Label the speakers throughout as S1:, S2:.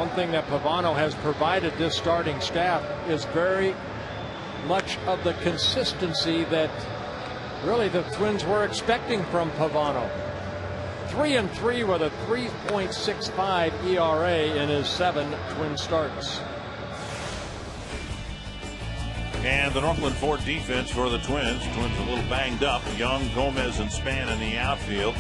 S1: One thing that Pavano has provided this starting staff is very much of the consistency that really the Twins were expecting from Pavano. 3-3 with a 3.65 ERA in his 7 Twin starts.
S2: And the Northland Ford defense for the Twins. Twins a little banged up. Young, Gomez, and Span in the outfield.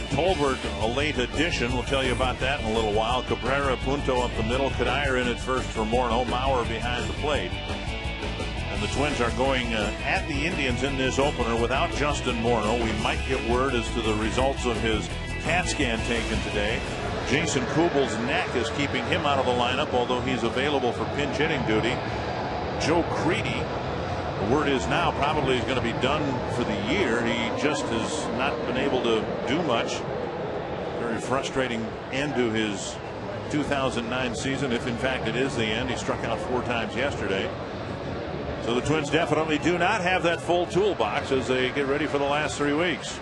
S2: Tolbert, a late addition. We'll tell you about that in a little while. Cabrera, Punto up the middle. Kadire in at first for Morneau. Mauer behind the plate. And the Twins are going at the Indians in this opener without Justin Morneau. We might get word as to the results of his CAT scan taken today. Jason Kubel's neck is keeping him out of the lineup, although he's available for pinch hitting duty. Joe Creedy, the word is now, probably is going to be done for the year. He just has not been able to do much. Very frustrating end to his 2009 season, if in fact it is the end. He struck out 4 times yesterday. So the Twins definitely do not have that full toolbox as they get ready for the last 3 weeks.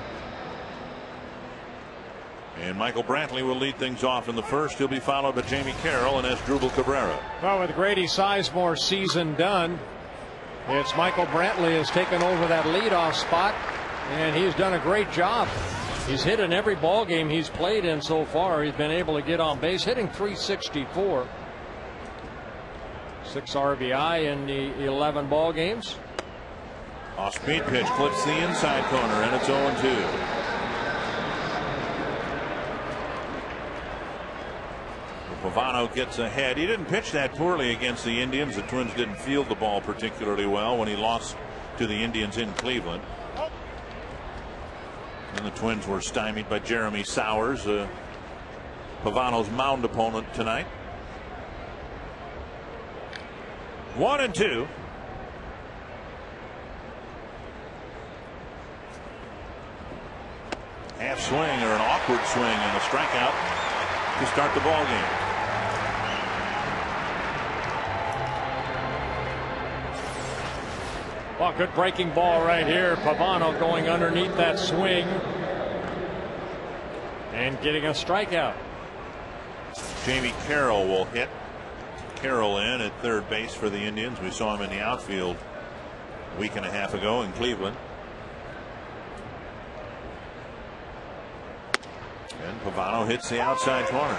S2: And Michael Brantley will lead things off in the first. He'll be followed by Jamie Carroll and Asdrubal Cabrera.
S1: Well, with Grady Sizemore's season done, it's Michael Brantley has taken over that leadoff spot, and he's done a great job. He's hit in every ball game he's played in so far. He's been able to get on base, hitting .364. 6 RBI in the 11 ball games.
S2: Off-speed pitch clips the inside corner, and it's 0-2. Pavano gets ahead. He didn't pitch that poorly against the Indians. The Twins didn't field the ball particularly well when he lost to the Indians in Cleveland. And the Twins were stymied by Jeremy Sowers, Pavano's mound opponent tonight. 1-2. Half swing or an awkward swing and a strikeout to start the ball game.
S1: Well, good breaking ball right here. Pavano going underneath that swing and getting a strikeout.
S2: Jamie Carroll will hit. Carroll in at third base for the Indians. We saw him in the outfield a week and a half ago in Cleveland. And Pavano hits the outside corner.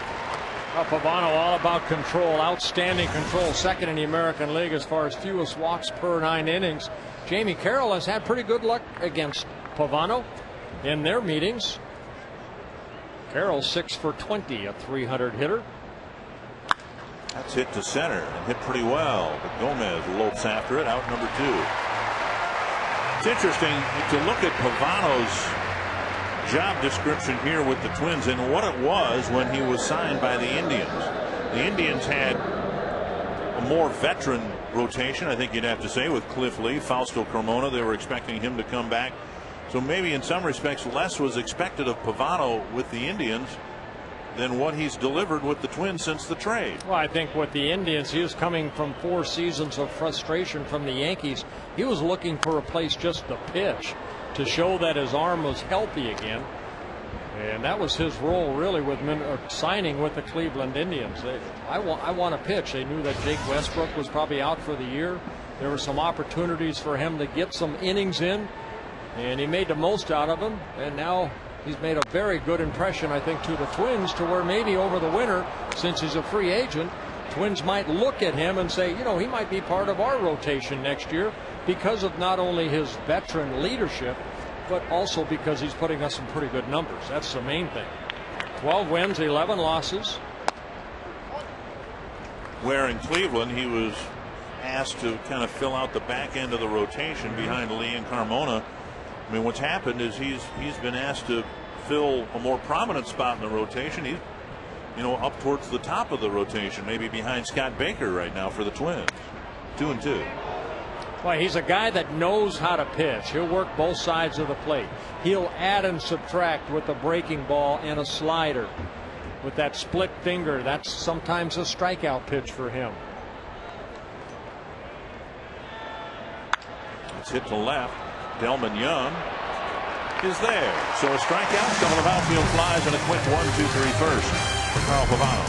S1: Well, Pavano all about control, outstanding control, second in the American League as far as fewest walks per 9 innings. Jamie Carroll has had pretty good luck against Pavano in their meetings. Carroll 6 for 20, a 300 hitter.
S2: That's hit to center and hit pretty well, but Gomez lopes after it, out number 2. It's interesting to look at Pavano's job description here with the Twins and what it was when he was signed by the Indians. The Indians had a more veteran rotation, I think you'd have to say, with Cliff Lee, Fausto Carmona. They were expecting him to come back. So maybe in some respects less was expected of Pavano with the Indians than what he's delivered with the Twins since the trade.
S1: Well, I think with the Indians, he was coming from 4 seasons of frustration from the Yankees. He was looking for a place just to pitch, to show that his arm was healthy again. And that was his role really with signing with the Cleveland Indians. I want to pitch. They knew that Jake Westbrook was probably out for the year. There were some opportunities for him to get some innings in, and he made the most out of them. And now he's made a very good impression, I think, to the Twins, to where maybe over the winter, since he's a free agent, Twins might look at him and say, you know, he might be part of our rotation next year because of not only his veteran leadership, but also because he's putting us some pretty good numbers. That's the main thing. 12 wins, 11 losses.
S2: Where in Cleveland he was asked to kind of fill out the back end of the rotation behind Lee and Carmona. I mean, what's happened is he's been asked to fill a more prominent spot in the rotation. He's, you know, up towards the top of the rotation, maybe behind Scott Baker right now for the Twins. 2-2.
S1: Well, he's a guy that knows how to pitch. He'll work both sides of the plate. He'll add and subtract with a breaking ball and a slider. With that split finger, that's sometimes a strikeout pitch for him.
S2: It's hit to left. Delman Young is there. So a strikeout, a couple of outfield flies, and a quick 1-2-3 first for Carl Pavano.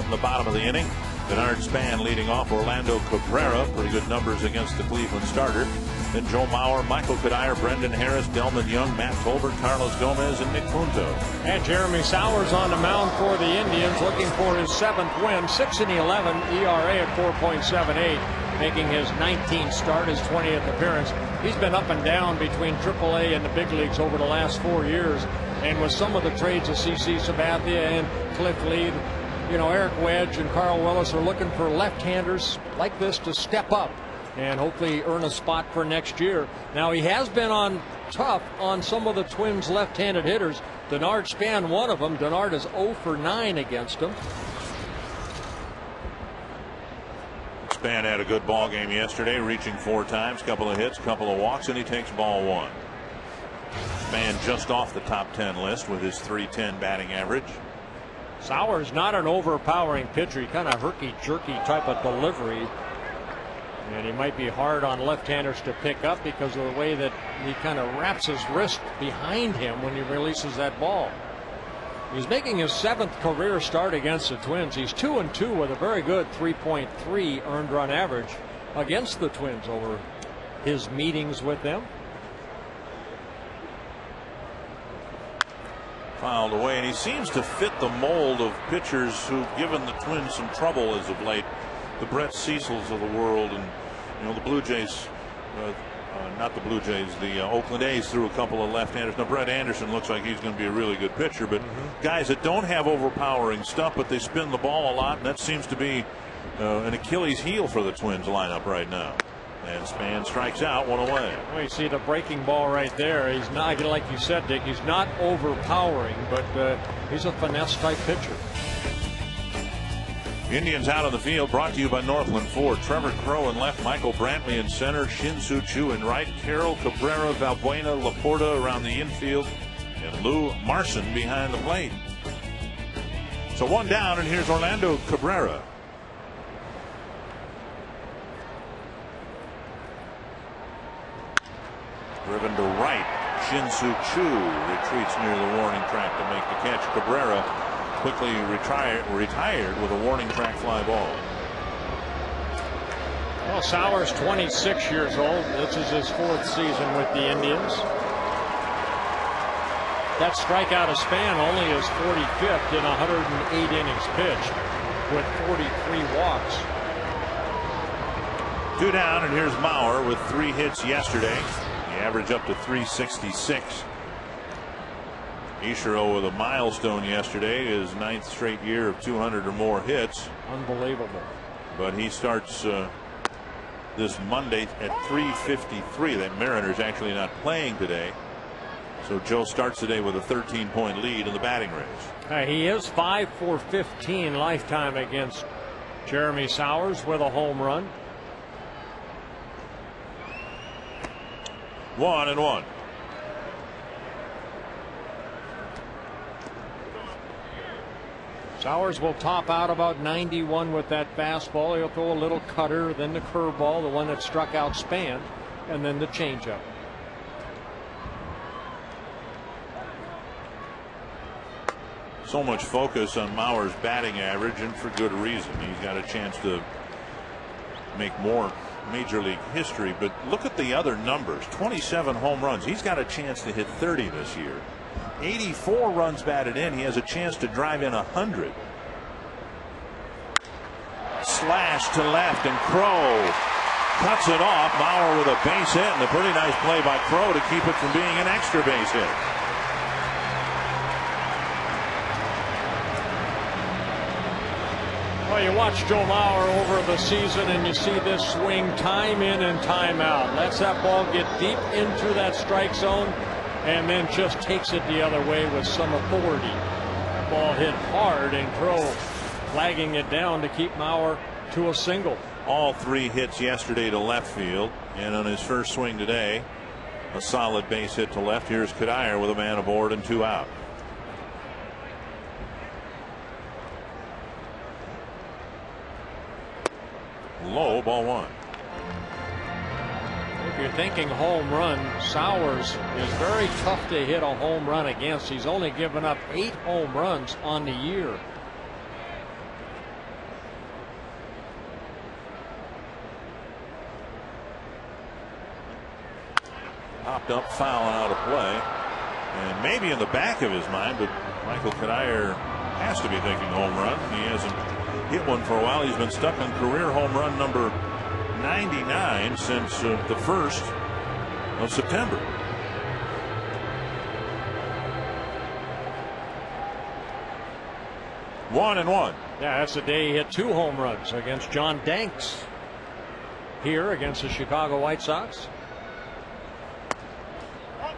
S2: out in the bottom of the inning. DENARD Span leading off. Orlando Cabrera, pretty good numbers against the Cleveland starter. Then Joe Mauer, Michael Cuddyer, Brendan Harris, Delman Young, Matt Tolbert, Carlos Gomez, and Nick Punto.
S1: And Jeremy Sowers on the mound for the Indians, looking for his 7th win. 6-11 ERA at 4.78, making his 19th start, his 20th appearance. He's been up and down between AAA and the big leagues over the last 4 years. And with some of the trades of CC Sabathia and Cliff Lee, you know, Eric Wedge and Carl Willis are looking for left-handers like this to step up and hopefully earn a spot for next year. Now, he has been tough on some of the Twins' left-handed hitters. DENARD Span, one of them. DENARD is 0 for 9 against him.
S2: Span had a good ball game yesterday, reaching 4 times, couple of hits, couple of walks, and he takes ball 1. Span just off the top 10 list with his .310 batting average.
S1: Sowers not an overpowering pitcher, kind of herky-jerky type of delivery. And he might be hard on left-handers to pick up because of the way that he kind of wraps his wrist behind him when he releases that ball. He's making his 7th career start against the Twins. He's 2-2 with a very good 3.3 earned run average against the Twins over his meetings with them.
S2: Fouled away, and he seems to fit the mold of pitchers who've given the Twins some trouble as of late. The Brett Cecils of the world, and you know, the Blue Jays, not the Blue Jays, the Oakland A's threw a couple of left-handers. Now Brett Anderson looks like he's going to be a really good pitcher, but guys that don't have overpowering stuff, but they spin the ball a lot, and that seems to be an Achilles heel for the Twins lineup right now. And Span strikes out, 1 away.
S1: Well, you see the breaking ball right there. He's not, like you said, Dick, he's not overpowering, but he's a finesse type pitcher.
S2: Indians out on the field, brought to you by Northland Ford. Trevor Crow in left, Michael Brantley in center, Shin-Soo Choo in right, Carroll, Cabrera, Valbuena, LaPorta around the infield, and Lou Marson behind the plate. So 1 down, and here's Orlando Cabrera. Driven to right, Shin-Soo Choo retreats near the warning track to make the catch. Cabrera quickly retired with a warning track fly ball.
S1: Well, Sowers 26 years old. This is his 4th season with the Indians. That strikeout of Span only his 45th in 108 innings pitched with 43 walks.
S2: 2 down, and here's Mauer with 3 hits yesterday. He averaged up to 366. Ichiro with a milestone yesterday, his 9th straight year of 200 or more hits.
S1: Unbelievable.
S2: But he starts this Monday at 3:53. The Mariners actually not playing today. So Joe starts today with a 13-point lead in the batting race.
S1: He is 5 for 15 lifetime against Jeremy Sowers with a home run.
S2: 1-1.
S1: Sowers will top out about 91 with that fastball. He'll throw a little cutter, then the curveball, the one that struck out Span, and then the changeup.
S2: So much focus on Mauer's batting average, and for good reason. He's got a chance to make more major league history, but look at the other numbers. 27 home runs. He's got a chance to hit 30 this year. 84 runs batted in. He has a chance to drive in 100. Slash to left, and Crow cuts it off. Mauer with a base hit, and a pretty nice play by Crow to keep it from being an extra base hit.
S1: Well, you watch Joe Mauer over the season and you see this swing time in and time out. Lets that ball get deep into that strike zone and then just takes it the other way with some authority. That ball hit hard, and Crow flagging it down to keep Mauer to a single.
S2: All 3 hits yesterday to left field, and on his first swing today, a solid base hit to left. Here's Cuddyer with a man aboard and 2 out. Low, ball 1.
S1: If you're thinking home run, Sowers is very tough to hit a home run against. He's only given up 8 home runs on the year.
S2: Popped up foul and out of play. And maybe in the back of his mind, but Michael Cuddyer has to be thinking home run. He hasn't hit one for a while. He's been stuck on career home run number 99 since the 1st of September. One and one.
S1: Yeah, that's the day he hit 2 home runs against John Danks here against the Chicago White Sox.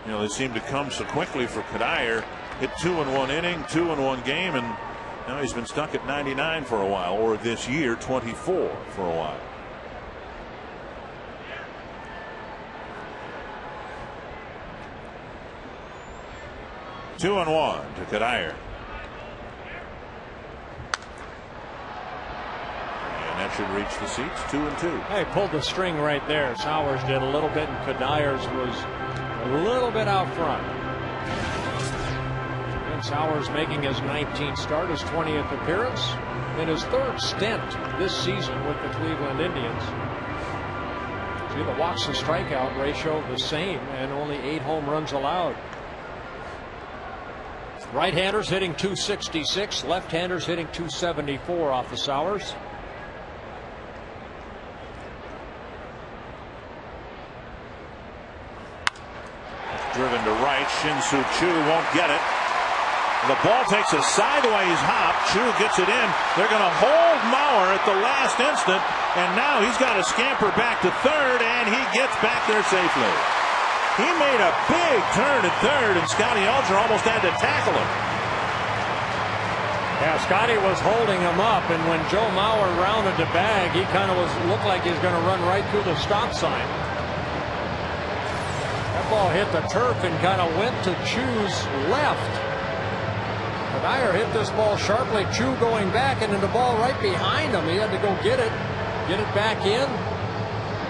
S2: You know, they seem to come so quickly for Cuddyer. Hit 2 in 1 inning, 2 in 1 game, and now he's been stuck at 99 for a while, or this year 24 for a while. Two and 1 to Cuddyer. That should reach the seats. 2 and 2.
S1: He pulled the string right there. Sowers did a little bit, and Cuddier's was a little bit out front. And Sowers making his 19th start, his 20th appearance, and his 3rd stint this season with the Cleveland Indians. See, the walks and strikeout ratio the same, and only 8 home runs allowed. Right-handers hitting .266, left-handers hitting .274 off the Sowers.
S2: Driven to right. Shin-Soo Choo won't get it. The ball takes a sideways hop. Choo gets it in. They're going to hold Mauer at the last instant, and now he's got to scamper back to third, and he gets back there safely. He made a big turn at third, and Scotty Alger almost had to tackle him.
S1: Yeah, Scotty was holding him up, and when Joe Mauer rounded the bag, he kind of looked like he was going to run right through the stop sign. That ball hit the turf and kind of went to Choo's left. Cuddyer hit this ball sharply. Choo going back, and then the ball right behind him. He had to go get it back in.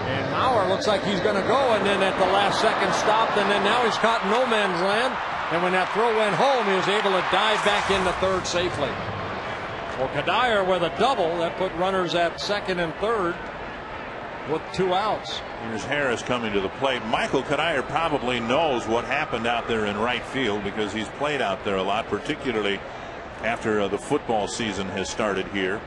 S1: And Mauer looks like he's going to go, and then at the last second stopped, and then now he's caught in no man's land. And when that throw went home, he was able to dive back into third safely. Well, Cuddyer with a double that put runners at second and third with 2 outs.
S2: Here's Harris coming to the plate. Michael Cuddyer probably knows what happened out there in right field because he's played out there a lot, particularly after the football season has started here.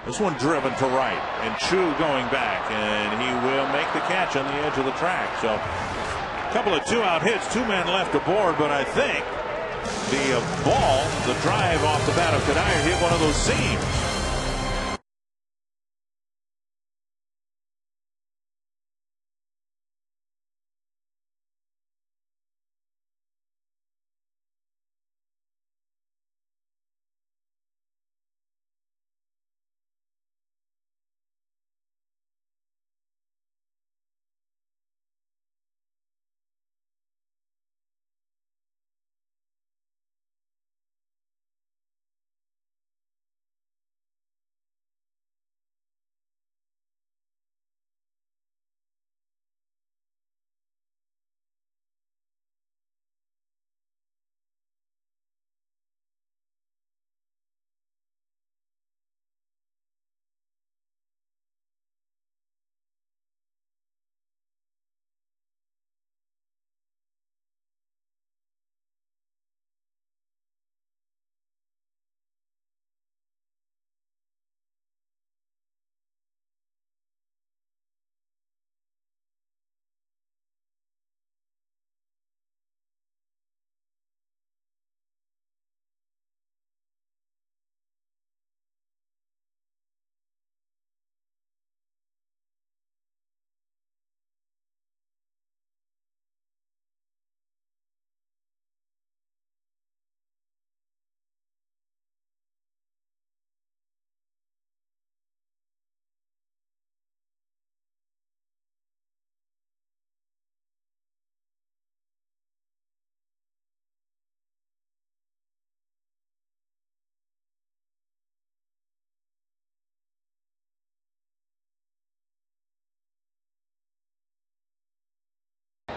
S2: This one driven to right, and Choo going back, and he will make the catch on the edge of the track. So a couple of 2-out hits, 2 men left aboard, but I think the ball, the drive off the bat of Cuddyer hit one of those seams.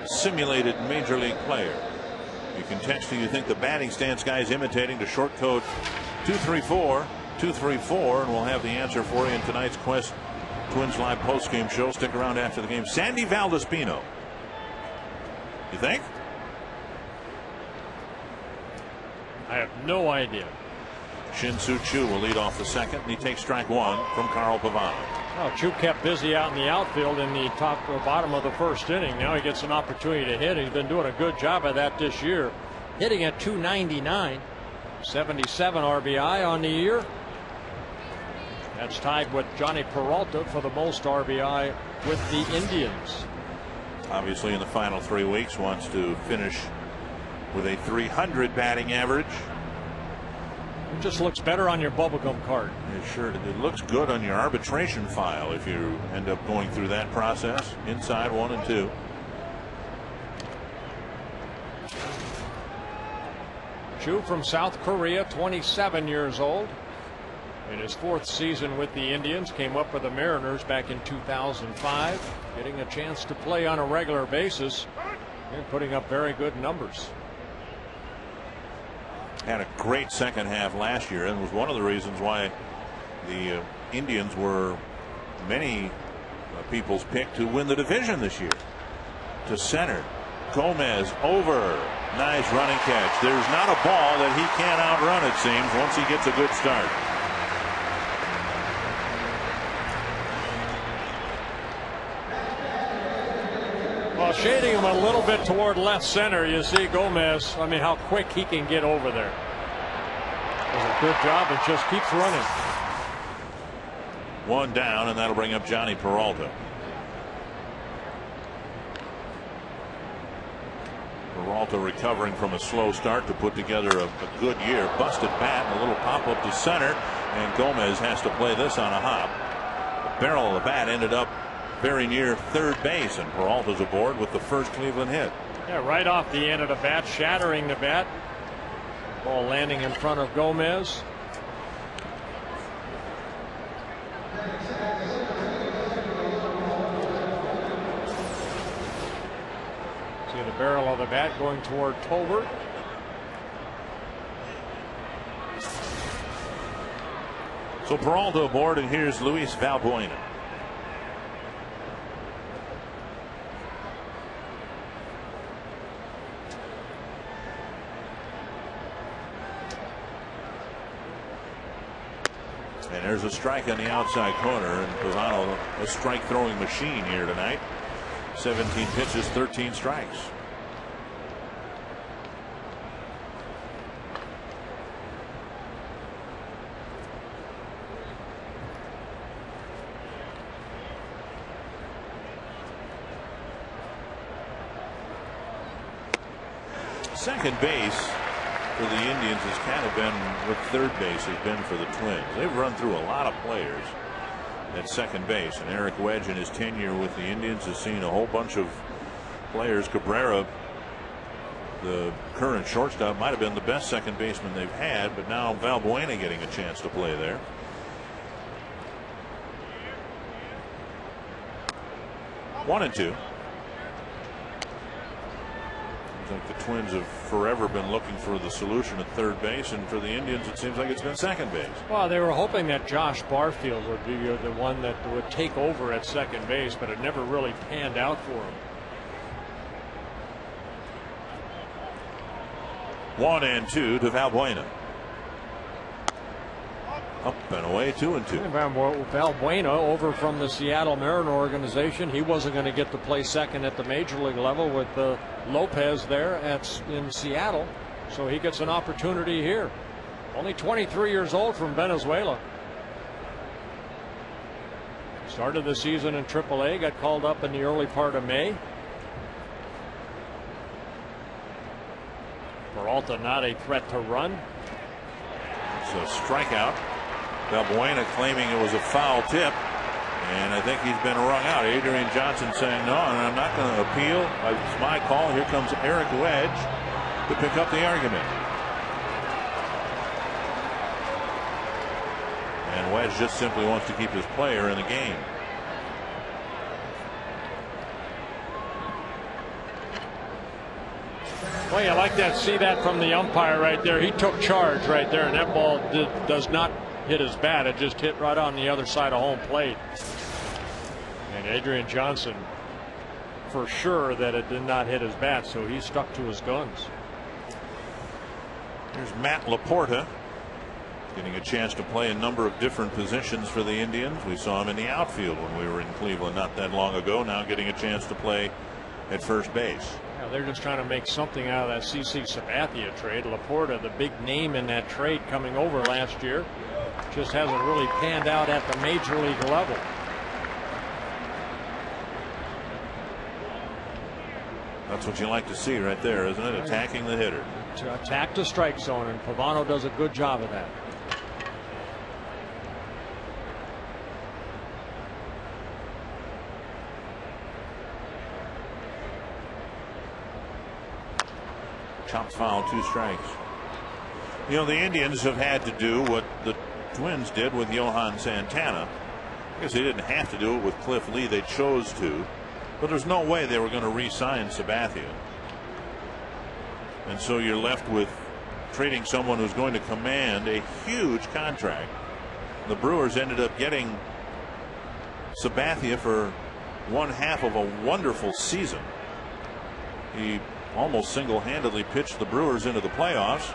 S2: Simulated major league player. You can text who you think the batting stance guy is imitating to short code 234-234, and we'll have the answer for you in tonight's Quest Twins Live postgame show. Stick around after the game. Sandy Valdespino You think?
S1: I have no idea.
S2: Shin-Soo Choo will lead off the second, and he takes strike one from Carl Pavand.
S1: Well, Choo kept busy out in the outfield in the top or bottom of the first inning. Now he gets an opportunity to hit. He's been doing a good job of that this year. Hitting at .299, 77 RBI on the year. That's tied with Johnny Peralta for the most RBI with the Indians.
S2: Obviously, in the final 3 weeks, wants to finish with a .300 batting average.
S1: It just looks better on your bubblegum card.
S2: It looks good on your arbitration file if you end up going through that process. Inside 1 and 2.
S1: Choo from South Korea, 27 years old. In his 4th season with the Indians, came up with the Mariners back in 2005. Getting a chance to play on a regular basis and putting up very good numbers.
S2: Had a great second half last year and was one of the reasons why the Indians were many people's pick to win the division this year. To center, Gomez over. Nice running catch. There's not a ball that he can't outrun, it seems, once he gets a good start.
S1: Well, shading him a little bit toward left center, you see Gomez. I mean, how quick he can get over there. Does a good job and just keeps running.
S2: One down, and that'll bring up Johnny Peralta. Peralta recovering from a slow start to put together a good year. Busted bat and a little pop up to center, and Gomez has to play this on a hop. The barrel of the bat ended up very near third base, and Peralta's aboard with the first Cleveland hit.
S1: Yeah, right off the end of the bat, shattering the bat. Ball landing in front of Gomez. See the barrel of the bat going toward Tolbert.
S2: So Peralta aboard, and here's Luis Valbuena. And there's a strike on the outside corner, and Pavano, a strike throwing machine here tonight. 17 pitches, 13 strikes. Second base for the Indians has kind of been what third base has been for the Twins. They've run through a lot of players at second base, and Eric Wedge in his tenure with the Indians has seen a whole bunch of players. Cabrera, the current shortstop, might have been the best second baseman they've had, but now Valbuena getting a chance to play there. One and two. Like the Twins have forever been looking for the solution at third base, and for the Indians it seems like it's been second base.
S1: Well, they were hoping that Josh Barfield would be the one that would take over at second base, but it never really panned out for him.
S2: 1-2 to Valbuena. Up and away, 2-2.
S1: Valbuena over from the Seattle Mariner organization. He wasn't going to get to play second at the major league level with Lopez there in Seattle, so he gets an opportunity here. Only 23 years old from Venezuela. Started the season in AAA, got called up in the early part of May. Peralta not a threat to run.
S2: It's a strikeout. Valbuena claiming it was a foul tip, and I think he's been wrung out. Adrian Johnson saying no, and I'm not going to appeal. It's my call. Here comes Eric Wedge to pick up the argument. And Wedge just simply wants to keep his player in the game.
S1: Well, you like that. See that from the umpire right there. He took charge right there, and that ball does not hit his bat. It just hit right on the other side of home plate. And Adrian Johnson for sure that it did not hit his bat, so he stuck to his guns.
S2: Here's Matt LAPORTA getting a chance to play a number of different positions for the Indians. We saw him in the outfield when we were in Cleveland not that long ago. Now getting a chance to play at first base.
S1: Yeah, they're just trying to make something out of that CC Sabathia trade. LAPORTA, the big name in that trade coming over last year, just hasn't really panned out at the major league level.
S2: That's what you like to see right there, isn't it? Attacking the hitter.
S1: To attack the strike zone, and Pavano does a good job of that.
S2: Chopped foul, 2 strikes. You know, the Indians have had to do what the Twins did with Johan Santana. I guess they didn't have to do it with Cliff Lee. They chose to. But there's no way they were going to re-sign Sabathia. And so you're left with trading someone who's going to command a huge contract. The Brewers ended up getting Sabathia for 1/2 of a wonderful season. He almost single-handedly pitched the Brewers into the playoffs.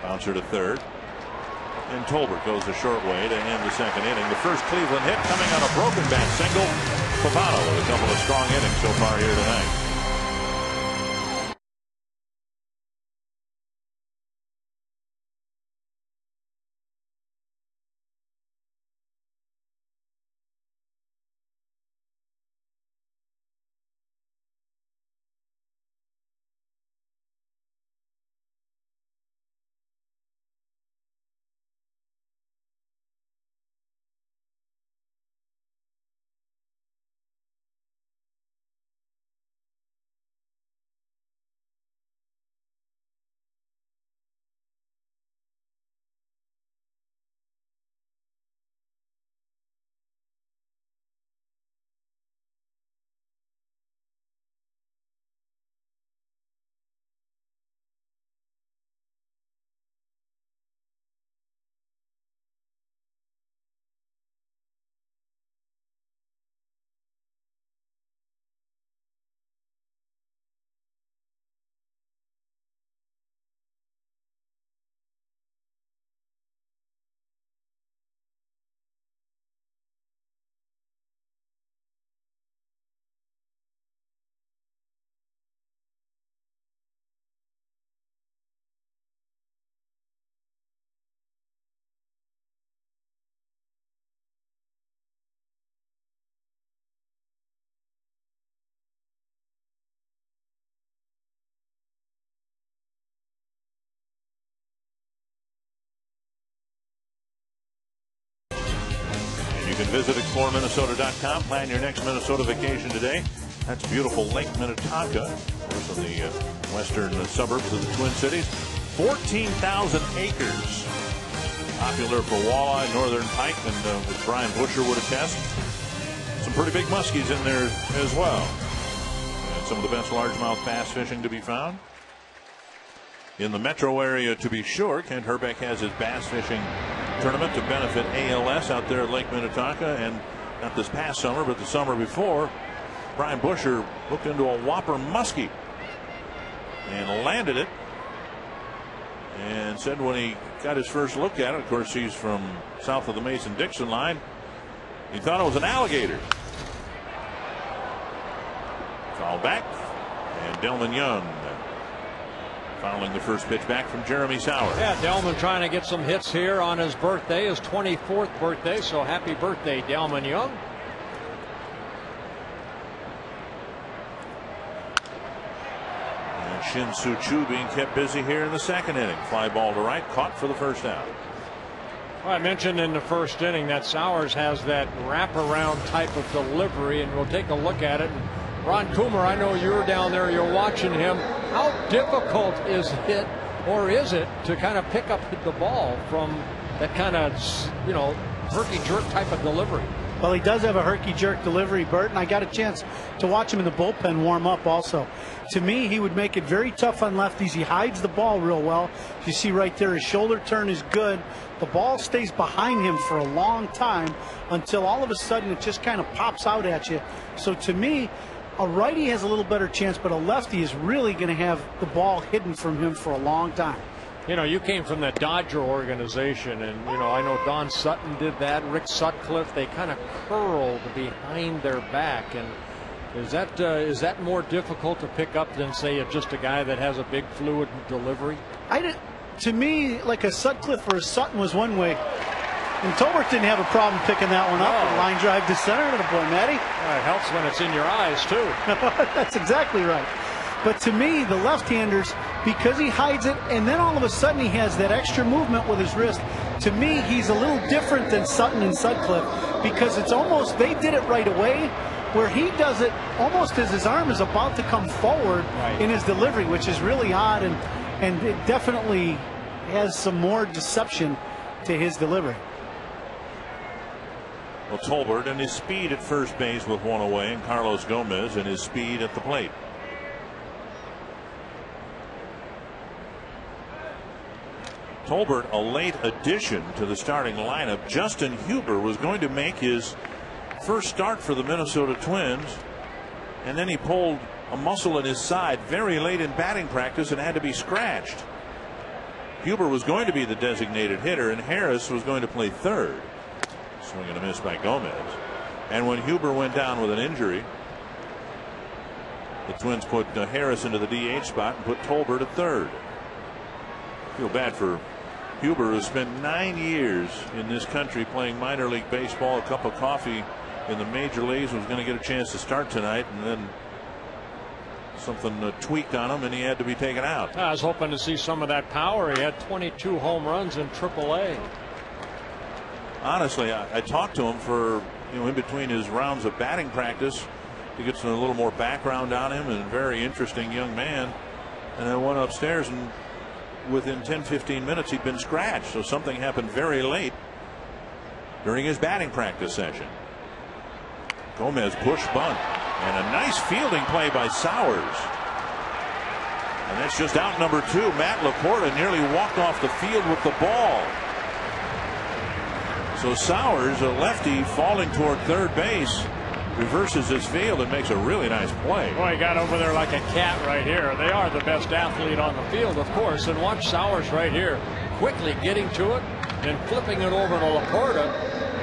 S2: Bouncer to third. And Tolbert goes a short way to end the 2nd inning. The first Cleveland hit coming on a broken bat single. Pavano with a couple of strong innings so far here tonight. You can visit exploreminnesota.com. Plan your next Minnesota vacation today. That's beautiful Lake Minnetonka, of course, in the western suburbs of the Twin Cities. 14,000 acres. Popular for walleye, northern pike, and as Brian Busher would attest, some pretty big muskies in there as well. And some of the best largemouth bass fishing to be found in the metro area, to be sure. Kent Herbeck has his bass fishing tournament to benefit ALS out there at Lake Minnetonka, and not this past summer, but the summer before, Brian Busher looked into a whopper muskie and landed it, and said when he got his first look at it, of course he's from south of the Mason-Dixon line, he thought it was an alligator. Foul back, and Delman Young fouling the first pitch back from Jeremy Sauer.
S1: Yeah, Delman trying to get some hits here on his birthday, his 24th birthday. So happy birthday, Delman Young.
S2: And Shin Soo Choo being kept busy here in the 2nd inning. Fly ball to right, caught for the first out.
S1: Well, I mentioned in the first inning that Sauers has that wraparound type of delivery, and we'll take a look at it. Ron Coomer, I know you're down there, you're watching him. How difficult is it, or is it, to kind of pick up the ball from that kind of, you know, herky-jerk type of delivery?
S3: Well, he does have a herky-jerk delivery, Bert, and I got a chance to watch him in the bullpen warm up also. To me, he would make it very tough on lefties. He hides the ball real well. You see right there, his shoulder turn is good. The ball stays behind him for a long time until all of a sudden it just kind of pops out at you. So to me, a righty has a little better chance, but a lefty is really going to have the ball hidden from him for a long time.
S1: You know, you came from that Dodger organization, and you know, I know Don Sutton did that. Rick Sutcliffe, they kind of curled behind their back. And is that more difficult to pick up than, say, just a guy that has a big fluid delivery?
S3: To me, like a Sutcliffe or a Sutton was one way. And Tolbert didn't have a problem picking that one up.
S1: No.
S3: Line drive to center to the boy, Matty.
S1: It helps when it's in your eyes, too.
S3: That's exactly right. But to me, the left-handers, because he hides it, and then all of a sudden he has that extra movement with his wrist, to me, he's a little different than Sutton and Sutcliffe, because it's almost, they did it right away, where he does it almost as his arm is about to come forward in his delivery, which is really odd, and it definitely has some more deception to his delivery.
S2: Well, Tolbert and his speed at first base with one away, and Carlos Gomez and his speed at the plate. Tolbert, a late addition to the starting lineup. Justin Huber was going to make his first start for the Minnesota Twins, and then he pulled a muscle in his side very late in batting practice and had to be scratched. Huber was going to be the designated hitter, and Harris was going to play third. Swing and a miss by Gomez. And when Huber went down with an injury, the Twins put Harris into the DH spot and put Tolbert at third. Feel bad for Huber, who spent 9 years in this country playing minor league baseball, a cup of coffee in the major leagues, was going to get a chance to start tonight, and then something tweaked on him and he had to be taken out.
S1: I was hoping to see some of that power. He had 22 home runs in AAA.
S2: Honestly, I talked to him for, in between his rounds of batting practice to get a little more background on him, and a very interesting young man. And I went upstairs, and within 10-15 minutes he'd been scratched, so something happened very late during his batting practice session. Gomez push bunt, and a nice fielding play by Sowers, and that's just out number 2. Matt LaPorta nearly walked off the field with the ball. So Sowers, a lefty falling toward third base, reverses his field and makes a really nice play.
S1: Boy, he got over there like a cat right here. They are the best athlete on the field, of course. And watch Sowers right here, quickly getting to it and flipping it over to LaPorta.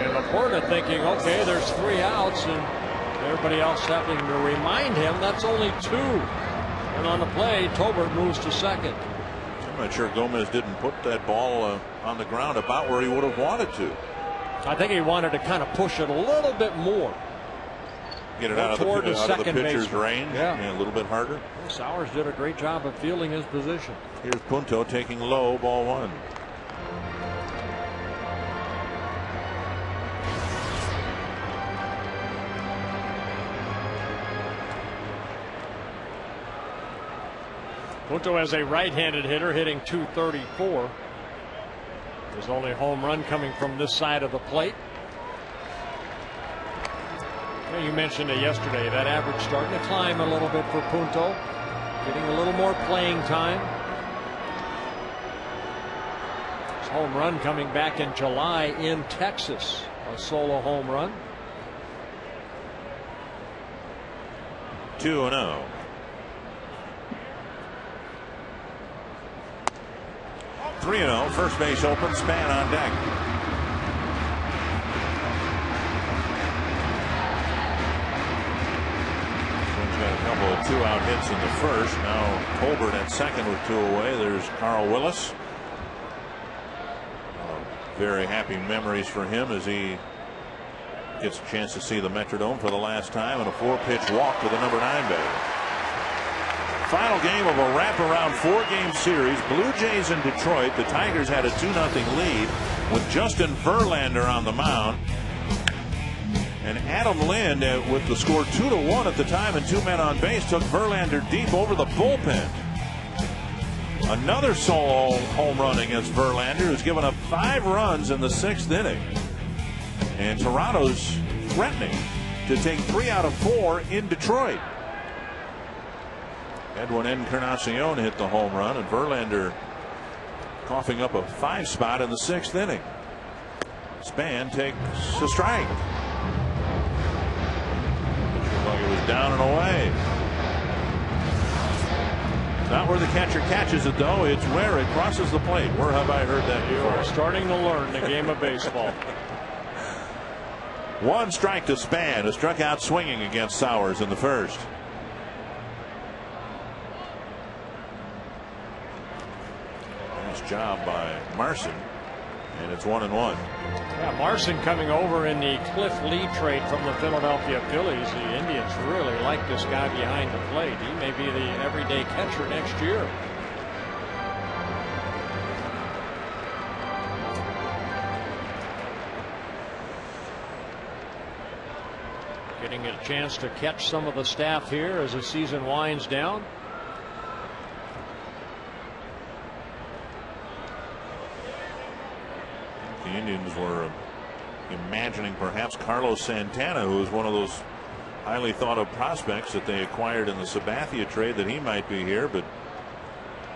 S1: And LaPorta thinking, okay, there's 3 outs, and everybody else having to remind him that's only 2. And on the play, Tolbert moves to second.
S2: I'm not sure Gomez didn't put that ball on the ground about where he would have wanted to.
S1: I think he wanted to kind of push it a little bit more.
S2: Get it out of the pitcher's range. Yeah, a little bit harder.
S1: Well, Sowers did a great job of fielding his position.
S2: Here's Punto taking low, ball 1.
S1: Punto as a right-handed hitter, hitting .234. His only home run coming from this side of the plate. You mentioned it yesterday, that average starting to climb a little bit for Punto, getting a little more playing time. His home run coming back in July in Texas, a solo home run.
S2: 2-0. First base open, Span on deck. Twins got a couple of 2-out hits in the first. Now Tolbert at second with 2 away. There's Carl Willis. Very happy memories for him as he gets a chance to see the Metrodome for the last time, and a 4-pitch walk to the number 9 batter. Final game of a wraparound 4-game series. Blue Jays in Detroit. The Tigers had a 2-0 lead with Justin Verlander on the mound. And Adam Lind, with the score 2-1 at the time and 2 men on base, took Verlander deep over the bullpen. Another solo home run against Verlander, who's given up 5 runs in the 6th inning. And Toronto's threatening to take 3 out of 4 in Detroit. Edwin Encarnacion hit the home run, and Verlander coughing up a 5 spot in the 6th inning. Span takes a strike. It was down and away. where the catcher catches it, though. It's where it crosses the plate. Where have I heard that before?
S1: You are starting to learn the game of baseball.
S2: One strike to Span, who struck out swinging against Sowers in the first. Nice job by Marson, and it's 1-1.
S1: Yeah, Marson coming over in the Cliff Lee trade from the Philadelphia Phillies. The Indians really like this guy behind the plate. He may be the everyday catcher next year. Getting a chance to catch some of the staff here as the season winds down.
S2: The Indians were imagining perhaps Carlos Santana, who was one of those highly thought of prospects that they acquired in the Sabathia trade, that he might be here, but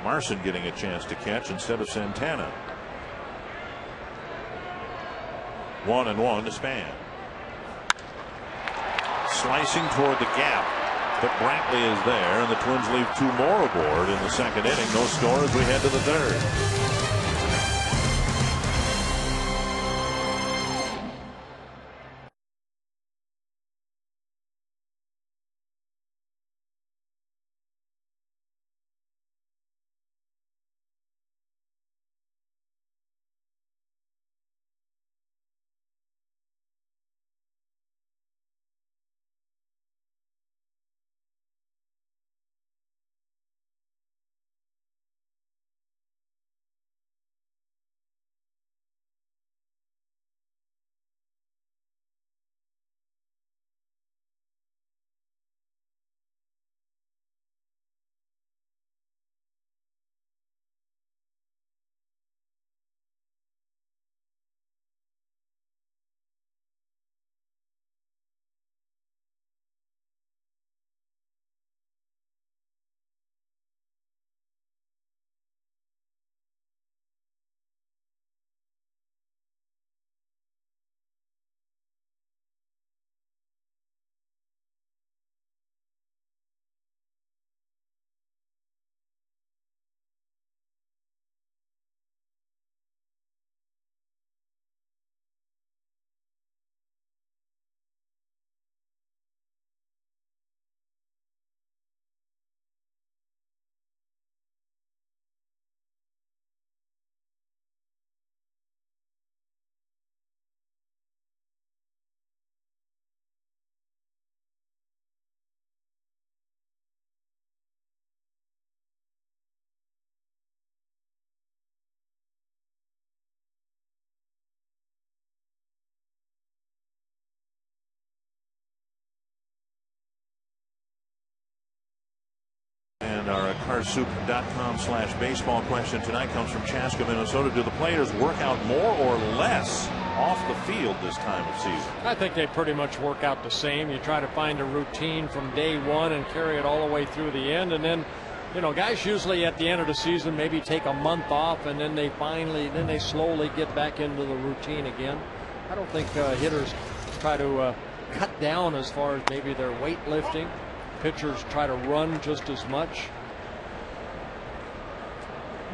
S2: Marson getting a chance to catch instead of Santana. 1-1 to Span. Slicing toward the gap, but Brantley is there, and the Twins leave two more aboard in the second inning. No score as we head to the third. And our carsoup.com/baseball question tonight comes from Chaska, Minnesota. Do the players work out more or less off the field this time of season?
S1: I think they pretty much work out the same. You try to find a routine from day one and carry it all the way through the end. And then, you know, guys usually at the end of the season maybe take a month off, and then they slowly get back into the routine again. I don't think hitters try to cut down as far as maybe their weightlifting. Pitchers try to run just as much.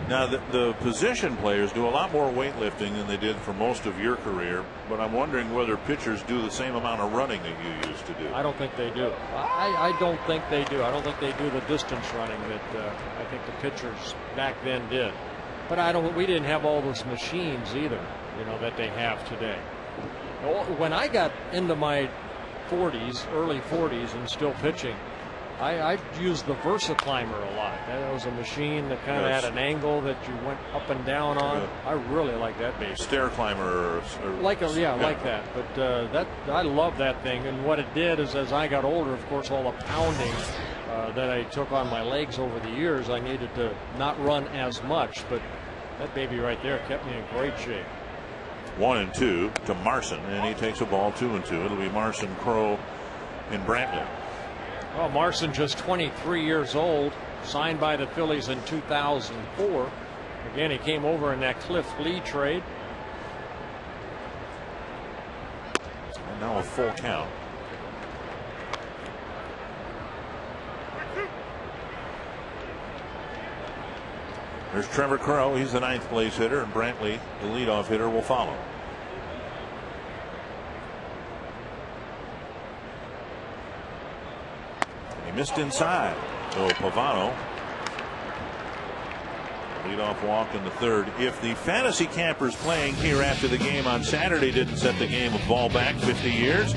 S2: Now the position players do a lot more weightlifting than they did for most of your career, but I'm wondering whether pitchers do the same amount of running that you used to do.
S1: I don't think they do. I don't think they do. I don't think they do the distance running that I think the pitchers back then did. But we didn't have all those machines either, you know, that they have today. When I got into my 40s, early 40s, and still pitching, I used the Versaclimber a lot. That was a machine that kind of had an angle that you went up and down on. Yeah. I really like that baby.
S2: Stair climber,
S1: like that. But I love that thing. And what it did is, as I got older, of course, all the pounding that I took on my legs over the years, I needed to not run as much. But that baby right there kept me in great shape.
S2: 1-2 to Marson, and he takes a ball 2-2. It'll be Marson, Crow, and Brantley.
S1: Well, Marson, just 23 years old, signed by the Phillies in 2004. Again, he came over in that Cliff Lee trade.
S2: And now a full count. There's Trevor Crowe. He's the 9th place hitter, and Brantley, the leadoff hitter, will follow. And he missed inside. So Pavano, leadoff walk in the 3rd. If the fantasy campers playing here after the game on Saturday didn't set the game of ball back 50 years,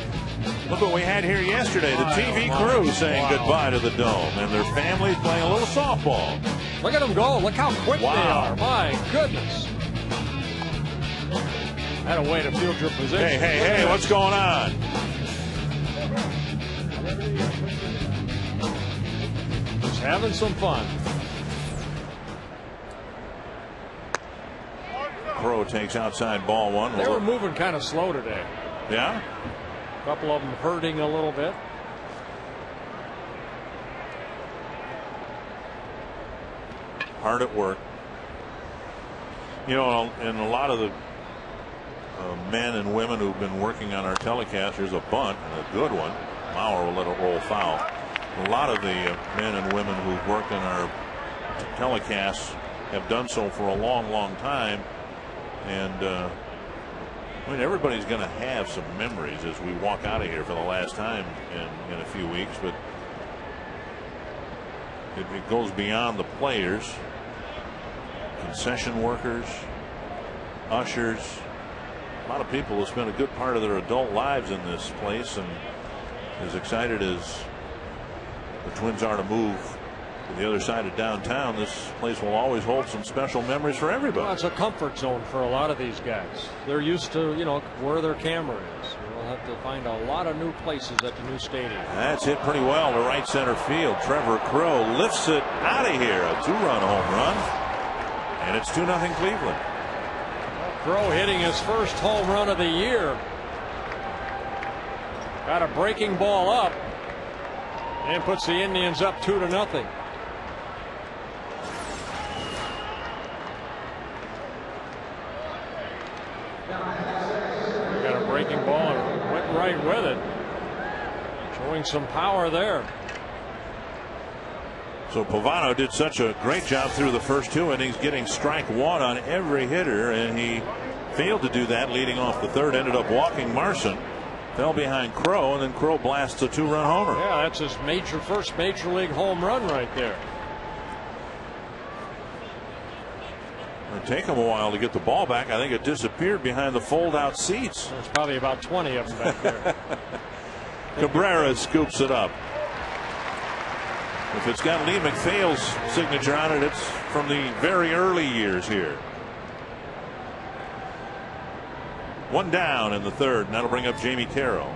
S2: look what we had here yesterday. The TV crew saying goodbye to the Dome, and their families playing a little softball.
S1: Look at them go. Look how quick they are. My goodness. Had a way to field your position.
S2: Hey, what's going on?
S1: Just having some fun.
S2: Crowe takes outside ball 1.
S1: They were moving kind of slow today.
S2: Yeah?
S1: A couple of them hurting a little bit.
S2: Hard at work. You know, and a lot of the men and women who've been working on our telecast, here's a bunt and a good one. Mauer will let it roll foul. A lot of the men and women who've worked on our telecasts have done so for a long, long time. And I mean, everybody's going to have some memories as we walk out of here for the last time in a few weeks, but it goes beyond the players. Concession workers, ushers, a lot of people who spend a good part of their adult lives in this place, and as excited as the Twins are to move to the other side of downtown, this place will always hold some special memories for everybody.
S1: Well, it's a comfort zone for a lot of these guys. They're used to, you know, where their camera is. They'll have to find a lot of new places at the new stadium.
S2: That's hit pretty well to right center field. Trevor Crowe lifts it out of here. A 2-run home run. And it's 2-0 Cleveland.
S1: Crowe hitting his first home run of the year. Got a breaking ball up and puts the Indians up 2-0. Got a breaking ball and went right with it. Showing some power there.
S2: So Pavano did such a great job through the first 2 innings, getting strike 1 on every hitter, and he failed to do that leading off the 3rd. Ended up walking Marson, fell behind Crowe, and then Crowe blasts a 2-run homer.
S1: Yeah, that's his first major league home run right there.
S2: It'll take him a while to get the ball back. I think it disappeared behind the fold-out seats.
S1: There's probably about 20 of them back there.
S2: Cabrera scoops it up. If it's got Lee McPhail's signature on it, it's from the very early years here. 1 down in the 3rd, and that'll bring up Jamie Carroll.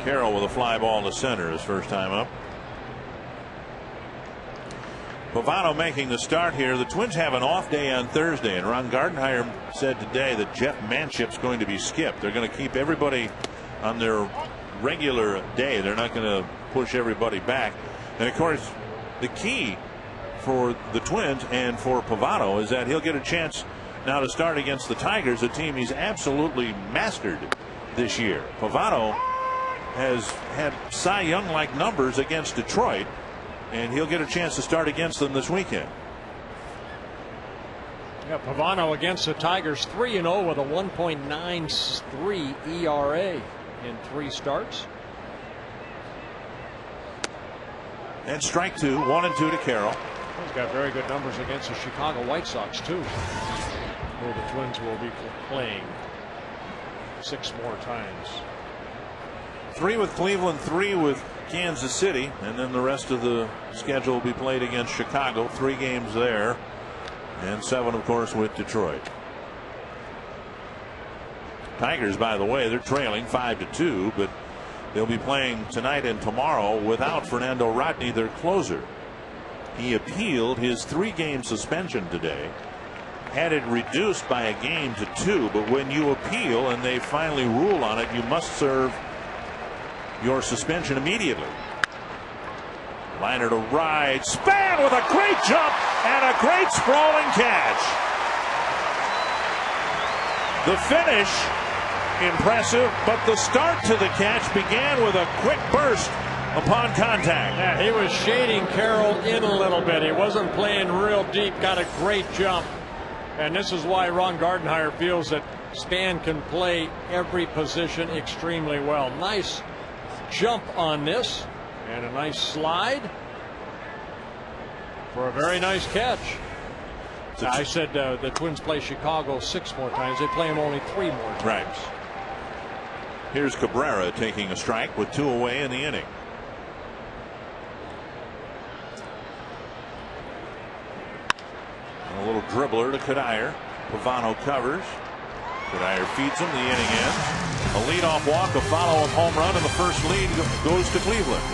S2: Carroll with a fly ball to center his first time up. Pavano making the start here. The Twins have an off day on Thursday, and Ron Gardenhire said today that Jeff Manship's going to be skipped. They're going to keep everybody on their regular day. They're not going to push everybody back. And of course, the key for the Twins and for Pavano is that he'll get a chance now to start against the Tigers, a team he's absolutely mastered this year. Pavano has had Cy Young-like numbers against Detroit, and he'll get a chance to start against them this weekend.
S1: Yeah, Pavano against the Tigers 3-0 with a 1.93 ERA in 3 starts.
S2: And strike 2, 1-2 to Carroll.
S1: He's got very good numbers against the Chicago White Sox too, where the Twins will be playing 6 more times.
S2: 3 with Cleveland, 3 with Kansas City, and then the rest of the schedule will be played against Chicago. 3 games there, and 7 of course with Detroit. Tigers, by the way, they're trailing 5-2, but they'll be playing tonight and tomorrow without Fernando Rodney, their closer. He appealed his 3-game suspension today, had it reduced by a game to 2, but when you appeal and they finally rule on it, you must serve your suspension immediately. Liner to right, Span with a great jump and a great sprawling catch. The finish impressive, but the start to the catch began with a quick burst upon contact.
S1: Yeah, he was shading Carroll in a little bit. He wasn't playing real deep. Got a great jump. And this is why Ron Gardenhire feels that Span can play every position extremely well. Nice jump on this. And a nice slide for a very nice catch. I said the Twins play Chicago 6 more times. They play them only 3 more times.
S2: Right. Here's Cabrera taking a strike with 2 away in the inning. And a little dribbler to Cuddyer. Pavano covers. Cuddyer feeds him. The inning ends. A leadoff walk, a follow-up home run, and the first lead goes to Cleveland.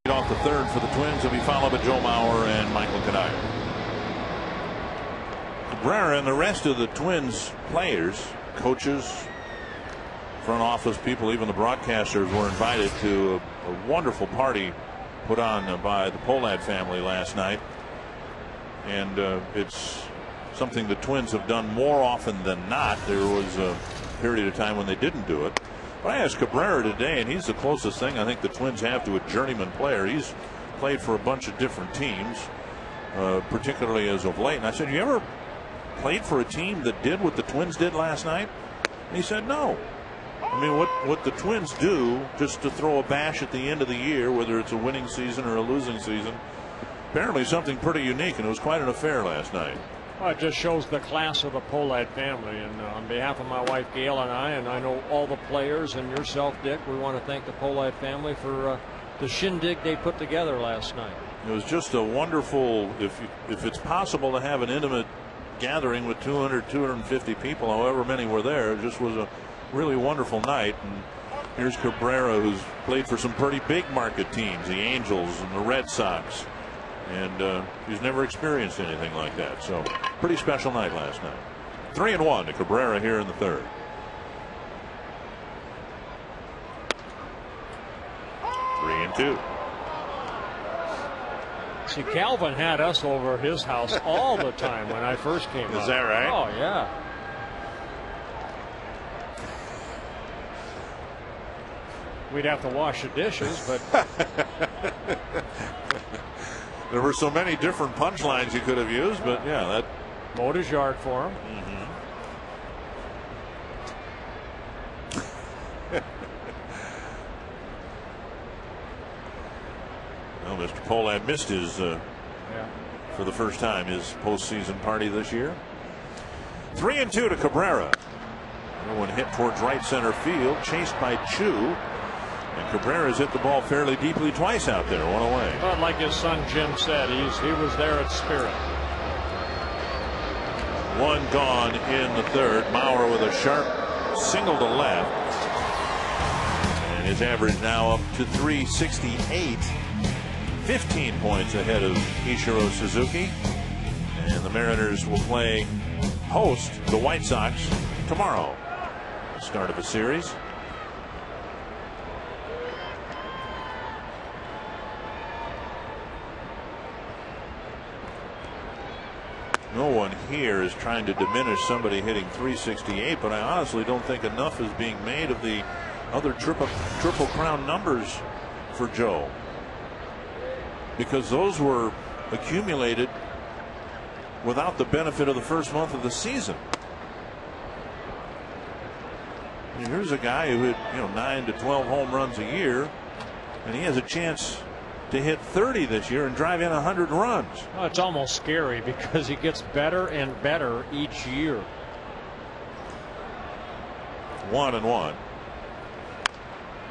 S2: Off the third for the Twins will be followed by Joe Mauer and Michael Cuddyer. Cabrera and the rest of the Twins players, coaches, front office people, even the broadcasters were invited to a wonderful party put on by the Pohlad family last night. And it's something the Twins have done more often than not. There was a period of time when they didn't do it. But I asked Cabrera today, and he's the closest thing I think the Twins have to a journeyman player. He's played for a bunch of different teams, particularly as of late. And I said, you ever played for a team that did what the Twins did last night? And he said, no. I mean, what the Twins do, just to throw a bash at the end of the year, whether it's a winning season or a losing season, apparently something pretty unique, and it was quite an affair last night.
S1: Well, it just shows the class of the Pohlad family. And on behalf of my wife Gail and I know all the players and yourself, Dick, we want to thank the Pohlad family for the shindig they put together last night.
S2: It was just a wonderful, if it's possible to have an intimate gathering with 200, 250 people, however many were there, it just was a really wonderful night. And here's Cabrera, who's played for some pretty big market teams, the Angels and the Red Sox. And he's never experienced anything like that. So pretty special night last night. 3-1 to Cabrera here in the third. 3-2.
S1: See, Calvin had us over at his house all the time when I first came up.
S2: Is that right?
S1: Oh, yeah. We'd have to wash the dishes, but
S2: there were so many different punchlines you could have used, but yeah, that
S1: mowed his yard for him.
S2: Well, Mr. Pohlad missed his for the first time his postseason party this year. 3-2 to Cabrera. One hit towards right center field, chased by Chu. And Cabrera's hit the ball fairly deeply twice out there, one away.
S1: But like his son Jim said, he was there at Spirit.
S2: One gone in the third. Maurer with a sharp single to left. And his average now up to 368. 15 points ahead of Ichiro Suzuki. And the Mariners will play host the White Sox tomorrow. Start of a series. No one here is trying to diminish somebody hitting 368, but I honestly don't think enough is being made of the other triple crown numbers for Joe, because those were accumulated without the benefit of the first month of the season. I mean, here's a guy who hit 9 to 12 home runs a year, and he has a chance to hit 30 this year and drive in 100 runs.
S1: Well, it's almost scary because he gets better and better each year.
S2: 1-1,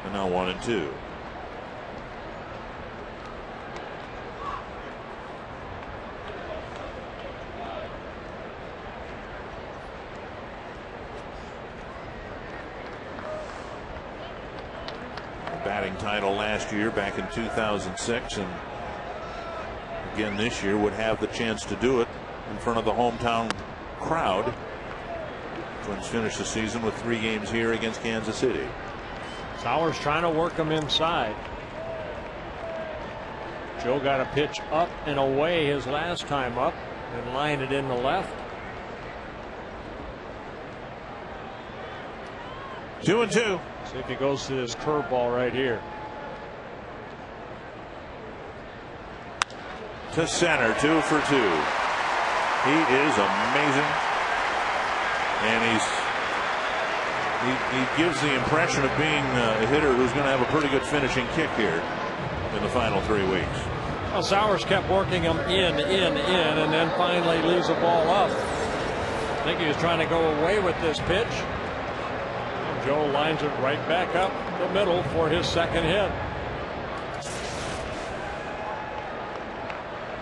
S2: and now 1-2. Batting title last year back in 2006, and again this year would have the chance to do it in front of the hometown crowd. Twins finish the season with 3 games here against Kansas City.
S1: Sauer's trying to work him inside. Joe got a pitch up and away his last time up and lined it in the left.
S2: 2-2.
S1: See if he goes to this curveball right here.
S2: To center, 2 for 2. He is amazing, and he gives the impression of being a hitter who's going to have a pretty good finishing kick here in the final 3 weeks.
S1: Well, Sauers kept working him in, and then finally leaves the ball up. I think he was trying to go away with this pitch. Joe lines it right back up the middle for his second hit.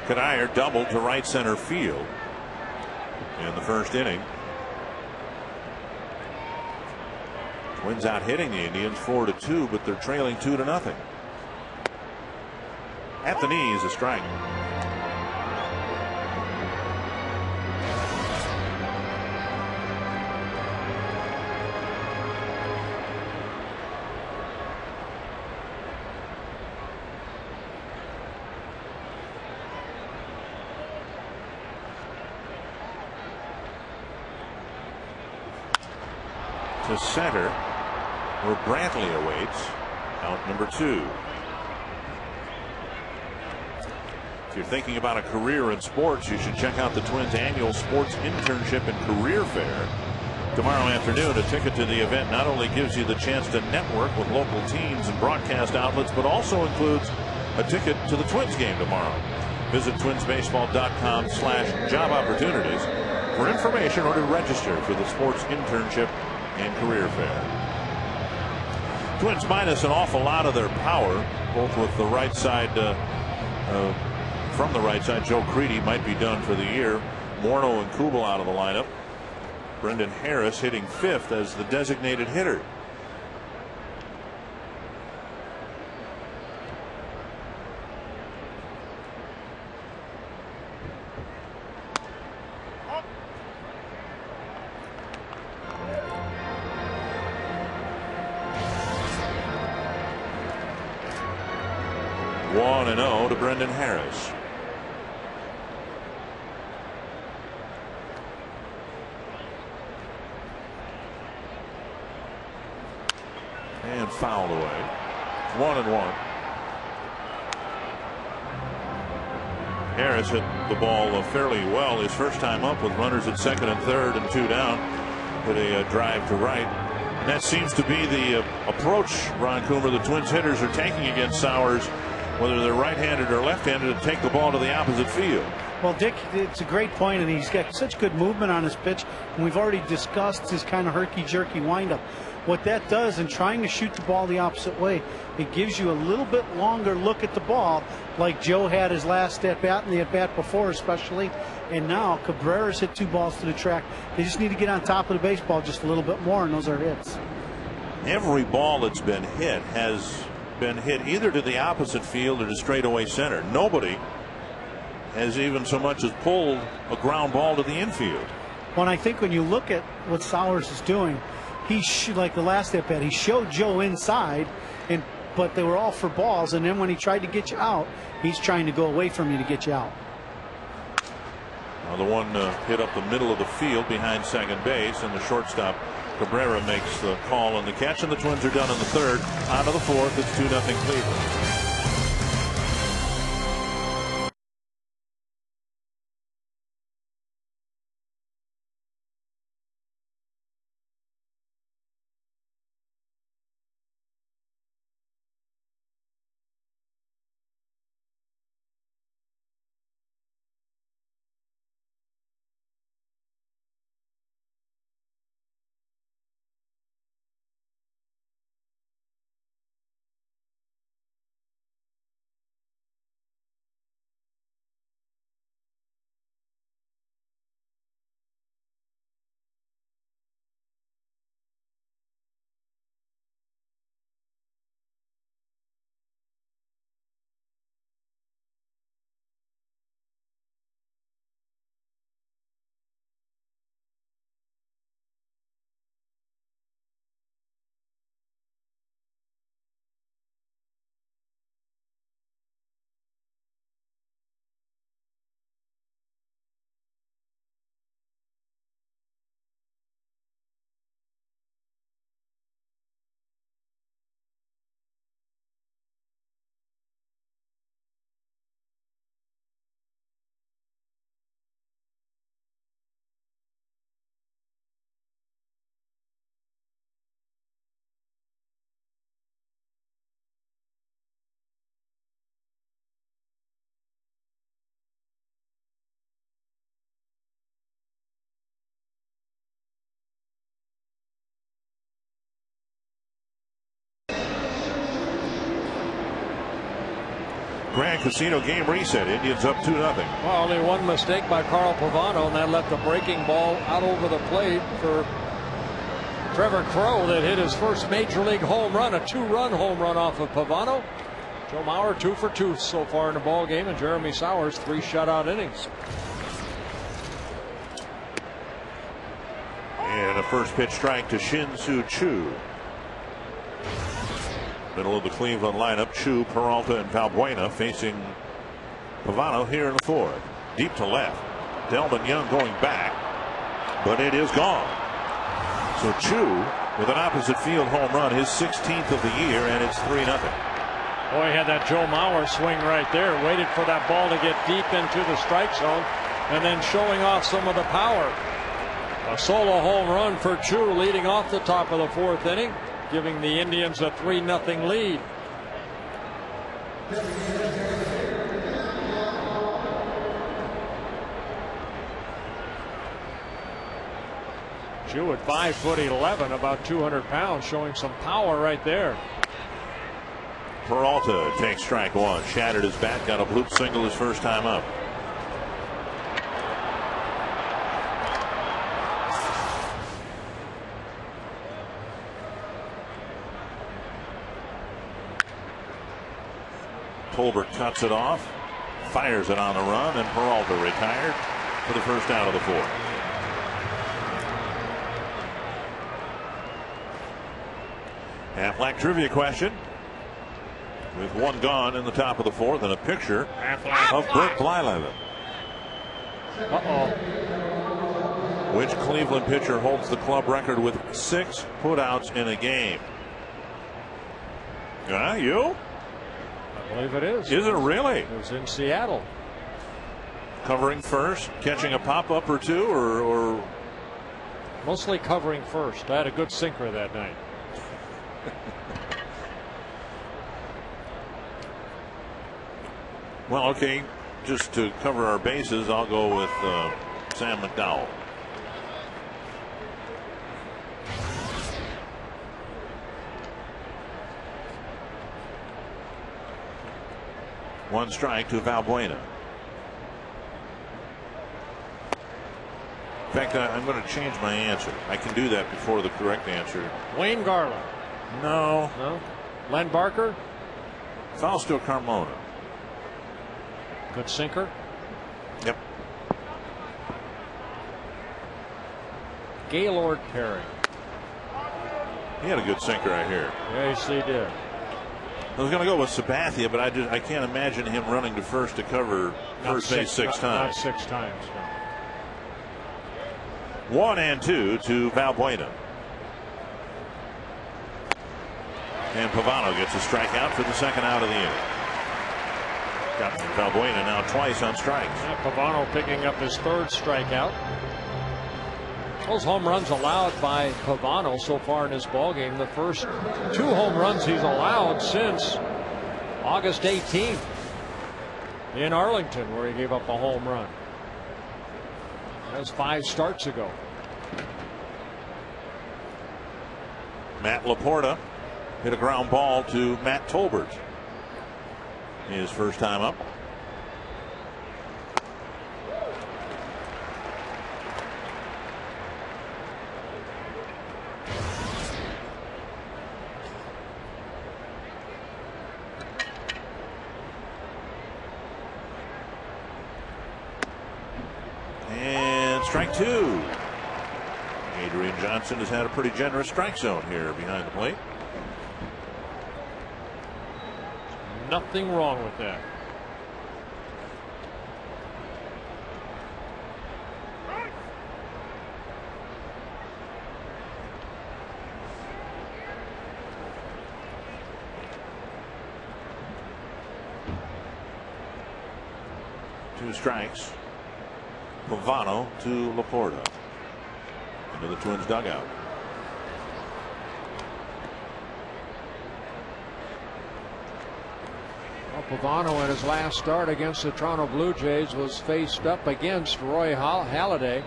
S2: Kanayer doubled to right center field in the first inning. Twins out hitting the Indians 4-2, but they're trailing 2-0. At the knees, a strike. To center, where Brantley awaits, out number 2. If you're thinking about a career in sports, you should check out the Twins' annual sports internship and career fair. Tomorrow afternoon, a ticket to the event not only gives you the chance to network with local teams and broadcast outlets, but also includes a ticket to the Twins game tomorrow. Visit twinsbaseball.com/job opportunities for information or to register for the sports internship and career fair. Twins minus an awful lot of their power, both with the right side. From the right side, Joe Creedy might be done for the year. Morneau and Kubel out of the lineup. Brendan Harris hitting 5th as the designated hitter. One and 0 to Brendan Harris. And fouled away. 1-1. Harris hit the ball fairly well his first time up with runners at second and third and 2 down. Hit a drive to right. And that seems to be the approach, Ron Coomer, the Twins hitters are taking against Sauers, whether they're right-handed or left-handed, to take the ball to the opposite field.
S3: Well, Dick, it's a great point, and he's got such good movement on his pitch. And we've already discussed his kind of herky-jerky windup. what that does in trying to shoot the ball the opposite way, it gives you a little bit longer look at the ball, like Joe had his last at bat and the at bat before especially. And now Cabrera's hit 2 balls to the track. They just need to get on top of the baseball just a little bit more, and those are hits.
S2: Every ball that's been hit has been hit either to the opposite field or to straightaway center. Nobody has even so much as pulled a ground ball to the infield.
S3: Well, I think when you look at what Sowers is doing, like the last at bat, he showed Joe inside, but they were all for balls. And then when he tried to get you out, he's trying to go away from you to get you out.
S2: Now the one hit up the middle of the field behind second base, and the shortstop Cabrera makes the call on the catch, and the Twins are done in the third. On to the fourth. It's 2-0 Cleveland. Grand Casino game reset. Indians up 2-0.
S1: Well, only one mistake by Carl Pavano, and that left the breaking ball out over the plate for Trevor Crowe that hit his first major league home run, a 2-run home run off of Pavano. Joe Mauer 2 for 2 so far in the ball game, and Jeremy Sowers 3 shutout innings.
S2: And a first pitch strike to Shin-Soo Choo. Middle of the Cleveland lineup, Choo, Peralta, and Valbuena facing Pavano here in the fourth. Deep to left. Delvin Young going back, but it is gone. So Choo with an opposite field home run, his 16th of the year, and it's 3-0.
S1: Boy, had that Joe Mauer swing right there. Waited for that ball to get deep into the strike zone, and then showing off some of the power. A solo home run for Choo leading off the top of the fourth inning, giving the Indians a 3-0 lead. Choo at 5'11", about 200 pounds, showing some power right there.
S2: Peralta takes strike one. Shattered his bat, got a bloop single his first time up. Tolbert cuts it off, fires it on the run, and Peralta retired for the first out of the fourth. Aflac trivia question. With one gone in the top of the fourth and a picture of Bert Blyleven. Which Cleveland pitcher holds the club record with 6 putouts in a game? You?
S1: I believe it is.
S2: Is it really?
S1: It was in Seattle.
S2: Covering first, catching a pop-up or two, or
S1: mostly covering first. I had a good sinker that night.
S2: Well, okay, just to cover our bases, I'll go with Sam McDowell. 1 strike to Valbuena. In fact, I'm going to change my answer. I can do that before the correct answer.
S1: Wayne Garland.
S2: No.
S1: No. Len Barker.
S2: Fausto Carmona.
S1: Good sinker.
S2: Yep.
S1: Gaylord Perry.
S2: He had a good sinker, I hear.
S1: Yes, he did.
S2: I was going to go with Sabathia, but I can't imagine him running to first to cover first base six times.
S1: Not 6 times. No.
S2: 1 and 2 to Valbuena. And Pavano gets a strikeout for the second out of the inning. Got Valbuena now twice on strikes.
S1: Yeah, Pavano picking up his 3rd strikeout. Those home runs allowed by Pavano so far in this ballgame. The first 2 home runs he's allowed since August 18th in Arlington, where he gave up a home run. That was 5 starts ago.
S2: Matt LaPorta hit a ground ball to Matt Tolbert. His first time up. And strike 2. Adrian Johnson has had a pretty generous strike zone here behind the plate.
S1: Nothing wrong with that.
S2: Two strikes. Pavano to LaPorta. Into the Twins dugout.
S1: Pavano in his last start against the Toronto Blue Jays was faced up against Roy Halladay,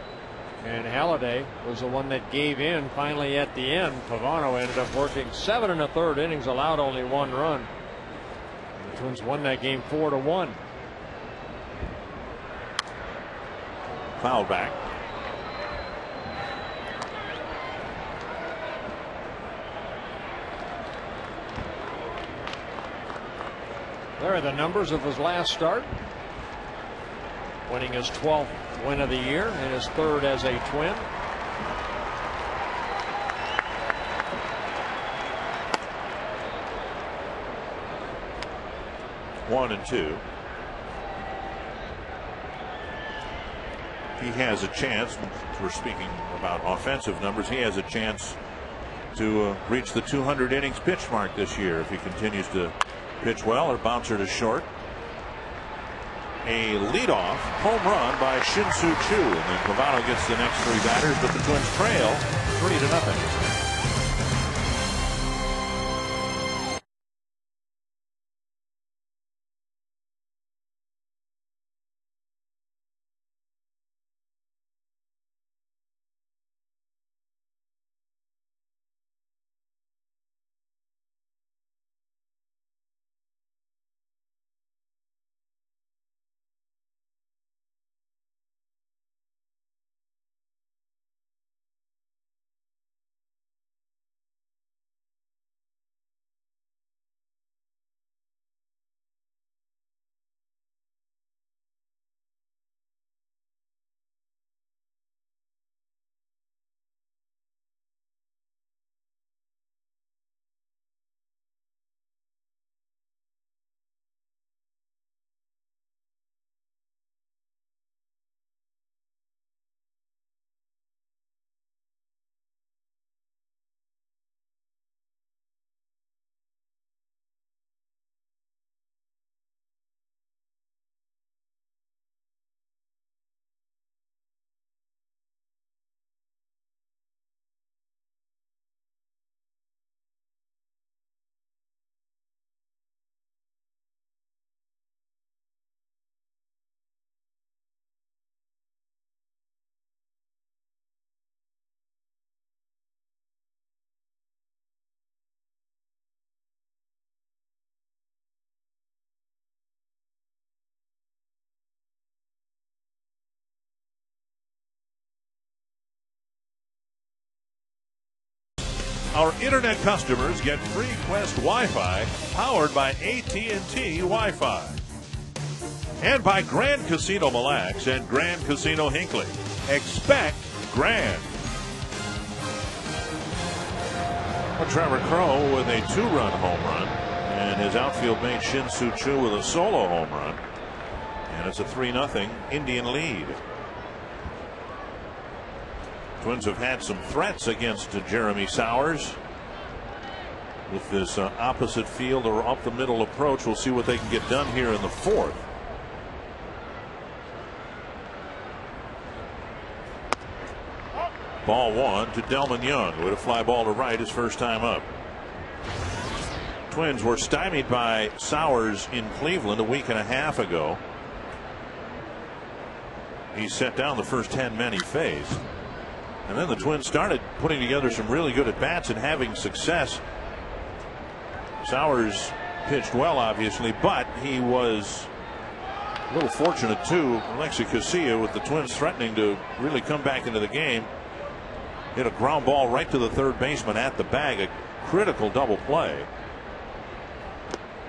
S1: and Halladay was the one that gave in finally at the end. Pavano ended up working 7 1/3 innings, allowed only 1 run. The Twins won that game 4-1.
S2: Foul back.
S1: There are the numbers of his last start. Winning his 12th win of the year and his 3rd as a Twin.
S2: One and 2. He has a chance. We're speaking about offensive numbers. He has a chance to reach the 200 innings pitch mark this year if he continues to pitch well or bouncer to short. A leadoff home run by Shin-Soo Choo, and then Pavano gets the next 3 batters, but the Twins trail 3-0. Our internet customers get free Quest Wi-Fi powered by AT&T Wi-Fi. And by Grand Casino Mille Lacs and Grand Casino Hinckley. Expect grand. Well, Trevor Crowe with a 2-run home run. And his outfield mate Shin-Soo Choo with a solo home run. And it's a 3-0 Indian lead. Twins have had some threats against Jeremy Sowers. With this opposite field or up the middle approach, we'll see what they can get done here in the 4th. Ball 1 to Delmon Young with a fly ball to right his first time up. Twins were stymied by Sowers in Cleveland a week and a half ago. He set down the first 10 men he faced. And then the Twins started putting together some really good at-bats and having success. Sowers pitched well, obviously, but he was a little fortunate, too. Alexi Casilla, with the Twins threatening to really come back into the game, hit a ground ball right to the third baseman at the bag. A critical double play.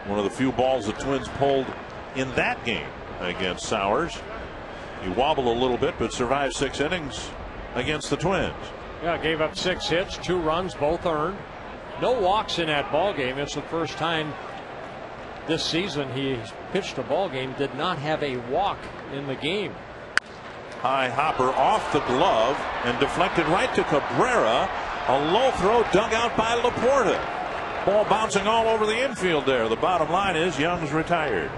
S2: One of the few balls the Twins pulled in that game against Sowers. He wobbled a little bit, but survived 6 innings against the Twins.
S1: Yeah, gave up 6 hits, 2 runs, both earned. No walks in that ball game. It's the first time this season he pitched a ball game, did not have a walk in the game.
S2: High hopper off the glove and deflected right to Cabrera. A low throw dug out by LAPORTA. Ball bouncing all over the infield there. The bottom line is Young's retired.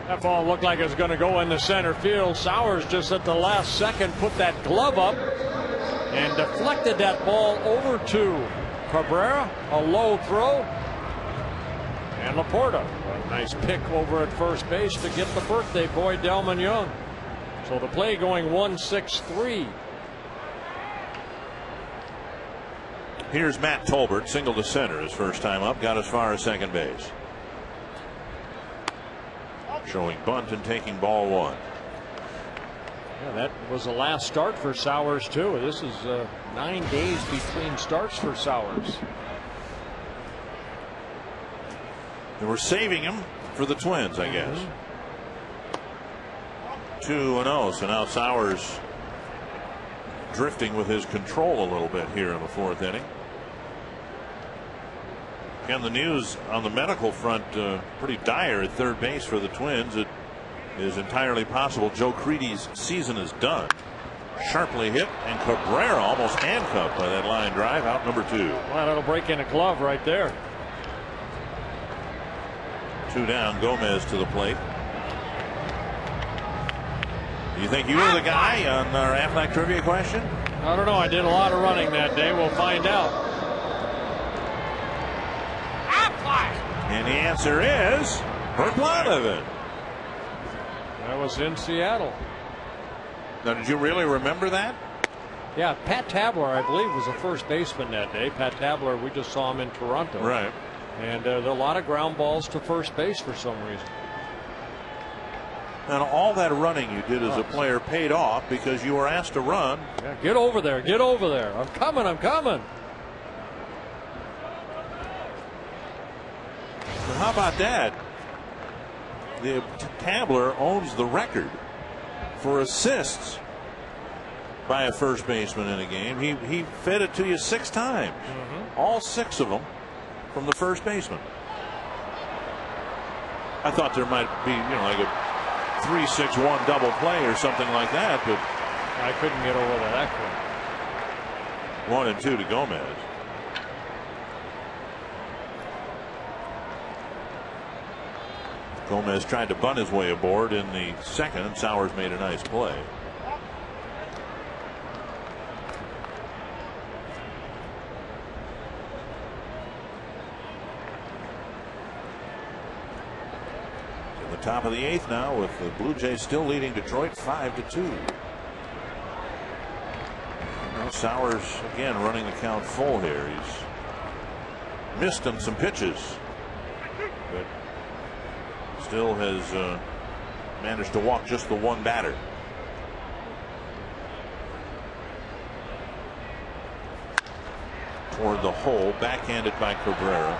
S1: That ball looked like it was going to go into center field. Sowers just at the last second put that glove up and deflected that ball over to Cabrera. A low throw. And LAPORTA, a nice pick over at first base to get the birthday boy Delmon Young. So the play going 1-6-3.
S2: Here's Matt Tolbert, single to center his first time up, got as far as second base. Showing bunt and taking ball 1.
S1: Yeah, that was the last start for Sowers, too. This is 9 days between starts for Sowers.
S2: They were saving him for the Twins, I guess. 2-0. So now Sowers drifting with his control a little bit here in the 4th inning. Again, the news on the medical front pretty dire at third base for the Twins. It is entirely possible Joe Creedy's season is done. Sharply hit, and Cabrera almost handcuffed by that line drive out number 2.
S1: Well, that'll break in a glove right there.
S2: 2 down. Gomez to the plate. Do you think you were the guy on our Aflac trivia question?
S1: I don't know. I did a lot of running that day. We'll find out.
S2: And the answer is Bert Blanevin.
S1: That was in Seattle.
S2: Now, did you really remember that?
S1: Yeah, Pat Tabler, I believe, was the first baseman that day. Pat Tabler, we just saw him in Toronto.
S2: Right.
S1: And there are a lot of ground balls to first base for some reason.
S2: And all that running you did as a player paid off because you were asked to run.
S1: Yeah, get over there. Get over there. I'm coming. I'm coming.
S2: But how about that? The Tabler owns the record for assists by a first baseman in a game. He fed it to you 6 times. All 6 of them from the first baseman. I thought there might be, like a 3-6-1 double play or something like that, but
S1: I couldn't get over that quick.
S2: 1 and 2 to Gomez. Gomez tried to bunt his way aboard in the 2nd, and Sowers made a nice play. In the top of the 8th now, with the Blue Jays still leading Detroit 5-2. Now Sowers again running the count full here. He's missed on some pitches, but still has managed to walk just the 1 batter. toward the hole, backhanded by Cabrera.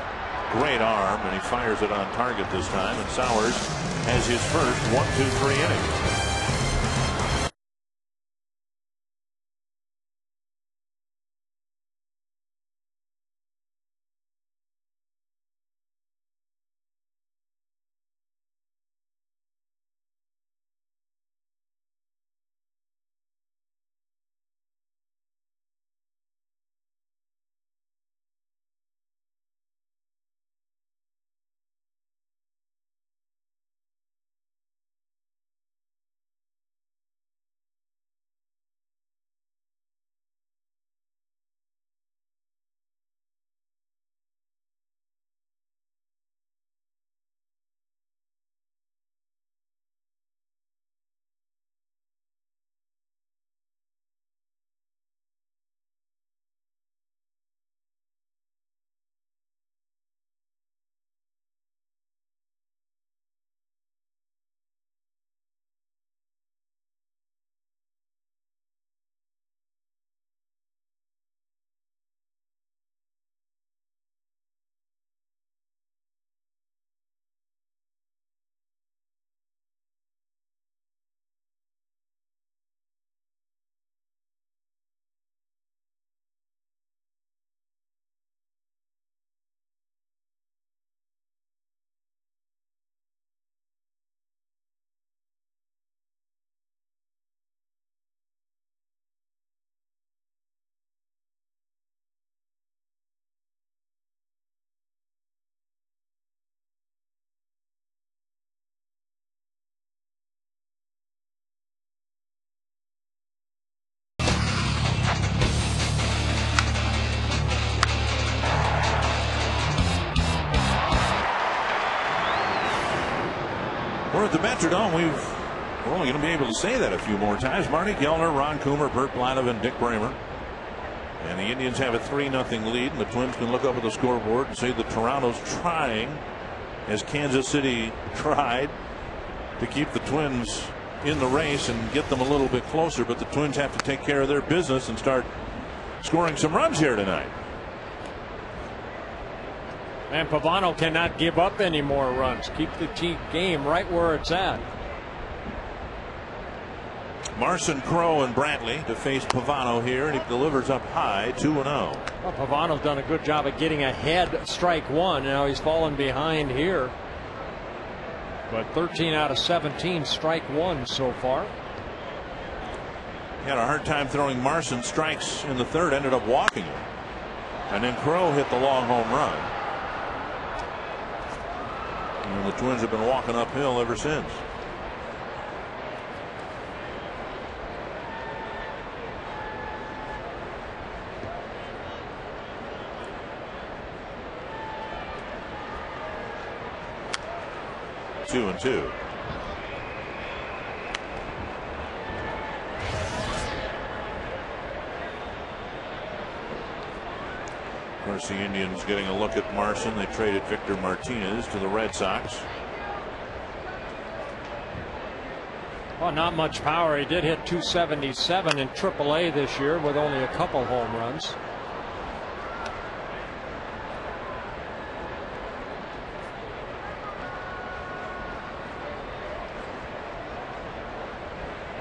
S2: Great arm, and he fires it on target this time, and Sowers has his first 1-2-3 inning. We're at the Metrodome. We're only going to be able to say that a few more times. Marty Kellner, Ron Coomer, Bert Blanov, Dick Bramer. And the Indians have a 3-0 lead, and the Twins can look up at the scoreboard and say that Toronto's trying, as Kansas City tried, to keep the Twins in the race and get them a little bit closer. But the Twins have to take care of their business and start scoring some runs here tonight.
S1: And Pavano cannot give up any more runs. Keep the game right where it's at.
S2: Marson, Crow, and Brantley to face Pavano here, and he delivers up high, 2-0.
S1: Well, Pavano's done a good job of getting ahead, strike one. Now he's fallen behind here. But 13 out of 17, strike one so far.
S2: He had a hard time throwing Marson strikes in the third, ended up walking him. And then Crow hit the long home run. And the Twins have been walking uphill ever since. Two and two. Of course, the Indians getting a look at Marson. They traded Victor Martinez to the Red Sox.
S1: Well, not much power. He did hit 277 in AAA this year with only a couple home runs.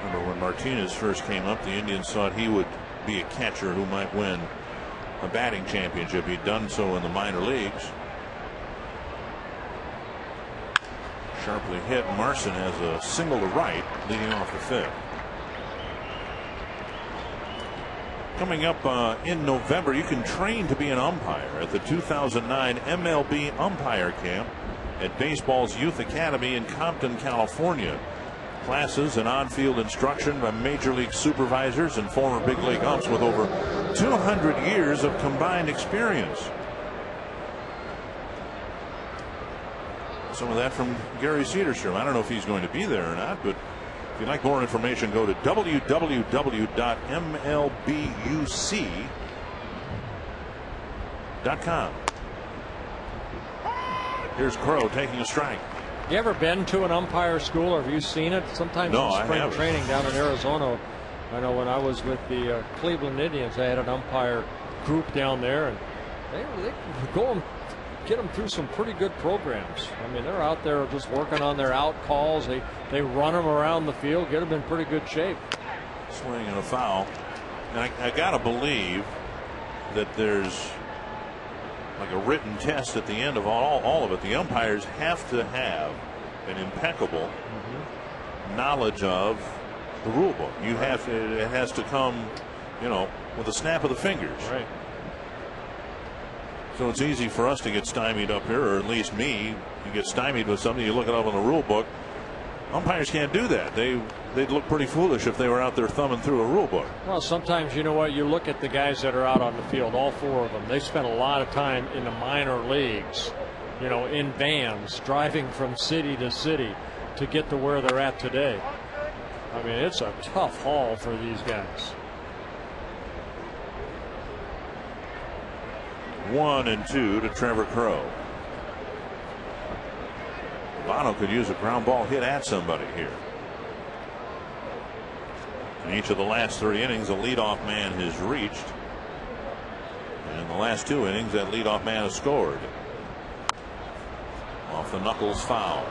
S2: Remember when Martinez first came up, the Indians thought he would be a catcher who might win a batting championship. He'd done so in the minor leagues. Sharply hit. Marson has a single to right leading off the fifth. Coming up in November, you can train to be an umpire at the 2009 MLB umpire camp at baseball's Youth Academy in Compton, California. Classes and on-field instruction by major league supervisors and former big league umps with over 200 years of combined experience. Some of that from Gary Cederstrom. I don't know if he's going to be there or not, but if you'd like more information, go to www.mlbuc.com. Here's Crow taking a strike.
S1: You ever been to an umpire school, or have you seen it? Sometimes
S2: no,
S1: in spring training down in Arizona. I know when I was with the Cleveland Indians, they had an umpire group down there, and they go and get them through some pretty good programs. I mean, they're out there just working on their out calls. They run them around the field, get them in pretty good shape.
S2: Swing and a foul. And I got to believe that there's like a written test at the end of all of it. The umpires have to have an impeccable knowledge of the rule book. You have to, it has to come, you know, with a snap of the fingers.
S1: Right.
S2: So it's easy for us to get stymied up here, or at least me. You get stymied with something, you look it up on the rule book. Umpires can't do that. They'd look pretty foolish if they were out there thumbing through a rule book.
S1: Well, sometimes, you know what, you look at the guys that are out on the field, all four of them. They spent a lot of time in the minor leagues, you know, in vans, driving from city to city to get to where they're at today. I mean, it's a tough haul for these guys.
S2: 1-2 to Trevor Crowe. Bono could use a ground ball hit at somebody here. In each of the last 3 innings, a leadoff man has reached. And in the last 2 innings, that leadoff man has scored. Off the knuckles foul.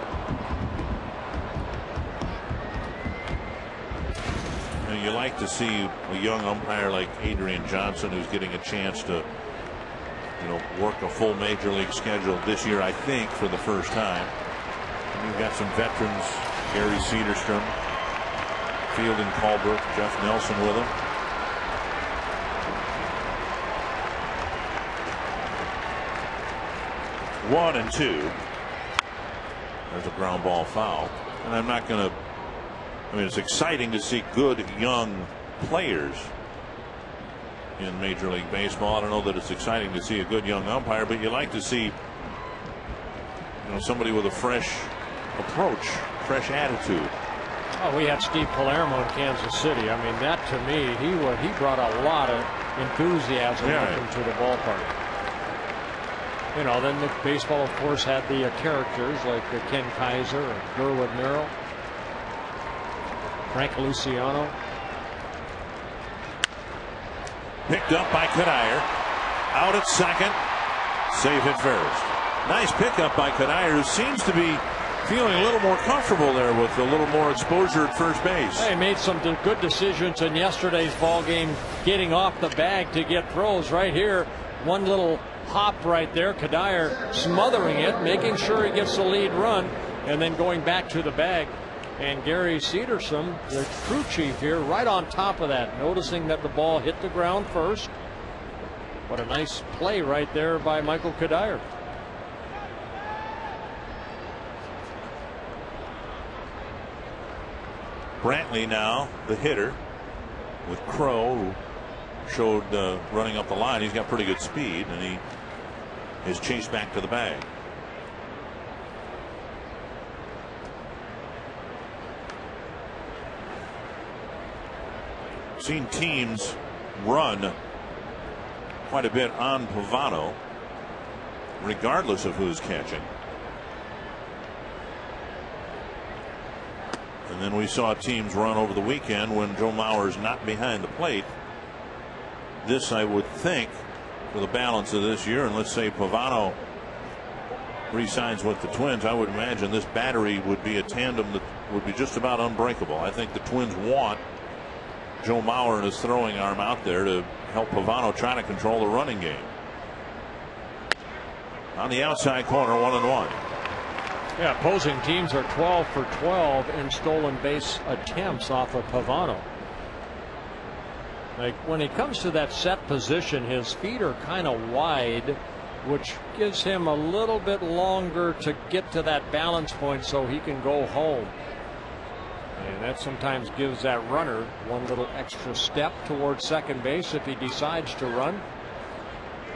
S2: Now, you like to see a young umpire like Adrian Johnson, who's getting a chance to, you know, work a full major league schedule this year, I think, for the first time. And you've got some veterans, Gary Cederstrom, Fielding Colbert, Jeff Nelson with him. One and two. There's a ground ball foul. And I'm not going to, I mean, it's exciting to see good young players in Major League Baseball. I don't know that it's exciting to see a good young umpire, but you like to see, you know, somebody with a fresh approach, fresh attitude.
S1: Oh, we had Steve Palermo in Kansas City. I mean, that to me, he brought a lot of enthusiasm with him to the ballpark. You know, then the baseball, of course, had the characters like Ken Kaiser and Gerwood Merrill, Frank Luciano.
S2: Picked up by Cuddyer. Out at second. Safe at first. Nice pickup by Cuddyer, who seems to be feeling a little more comfortable there with a little more exposure at first base.
S1: He made some good decisions in yesterday's ball game, getting off the bag to get throws. Right here, one little hop right there. Cuddyer smothering it, making sure he gets the lead run, and then going back to the bag. And Gary Cederstrom, the crew chief here, right on top of that, noticing that the ball hit the ground first. What a nice play right there by Michael Cuddyer.
S2: Brantley now the hitter, with Crowe, who showed running up the line. He's got pretty good speed, and he is chased back to the bag. Seen teams run quite a bit on Pavano, regardless of who's catching. And then we saw teams run over the weekend when Joe Mauer's not behind the plate. This, I would think, for the balance of this year, and let's say Pavano re-signs with the Twins, I would imagine this battery would be a tandem that would be just about unbreakable. I think the Twins want Joe Mauer and his throwing arm out there to help Pavano try to control the running game. On the outside corner, 1-1.
S1: Yeah, opposing teams are 12 for 12 in stolen base attempts off of Pavano. Like when he comes to that set position, his feet are kind of wide, which gives him a little bit longer to get to that balance point so he can go home. And that sometimes gives that runner one little extra step towards second base if he decides to run.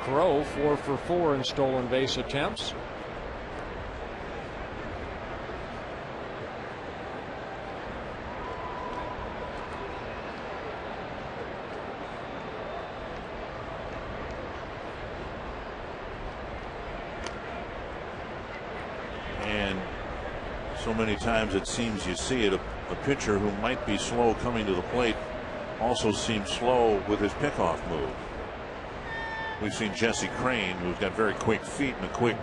S1: Crowe 4 for 4 in stolen base attempts.
S2: And so many times it seems you see it, a pitcher who might be slow coming to the plate also seems slow with his pickoff move. We've seen Jesse Crane, who's got very quick feet and a quick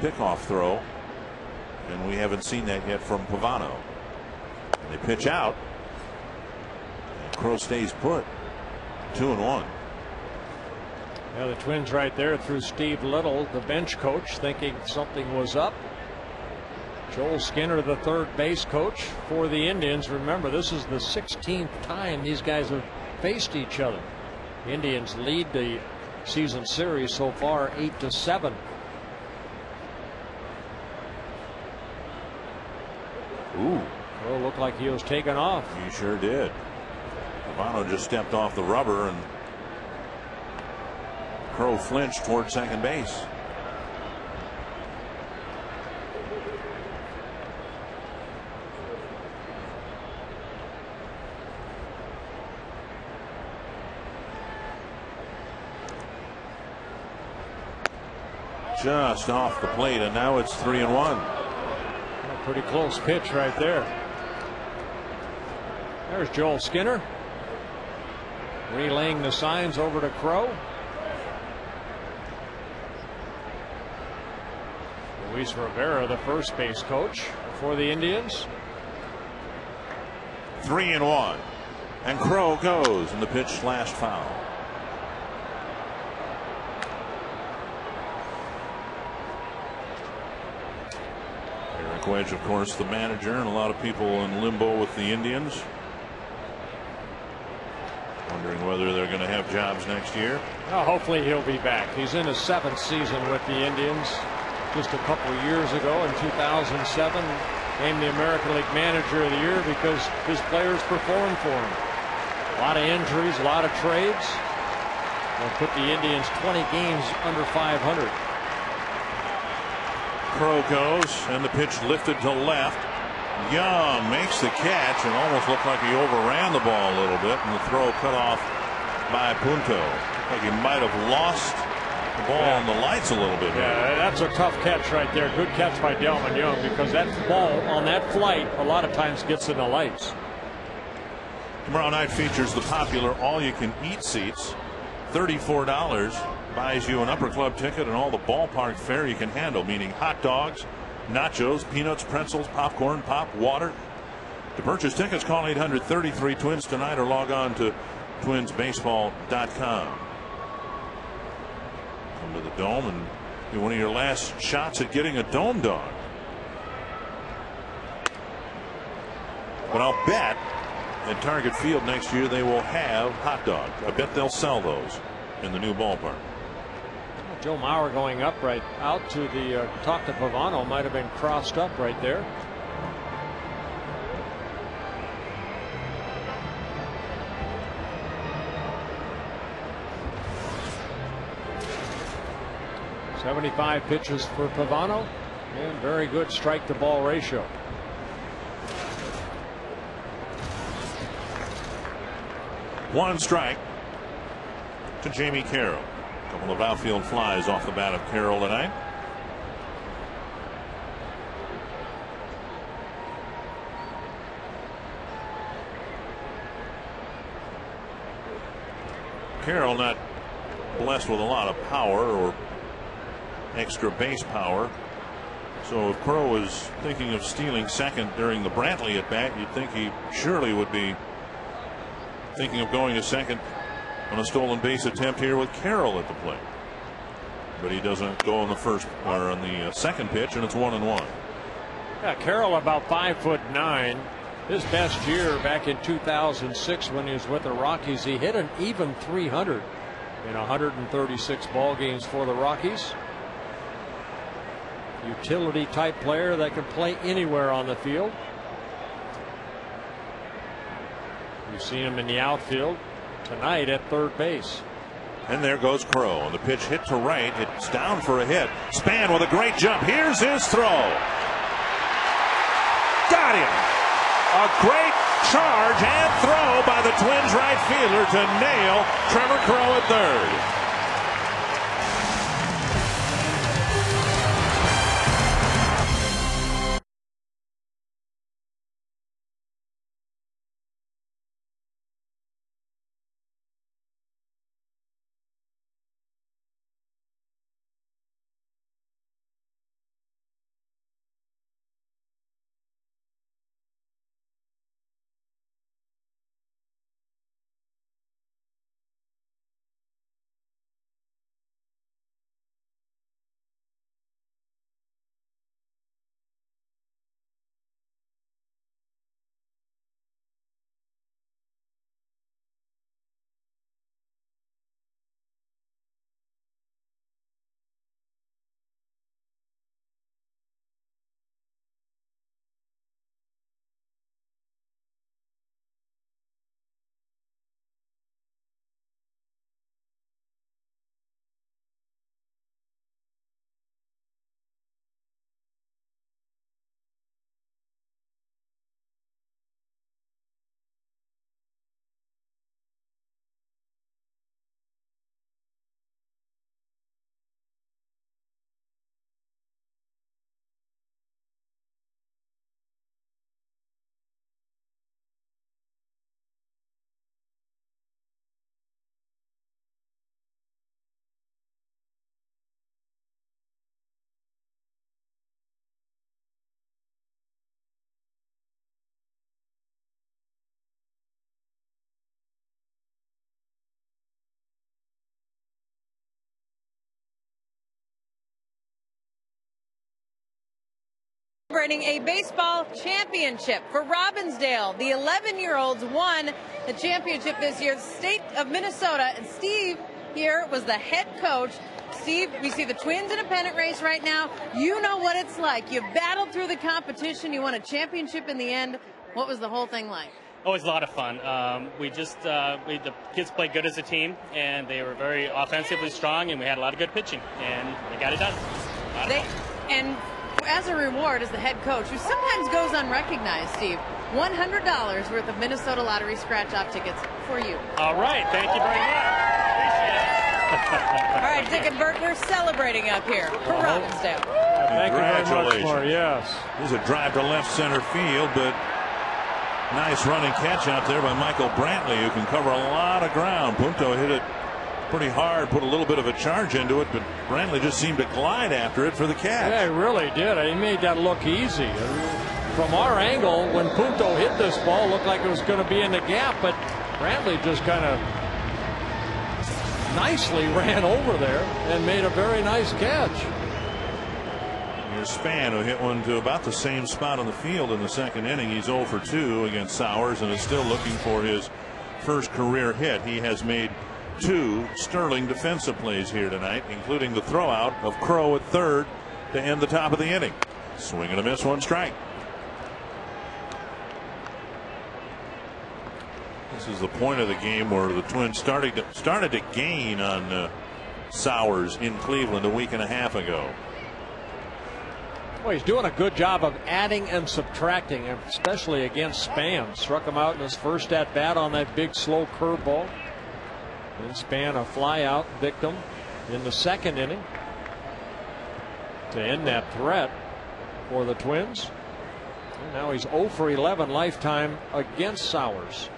S2: pickoff throw, and we haven't seen that yet from Pavano. And they pitch out, and Crow stays put. 2-1.
S1: Yeah, the Twins right there through Steve Little, the bench coach, thinking something was up. Joel Skinner, the third base coach for the Indians. Remember, this is the 16th time these guys have faced each other. The Indians lead the season series so far 8-7.
S2: Ooh.
S1: Well, looked like he was taken off.
S2: He sure did. Pavano just stepped off the rubber, and Crow flinched toward second base. Just off the plate, and now it's 3-1.
S1: A pretty close pitch right there. There's Joel Skinner relaying the signs over to Crow. Luis Rivera, the first base coach for the Indians.
S2: 3-1, and Crow goes, and the pitch slashed foul. Eric Wedge, of course, the manager, and a lot of people in limbo with the Indians, wondering whether they're going to have jobs next year.
S1: Well, hopefully he'll be back. He's in his 7th season with the Indians. Just a couple of years ago in 2007, named the American League Manager of the Year because his players performed for him. A lot of injuries, a lot of trades. Will put the Indians 20 games under 500.
S2: Crow goes, and the pitch lifted to left. Young makes the catch, and almost looked like he overran the ball a little bit, and the throw cut off by Punto. Like he might have lost the ball on the lights a little bit.
S1: Yeah, that's a tough catch right there. Good catch by Delmon Young, because that ball on that flight a lot of times gets in the lights.
S2: Tomorrow night features the popular all-you-can-eat seats. $34 buys you an Upper Club ticket and all the ballpark fare you can handle, meaning hot dogs, nachos, peanuts, pretzels, popcorn, pop, water. To purchase tickets, call 800-33-TWINS tonight or log on to twinsbaseball.com. Come to the Dome and be one of your last shots at getting a Dome dog. But I'll bet at Target Field next year they will have hot dogs. I bet they'll sell those in the new ballpark.
S1: Joe Mauer going up right out to the talk to Pavano might have been crossed up right there. .75 pitches for Pavano, and very good strike to ball ratio.
S2: One strike to Jamey Carroll. A couple of outfield flies off the bat of Carroll tonight. Carroll not blessed with a lot of power or extra base power. So if Crow was thinking of stealing second during the Brantley at bat, you'd think he surely would be thinking of going to second on a stolen base attempt here with Carroll at the plate. But he doesn't go on the first or on the second pitch, and it's 1-1.
S1: Yeah, Carroll about 5'9". His best year back in 2006 when he was with the Rockies, he hit an even 300 in 136 ball games for the Rockies. Utility type player that can play anywhere on the field. You've seen him in the outfield tonight at third base.
S2: And there goes Crow, and the pitch hit to right. It's down for a hit. Span with a great jump. Here's his throw. Got him. A great charge and throw by the Twins right fielder to nail Trevor Crow at third.
S4: Celebrating a baseball championship for Robbinsdale. The 11-year-olds won the championship this year. The state of Minnesota, and Steve here was the head coach. Steve, we see the Twins in a pennant race right now. You know what it's like. You battled through the competition. You won a championship in the end. What was the whole thing like?
S5: Oh, it was a lot of fun. The kids played good as a team, and they were very offensively strong, and we had a lot of good pitching, and they got it done.
S4: And as a reward, as the head coach, who sometimes goes unrecognized, Steve, $100 worth of Minnesota Lottery scratch-off tickets for you.
S5: All right, thank you very much. Appreciate it.
S4: All right, Dick and Bert, we're celebrating up here for Robbinsdale.
S1: Thank you very much, Mark. Yes.
S2: There's a drive to left center field, but nice running catch out there by Michael Brantley, who can cover a lot of ground. Punto hit it pretty hard, put a little bit of a charge into it, but Brantley just seemed to glide after it for the catch.
S1: Yeah, he really did. He made that look easy. From our angle, when Punto hit this ball, it looked like it was going to be in the gap, but Brantley just kind of nicely ran over there and made a very nice catch.
S2: Here's Span, who hit one to about the same spot on the field in the second inning. He's 0 for 2 against Sowers and is still looking for his first career hit. He has made 2 sterling defensive plays here tonight, including the throwout of Crow at third to end the top of the inning. Swing and a miss, 1 strike. This is the point of the game where the Twins started to gain on Sowers in Cleveland a week and a half ago.
S1: Well, he's doing a good job of adding and subtracting, especially against Span. Struck him out in his first at bat on that big slow curveball. Then Span a fly out victim in the second inning to end that threat for the Twins. And now he's 0 for 11 lifetime against Sowers.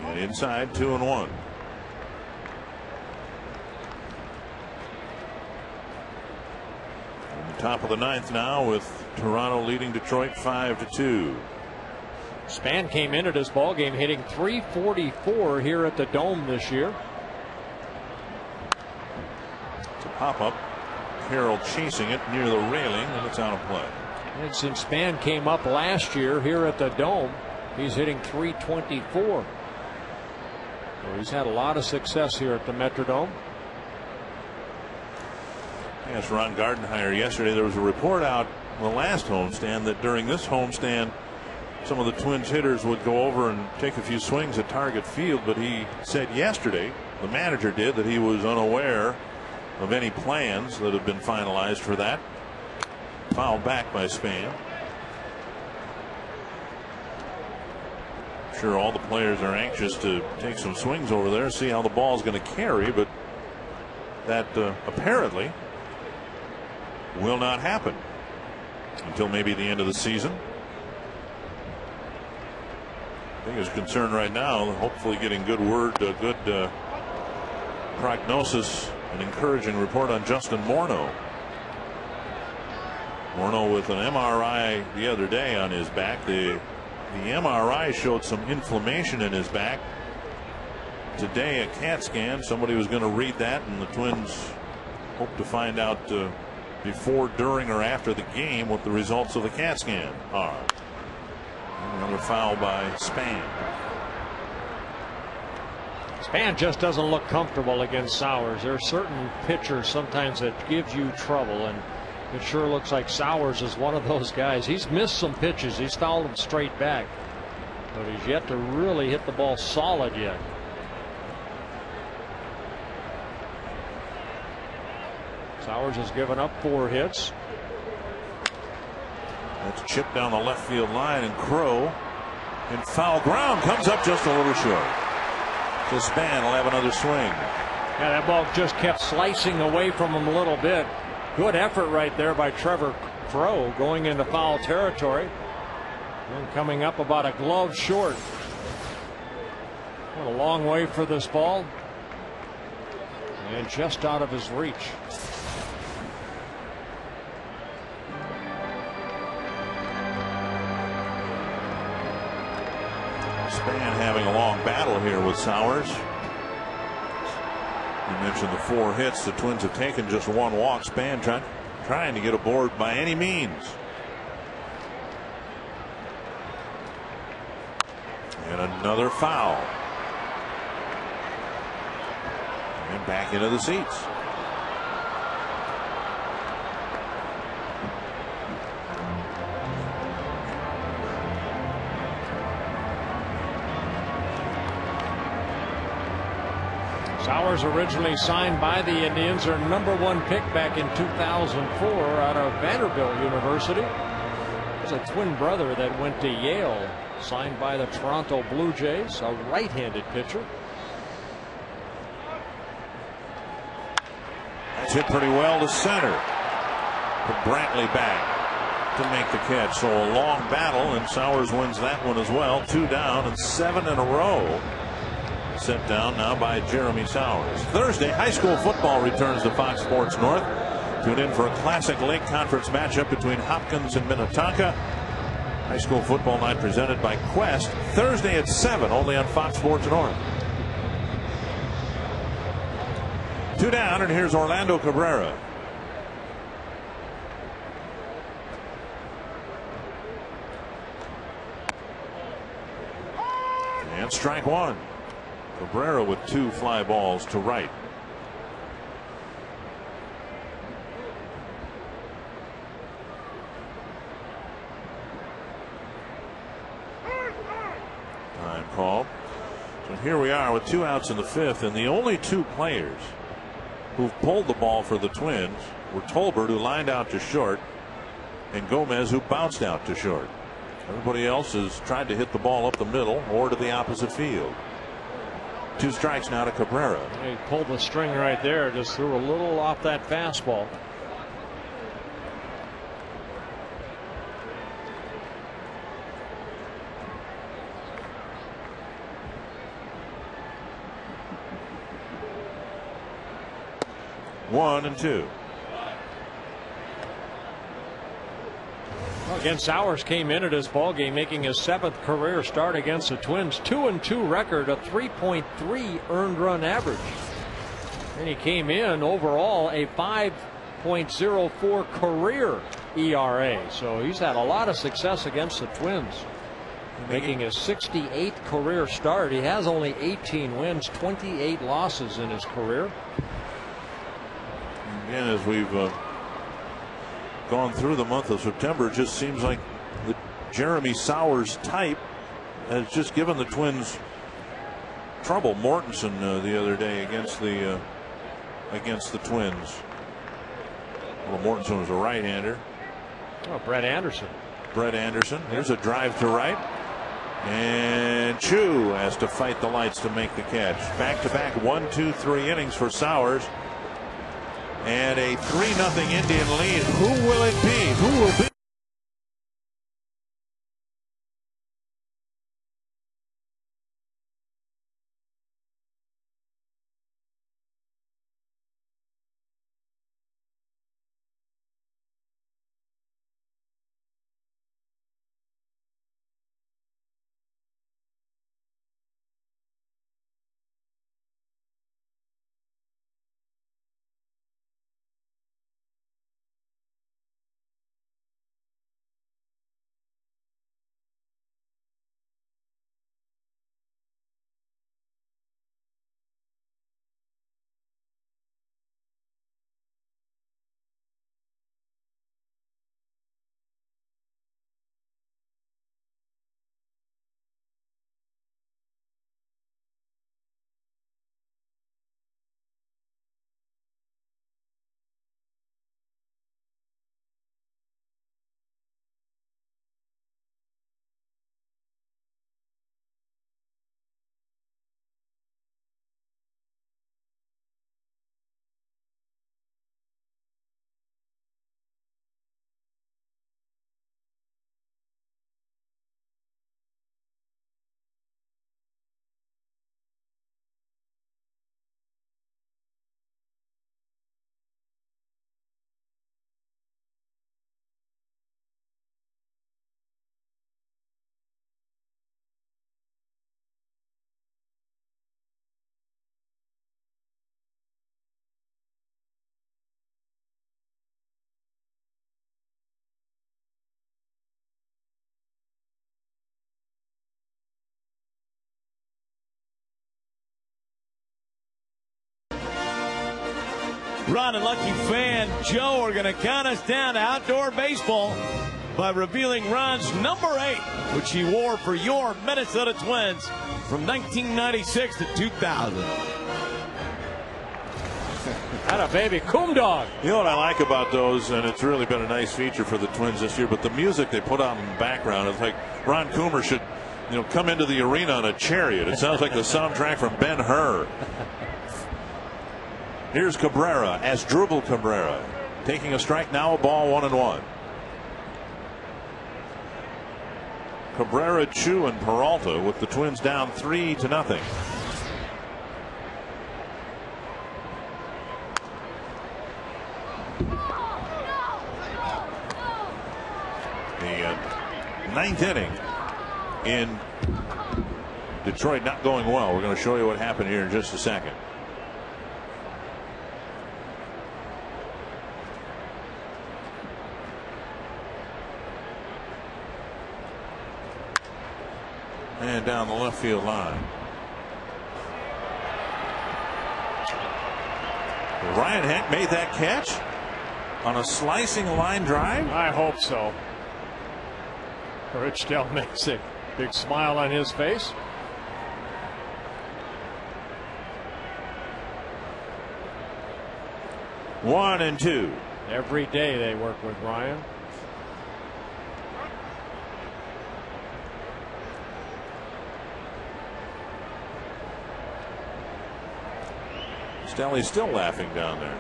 S2: And inside 2-1. Top of the 9th now, with Toronto leading Detroit 5-2.
S1: Span came into this ball game hitting .344 here at the Dome this year.
S2: It's a pop-up. Carroll chasing it near the railing, and it's out of play.
S1: And since Span came up last year here at the Dome, he's hitting .324. So he's had a lot of success here at the Metrodome.
S2: I asked Ron Gardenhire yesterday. There was a report out the last homestand that during this homestand, some of the Twins hitters would go over and take a few swings at Target Field, but he said yesterday, the manager did, that he was unaware of any plans that have been finalized for that. Fouled back by Span. I'm sure all the players are anxious to take some swings over there, see how the ball's going to carry, but that apparently will not happen until maybe the end of the season. Biggest concern right now, hopefully getting good word, good prognosis, an encouraging report on Justin Morneau. Morneau with an MRI the other day on his back. The MRI showed some inflammation in his back. Today a CAT scan, somebody was going to read that, and the Twins hope to find out before, during, or after the game what the results of the CAT scan are. Another foul by Span.
S1: Span just doesn't look comfortable against Sowers. There are certain pitchers sometimes that gives you trouble, and it sure looks like Sowers is one of those guys. He's missed some pitches. He's fouled them straight back, but he's yet to really hit the ball solid yet. Sowers has given up 4 hits.
S2: That's chipped down the left field line, and Crow in foul ground comes up just a little short. So Span will have another swing.
S1: Yeah, that ball just kept slicing away from him a little bit. Good effort right there by Trevor Crow going into foul territory and coming up about a glove short. Went a long way for this ball and just out of his reach.
S2: Span having a long battle here with Sowers. You mentioned the 4 hits. The Twins have taken just 1 walk. Span trying to get aboard by any means. And another foul. And back into the seats.
S1: Sowers originally signed by the Indians, their #1 pick back in 2004 out of Vanderbilt University. There's a twin brother that went to Yale, signed by the Toronto Blue Jays, a right-handed pitcher.
S2: That's hit pretty well to center. But Brantley back to make the catch. So a long battle, and Sowers wins that one as well. 2 down and 7 in a row. Set down now by Jeremy Sowers. Thursday, high school football returns to Fox Sports North. Tune in for a classic Lake Conference matchup between Hopkins and Minnetonka. High school football night presented by Quest. Thursday at 7, only on Fox Sports North. 2 down, and here's Orlando Cabrera. And strike 1. Cabrera with 2 fly balls to right. Time call. So here we are with 2 outs in the 5th, and the only 2 players who've pulled the ball for the Twins were Tolbert, who lined out to short, and Gomez, who bounced out to short. Everybody else has tried to hit the ball up the middle or to the opposite field. 2 strikes now to Cabrera.
S1: He pulled the string right there, just threw a little off that fastball.
S2: One and 2.
S1: Well, again, Sowers came into this ball game making his 7th career start against the Twins. 2-2 record, a 3.3 earned run average. And he came in overall a 5.04 career ERA. So he's had a lot of success against the Twins. Making his 68th career start. He has only 18 wins, 28 losses in his career.
S2: Again, as we've gone through the month of September, it just seems like the Jeremy Sowers type has just given the Twins trouble. Mortensen the other day against the Twins. Well, Mortensen was a right-hander.
S1: Oh, Brett Anderson.
S2: Here's a drive to right. And Chu has to fight the lights to make the catch. Back-to-back 1, 2, 3 innings for Sowers. And a 3-0 Indian lead. Who will it be? Who will be?
S6: Ron and Lucky Fan Joe are going to count us down to outdoor baseball by revealing Ron's number 8, which he wore for your Minnesota Twins from 1996 to 2000.
S1: Atta baby, Coom Dog.
S2: You know what I like about those, and it's really been a nice feature for the Twins this year, but the music they put on in the background is like Ron Coomer should, come into the arena on a chariot. It sounds like the soundtrack from Ben-Hur. Here's Cabrera, Asdrubal Cabrera, taking a strike now, a ball, 1-1. Cabrera, Chu, and Peralta with the Twins down 3-0. The ninth inning in Detroit not going well. We're going to show you what happened here in just a second. And down the left field line. Ryan Heck made that catch on a slicing line drive.
S1: I hope so. Rich Del makes a big smile on his face.
S2: One and two.
S1: Every day they work with Ryan.
S2: Stelly's still laughing down there.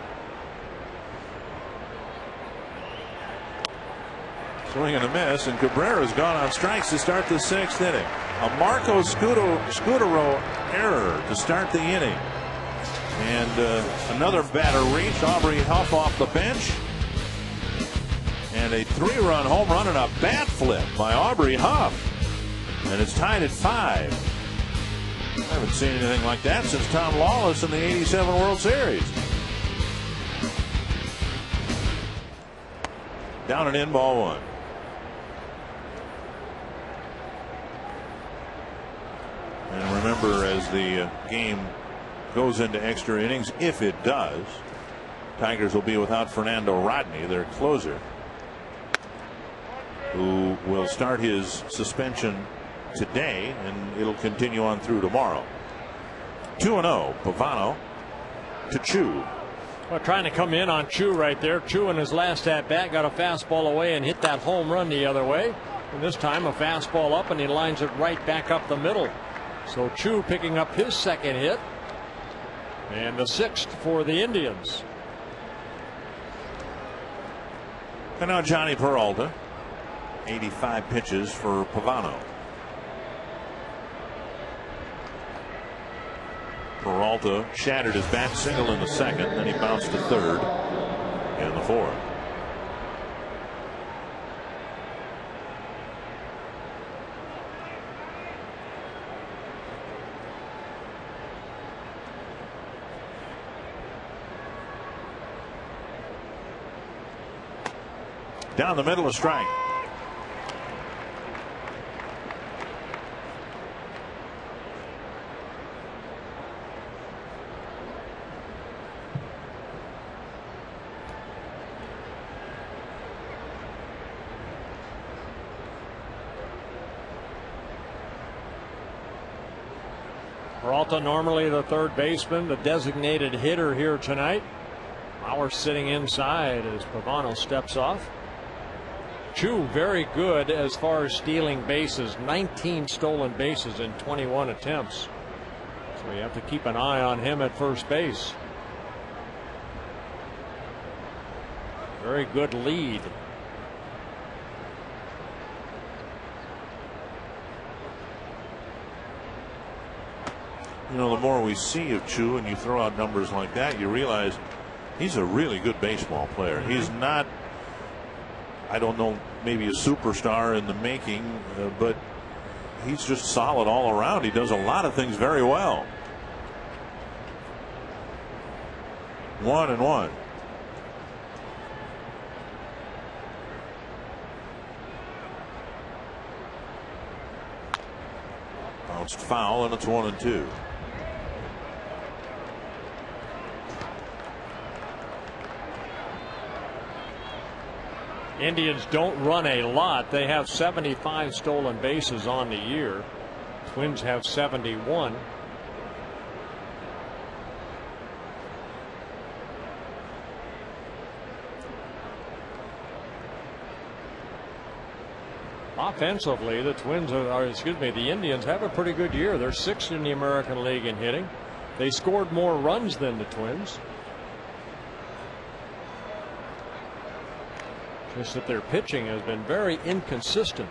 S2: Swing and a miss, and Cabrera's gone on strikes to start the 6th inning. A Marco Scutaro error to start the inning. And another batter reached. Aubrey Huff off the bench. And a 3-run home run and a bat flip by Aubrey Huff. And it's tied at 5. I haven't seen anything like that since Tom Lawless in the '87 World Series. Down and in, ball 1. And remember, as the game goes into extra innings, if it does, Tigers will be without Fernando Rodney, their closer, who will start his suspension today, and it'll continue on through tomorrow. 2-0, Pavano to Chu.
S1: Well, trying to come in on Chu right there. Chu in his last at bat got a fastball away and hit that home run the other way. And this time a fastball up, and he lines it right back up the middle. So Chu picking up his 2nd hit and the 6th for the Indians.
S2: And now Johnny Peralta. 85 pitches for Pavano. Peralta shattered his bat single in the 2nd, then he bounced to 3rd in the 4th. Down the middle, a strike.
S1: Peralta, normally the 3rd baseman, the designated hitter here tonight. Bauer sitting inside as Pavano steps off. Chu very good as far as stealing bases. 19 stolen bases in 21 attempts. So you have to keep an eye on him at first base. Very good lead.
S2: You know, the more we see of Chu, and you throw out numbers like that, you realize he's a really good baseball player. He's not, I don't know, maybe a superstar in the making, but he's just solid all around. He does a lot of things very well. 1-1. Bounced foul, and it's 1-2.
S1: Indians don't run a lot. They have 75 stolen bases on the year. Twins have 71. Offensively, the the Indians have a pretty good year. They're 6th in the American League in hitting. They scored more runs than the Twins. Just that their pitching has been very inconsistent.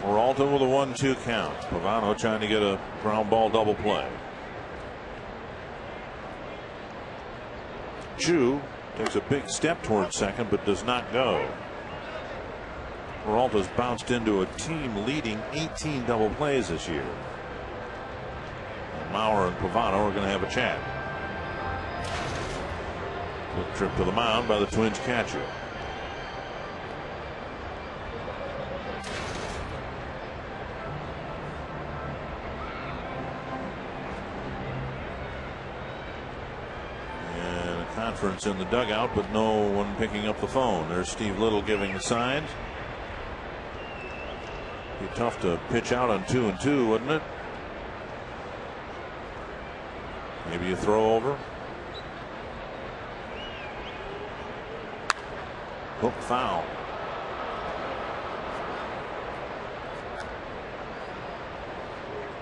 S2: Peralta with a 1-2 count. Pavano trying to get a ground ball double play. Chu takes a big step towards second but does not go. Peralta's bounced into a team leading 18 double plays this year. And Maurer and Pavano are going to have a chat. Quick trip to the mound by the Twins catcher. Conference in the dugout, but no one picking up the phone. There's Steve Little giving the signs. Be tough to pitch out on 2-2, wouldn't it? Maybe a throw over. Hook foul.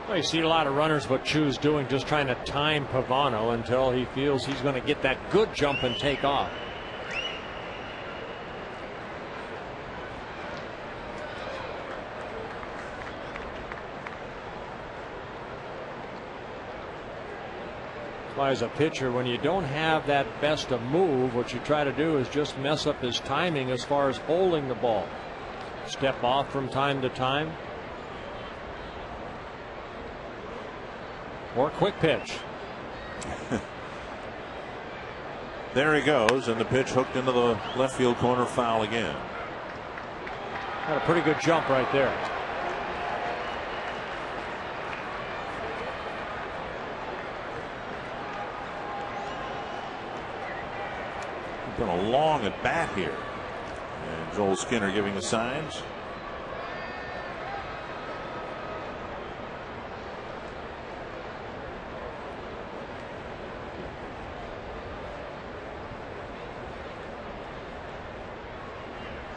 S1: Well, you see a lot of runners what Chu's doing, just trying to time Pavano until he feels he's going to get that good jump and take off. Why, as a pitcher, when you don't have that best of move, what you try to do is just mess up his timing as far as holding the ball. Step off from time to time. Or quick pitch.
S2: There he goes, and the pitch hooked into the left field corner, foul again.
S1: Got a pretty good jump right there.
S2: It's been a long at bat here. And Joel Skinner giving the signs.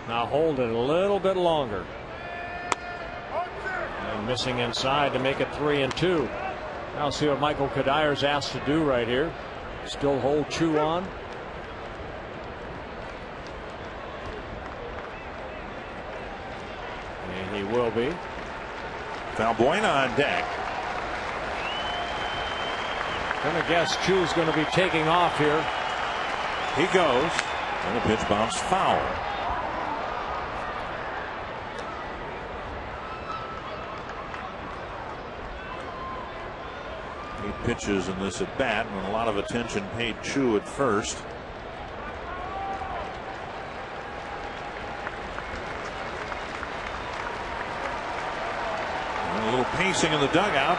S1: Now hold it a little bit longer. And missing inside to make it 3-2. Now see what Michael Kadyr's asked to do right here. Still hold Chu on. And he will be.
S2: Valbuena on deck.
S1: Gonna guess Chu's going to be taking off here.
S2: He goes. And the pitch bounced foul. Pitches in this at bat, and a lot of attention paid Chu at first. And a little pacing in the dugout.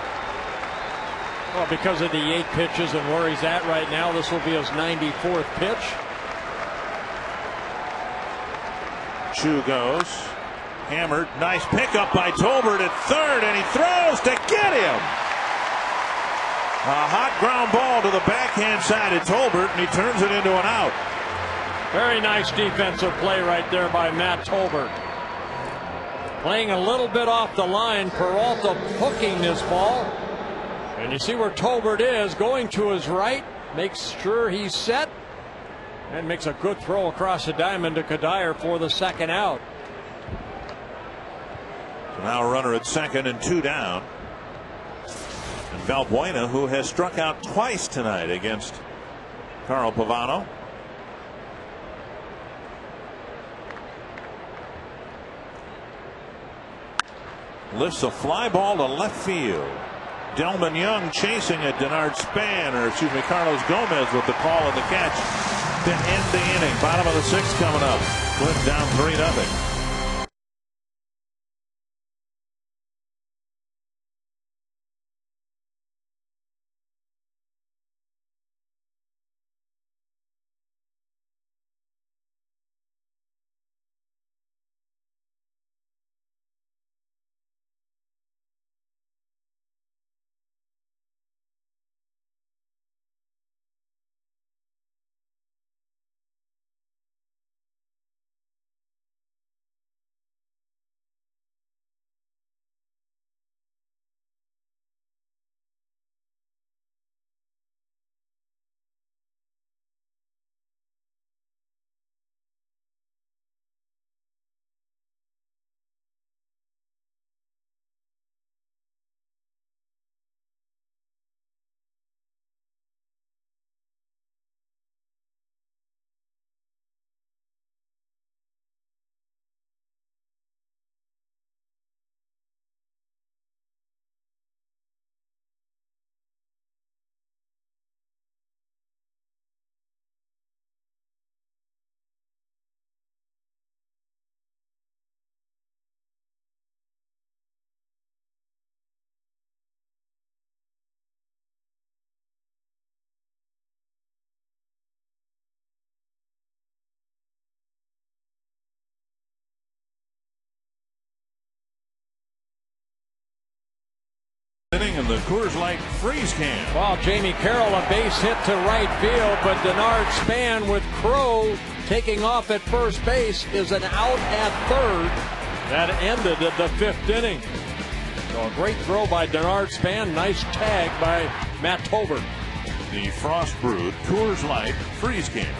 S1: Well, because of the 8 pitches and where he's at right now, this will be his 94th pitch.
S2: Chu goes. Hammered. Nice pickup by Tolbert at third, and he throws to get him. A hot ground ball to the backhand side of Tolbert, and he turns it into an out.
S1: Very nice defensive play right there by Matt Tolbert. Playing a little bit off the line, Peralta hooking this ball. And you see where Tolbert is, going to his right, makes sure he's set, and makes a good throw across the diamond to Kadir for the second out.
S2: So now a runner at second and 2 down. And Valbuena, who has struck out twice tonight against Carl Pavano. Lifts a fly ball to left field. Delman Young chasing it. DENARD Carlos Gomez with the call and the catch to end the inning. Bottom of the 6th coming up. Twins down 3-0. inning in the Coors Light Freeze Can.
S1: Well, Jamie Carroll, a base hit to right field, but Denard Span with Crow taking off at first base is an out at third. That ended at the 5th inning. So a great throw by Denard Span. Nice tag by Matt Tolbert.
S2: The Frost Brewed Coors Light Freeze Can.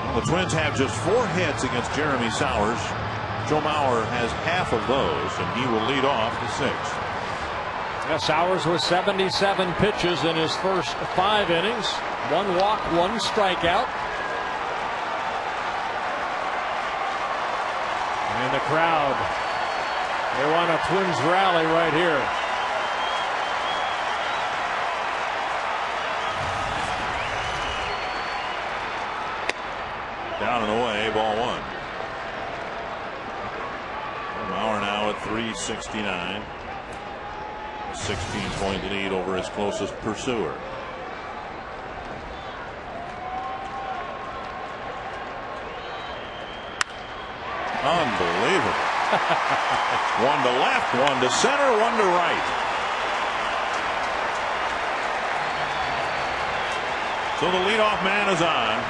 S2: Well, the Twins have just 4 hits against Jeremy Sowers. Joe Mauer has half of those, and he will lead off the 6th.
S1: Yeah, Sowers with 77 pitches in his first 5 innings. 1 walk, 1 strikeout. And the crowd, they want a Twins rally right here.
S2: Down and away, ball 1. Mauer now at 369. A 16-point lead over his closest pursuer. Unbelievable. 1 to left, 1 to center, 1 to right. So the leadoff man is on.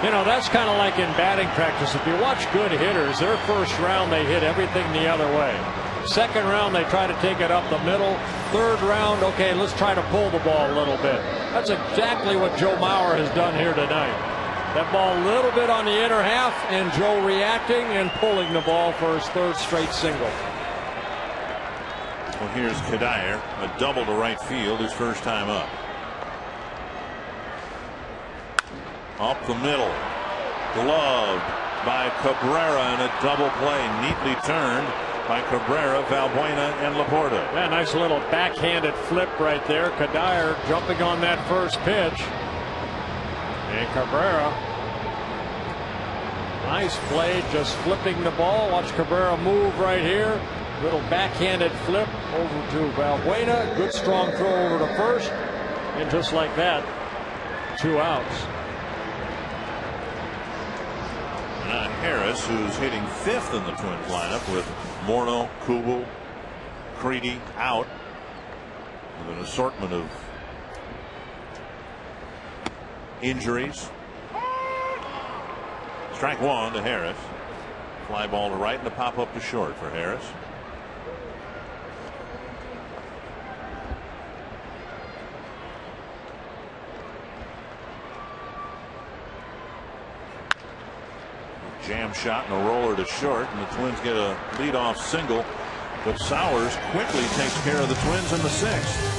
S1: You know, that's kind of like in batting practice. If you watch good hitters, their first round they hit everything the other way. Second round they try to take it up the middle. Third round, okay, let's try to pull the ball a little bit. That's exactly what Joe Mauer has done here tonight. That ball a little bit on the inner half, and Joe reacting and pulling the ball for his 3rd straight single.
S2: Well, here's Kadire, a double to right field, his first time up. Up the middle, gloved by Cabrera, and a double play neatly turned by Cabrera, Valbuena, and Laporta.
S1: Yeah, nice little backhanded flip right there. Kadire jumping on that first pitch. And Cabrera, nice play, just flipping the ball. Watch Cabrera move right here. Little backhanded flip over to Valbuena. Good strong throw over to first. And just like that, 2 outs.
S2: Harris, who's hitting 5th in the Twins lineup with Morneau, Kubel, Creedy out, with an assortment of injuries. Strike 1 to Harris. Fly ball to right and a pop up to short for Harris. Jam shot and a roller to short, and the Twins get a leadoff single, but Sowers quickly takes care of the Twins in the 6th.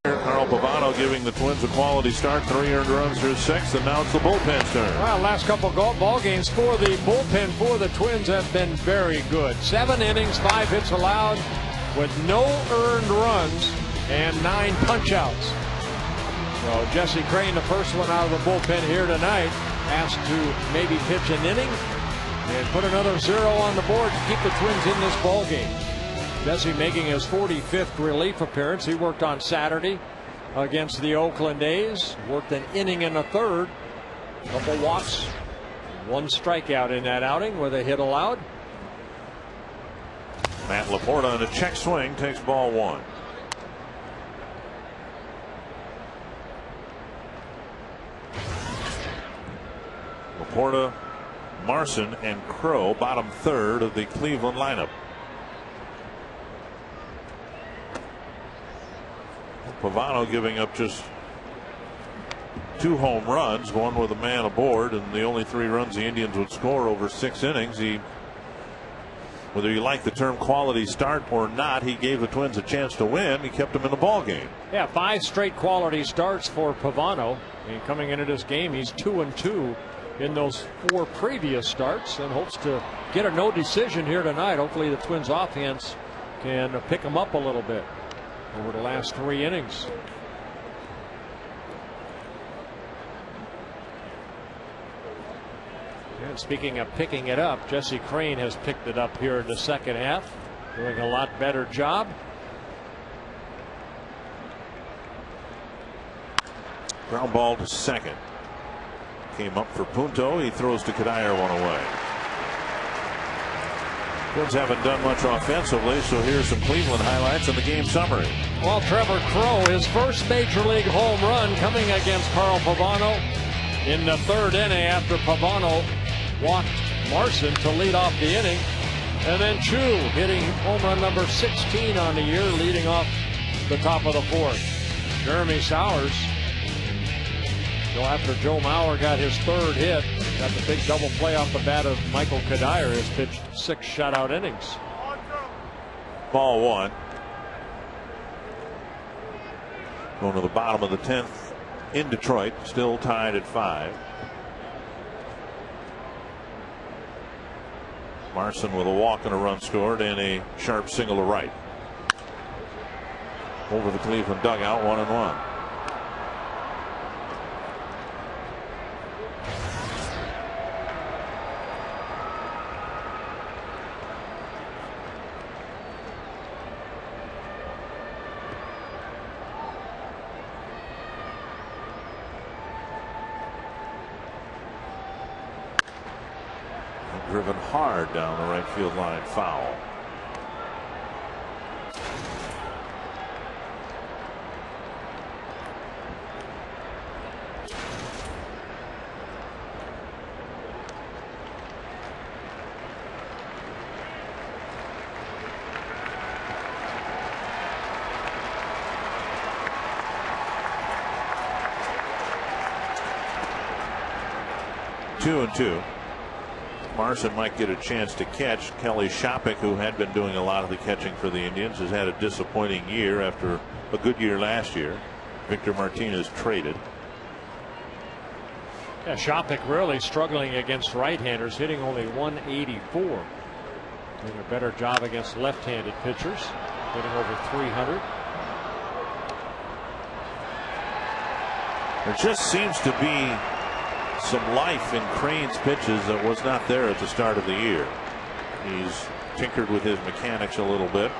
S2: Carl Pavano giving the Twins a quality start. 3 earned runs through 6, and now it's the bullpen's turn.
S1: Well, last couple ball games for the bullpen for the Twins have been very good. 7 innings, 5 hits allowed with no earned runs and 9 punch-outs. So Jesse Crain, the first one out of the bullpen here tonight, asked to maybe pitch an inning and put another 0 on the board to keep the Twins in this ball game. Jesse making his 45th relief appearance. He worked on Saturday against the Oakland A's. Worked an inning and a third. A couple walks. 1 strikeout in that outing with a hit allowed.
S2: Matt LAPORTA on a check swing takes ball 1. LAPORTA, Marson, and Crow, bottom third of the Cleveland lineup. Pavano giving up just 2 home runs, 1 with a man aboard, and the only 3 runs the Indians would score over 6 innings. Whether you like the term quality start or not, he gave the Twins a chance to win. He kept them in the ball game.
S1: Yeah, 5 straight quality starts for Pavano. And coming into this game, he's 2-2 in those 4 previous starts, and hopes to get a no decision here tonight. Hopefully the Twins offense can pick him up a little bit over the last 3 innings. And speaking of picking it up, Jesse Crain has picked it up here in the second half, doing a lot better job.
S2: Ground ball to second. Came up for Punto. He throws to Kadire, 1 away. Twins haven't done much offensively, so here's some Cleveland highlights in the game summary.
S1: Well, Trevor Crow, his first major league home run coming against Carl Pavano in the 3rd inning after Pavano walked Marson to lead off the inning. And then Chu hitting home run number 16 on the year, leading off the top of the 4th. Jeremy Sowers, after Joe Mauer got his 3rd hit, got the big double play off the bat of Michael Kadire, has pitched 6 shutout innings.
S2: Ball 1. Going to the bottom of the 10th in Detroit, still tied at 5. Marson with a walk and a run scored and a sharp single to right. Over the Cleveland dugout, 1-1. Driven hard down the right field line, foul. Two and two. Marson might get a chance to catch. Kelly Shopik, who had been doing a lot of the catching for the Indians, has had a disappointing year after a good year last year. Victor Martinez traded.
S1: Yeah, Shopik really struggling against right-handers, hitting only 184. Doing a better job against left-handed pitchers, hitting over 300.
S2: There just seems to be some life in Crane's pitches that was not there at the start of the year. He's tinkered with his mechanics a little bit.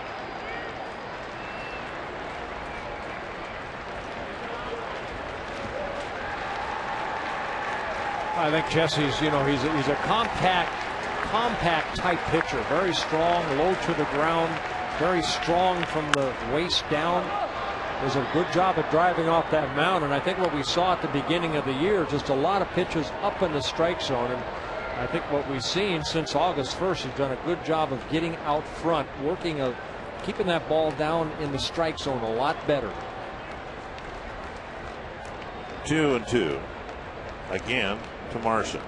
S1: I think Jesse's, he's a compact type pitcher, very strong, low to the ground, very strong from the waist down. Does a good job of driving off that mound, and I think what we saw at the beginning of the year, just a lot of pitches up in the strike zone, and I think what we've seen since August 1st, he's done a good job of getting out front, keeping that ball down in the strike zone a lot better.
S2: 2-2 again to Marson.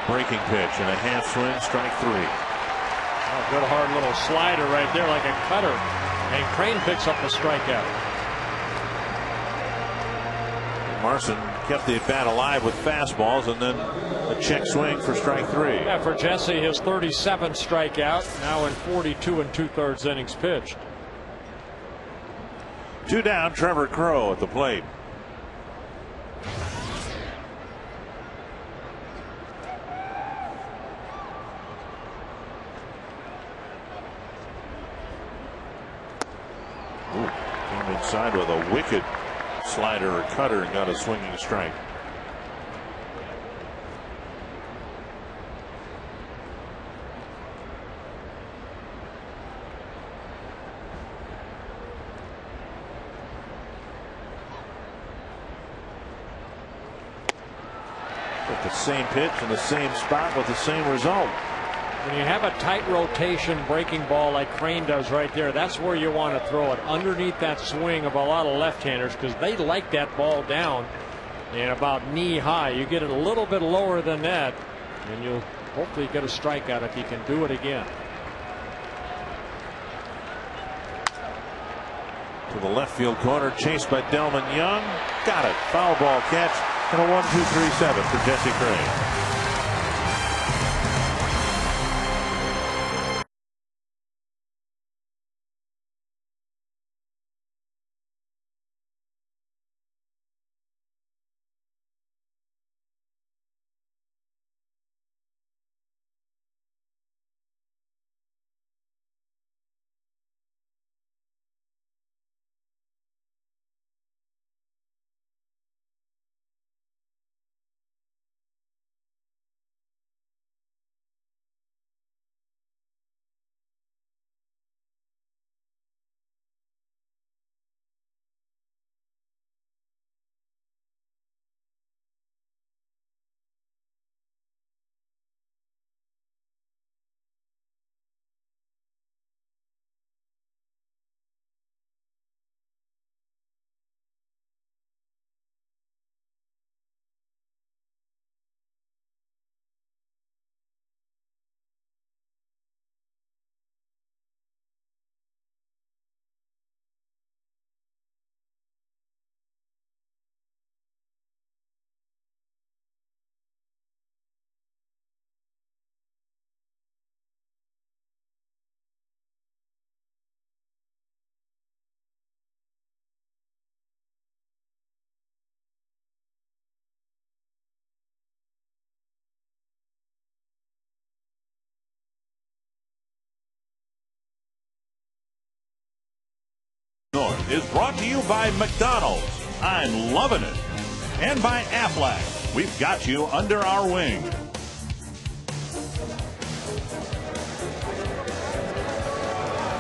S2: Breaking pitch and a half swing, strike 3.
S1: Oh, good hard little slider right there like a cutter. And Crane picks up the strikeout.
S2: Marson kept the bat alive with fastballs and then a check swing for strike 3.
S1: Yeah, for Jesse, his 37th strikeout, now in 42 2/3 innings pitched.
S2: 2 down, Trevor Crowe at the plate. Ooh, came inside with a wicked slider or cutter and got a swinging strike. With the same pitch in the same spot with the same result.
S1: When you have a tight rotation breaking ball like Crane does right there, that's where you want to throw it, underneath that swing of a lot of left-handers, because they like that ball down and about knee high. You get it a little bit lower than that and you'll hopefully get a strikeout if you can do it again.
S2: To the left field corner, chased by Delman Young. Got it. Foul ball catch and a 1-2-3-7 for Jesse Crane. Is brought to you by McDonald's. I'm loving it. And by Aflac. We've got you under our wing.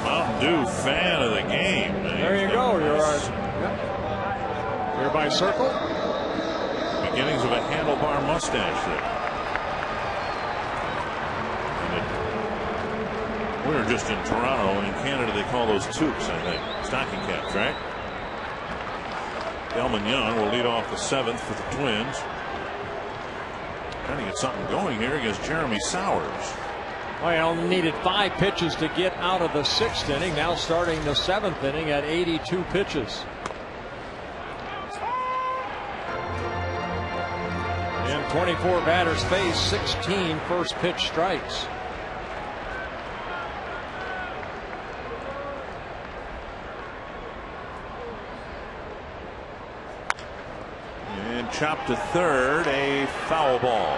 S2: Mountain Dew fan of the game.
S1: There you go. You're by Circle.
S2: Beginnings of a handlebar mustache there. We were just in Toronto. In Canada, they call those toques, I think. Stocking caps, right? Delman Young will lead off the 7th for the Twins. Trying to get something going here against Jeremy Sowers.
S1: Well, needed 5 pitches to get out of the 6th inning. Now starting the 7th inning at 82 pitches. And 24 batters face, 16 first pitch strikes.
S2: Chopped to third, a foul ball.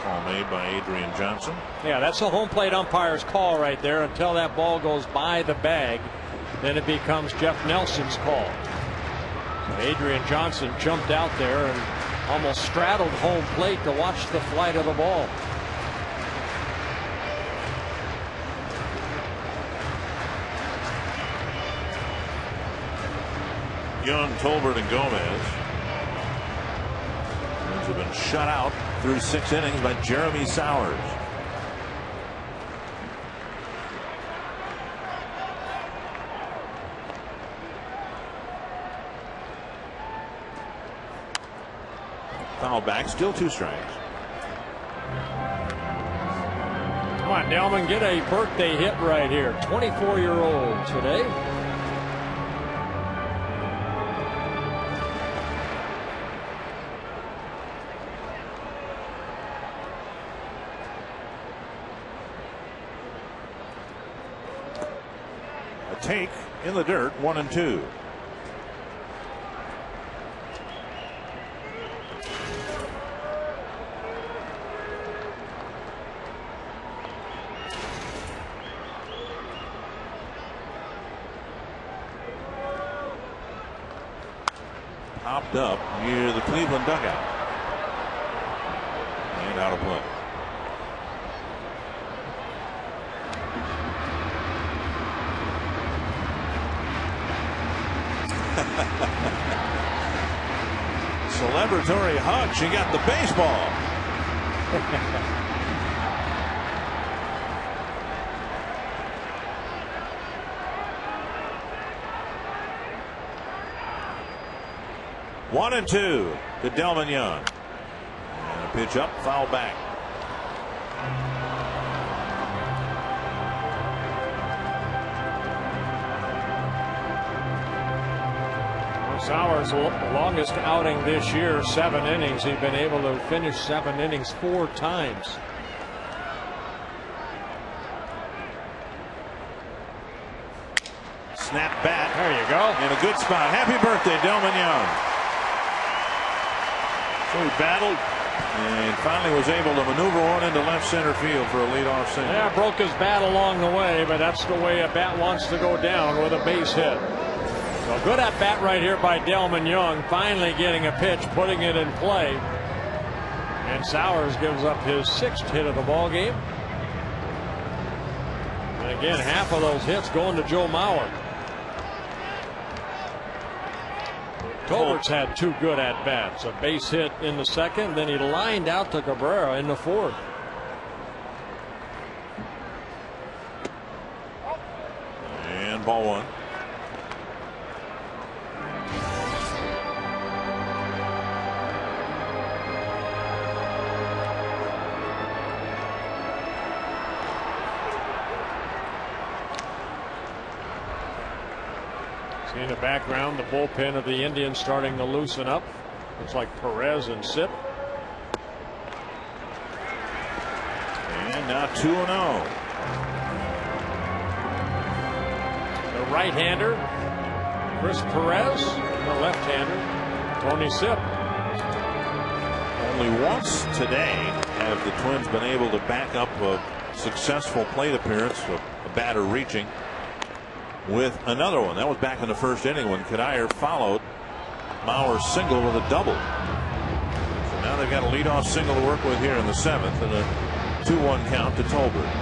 S2: Call made by Adrian Johnson.
S1: Yeah, that's a home plate umpire's call right there until that ball goes by the bag. Then it becomes Jeff Nelson's call. Adrian Johnson jumped out there and almost straddled home plate to watch the flight of the ball.
S2: Young, Tolbert, and Gomez have been shut out through 6 innings by Jeremy Sowers. Foul back, still 2 strikes.
S1: on, Delman, get a birthday hit right here. 24-year-old today.
S2: A take in the dirt, 1-2. Popped up near the Cleveland dugout and out of play. Celebratory hug. She got the baseball. One and two to Delman Young. And a pitch up, foul back.
S1: Sauer's longest outing this year, 7 innings. He's been able to finish 7 innings 4 times.
S2: Snap bat.
S1: There you go.
S2: In a good spot. Happy birthday, Delman Young. So he battled and finally was able to maneuver one into left center field for a leadoff single.
S1: Yeah, broke his bat along the way, but that's the way a bat wants to go down, with a base hit. So good at bat right here by Delman Young, finally getting a pitch, putting it in play. And Sauers gives up his 6th hit of the ball game. And again, half of those hits going to Joe Mauer. Tolbert's had 2 good at bats, a base hit in the 2nd, then he lined out to Cabrera in the 4th.
S2: And ball 1.
S1: In the background, the bullpen of the Indians starting to loosen up. Looks like Perez and Sip.
S2: And now 2-0.
S1: The right-hander, Chris Perez, and the left-hander, Tony Sip.
S2: Only once today have the Twins been able to back up a successful plate appearance, a batter reaching with another one. That was back in the 1st inning when Kadire followed Mauer's single with a double. So now they've got a leadoff single to work with here in the 7th and a 2-1 count to Tolbert.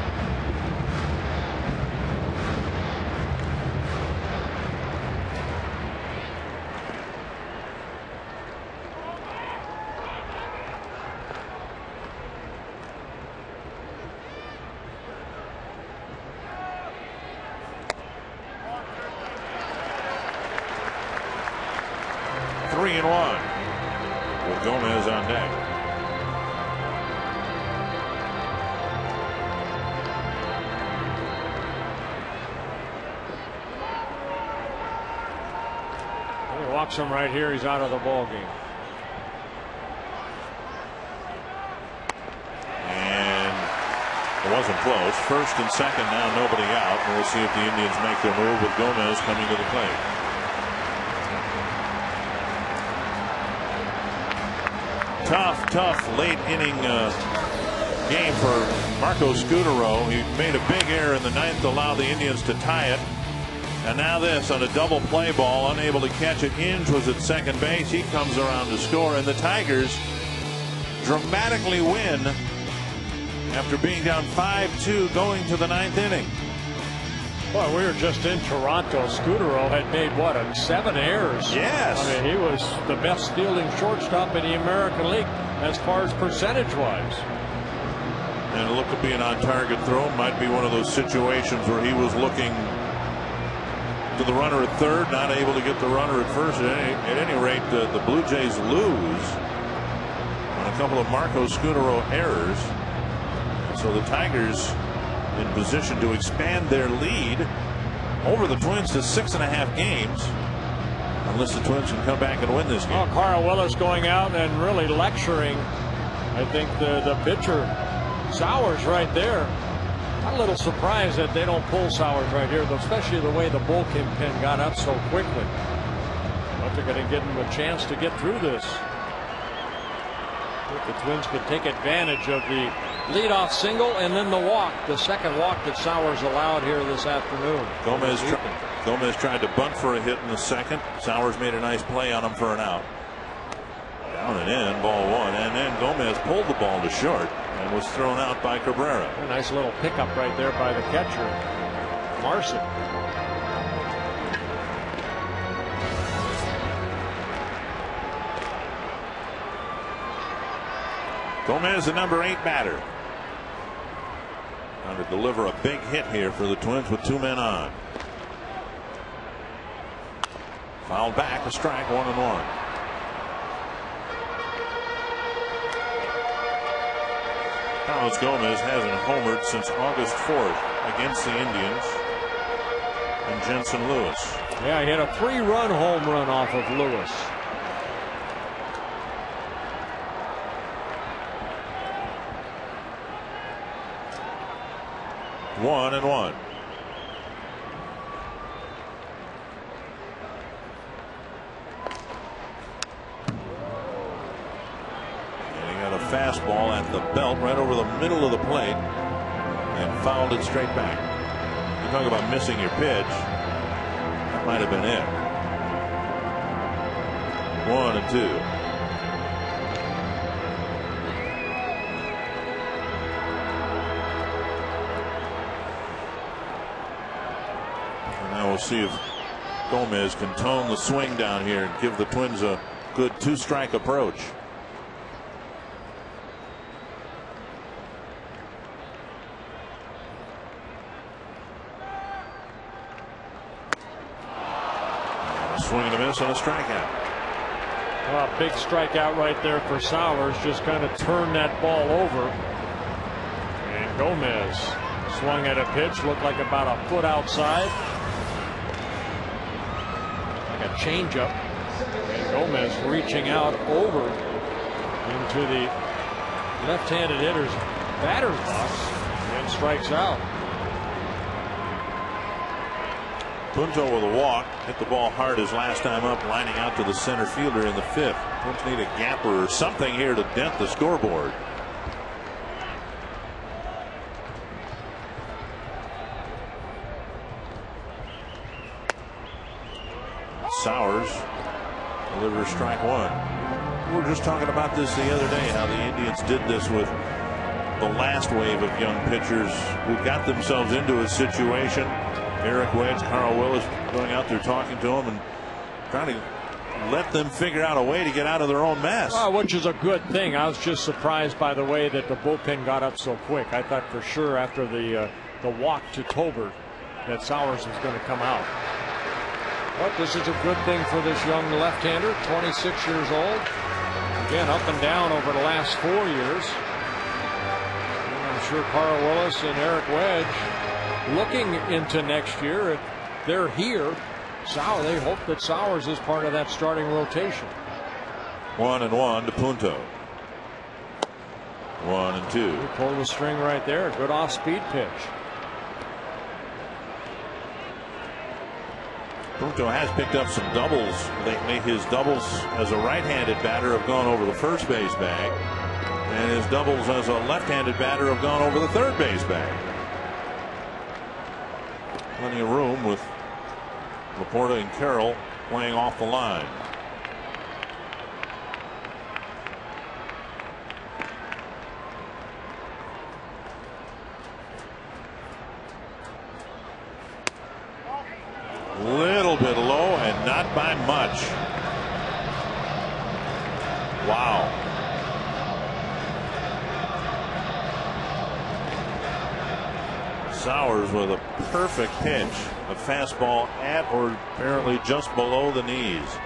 S2: Gomez on deck.
S1: He walks him right here. He's out of the ball game.
S2: And it wasn't close. 1st and 2nd now, nobody out. And we'll see if the Indians make their move with Gomez coming to the plate. Tough late inning game for Marco Scutaro. He made a big error in the 9th, allowed the Indians to tie it. And now this on a double play ball, unable to catch it. Inge was at second base. He comes around to score, and the Tigers dramatically win after being down 5-2 going to the 9th inning.
S1: Well, we were just in Toronto. Scutaro had made, what, 7 errors?
S2: Yes.
S1: I mean, he was the best fielding shortstop in the American League as far as percentage-wise.
S2: And it looked to be an on-target throw. Might be one of those situations where he was looking to the runner at third, not able to get the runner at first. At any rate, the Blue Jays lose on a couple of Marco Scutaro errors. So the Tigers in position to expand their lead over the Twins to 6.5 games. Unless the Twins can come back and win this game.
S1: Oh, Carl Willis going out and really lecturing, I think, the pitcher, Sowers, right there. I'm a little surprised that they don't pull Sowers right here, especially the way the bullpen got up so quickly. But they're going to give him a chance to get through this. If the Twins could take advantage of the leadoff single and then the walk, the second walk that Sowers allowed here this afternoon.
S2: Gomez tried to bunt for a hit in the second. Sowers made a nice play on him for an out. Down and in, ball one, and then Gomez pulled the ball to short and was thrown out by Cabrera.
S1: A nice little pickup right there by the catcher, Marcy.
S2: Gomez, the number 8 batter. Trying to deliver a big hit here for the Twins with 2 men on. Fouled back, a strike, 1-1. Carlos Gomez hasn't homered since August 4th against the Indians and Jensen Lewis.
S1: Yeah, he had a 3-run home run off of Lewis.
S2: One and one. And he got a fastball at the belt right over the middle of the plate and fouled it straight back. You talk about missing your pitch. That might have been it. 1-2. We'll see if Gomez can tone the swing down here and give the Twins a good 2-strike approach. A swing and a miss on a strikeout.
S1: Well, a big strikeout right there for Sowers. Just kind of turned that ball over. And Gomez swung at a pitch, looked like about a foot outside. A changeup, and Gomez reaching out over into the left-handed hitter's batter's box and strikes out.
S2: Punto with a walk, hit the ball hard his last time up, lining out to the center fielder in the 5th. Twins need a gapper or something here to dent the scoreboard. Sowers delivers strike one. We were just talking about this the other day, how the Indians did this with the last wave of young pitchers who got themselves into a situation. Eric Wedge, Carl Willis going out there talking to them and trying to let them figure out a way to get out of their own mess.
S1: Well, which is a good thing. I was just surprised by the way that the bullpen got up so quick. I thought for sure after the walk to Tolbert that Sowers was going to come out. But this is a good thing for this young left-hander, 26 years old. Again, up and down over the last 4 years. And I'm sure Carl Willis and Eric Wedge looking into next year. If they're here, they hope that Sowers is part of that starting rotation.
S2: 1-1 to Punto. 1-2.
S1: He pulled the string right there. Good off-speed pitch.
S2: Punto has picked up some doubles lately. His doubles as a right-handed batter have gone over the first base bag, and his doubles as a left-handed batter have gone over the third base bag. Plenty of room with LAPORTA and Carroll playing off the line. Little bit low and not by much. Wow. Sowers with a perfect pitch, a fastball at or apparently just below the knees.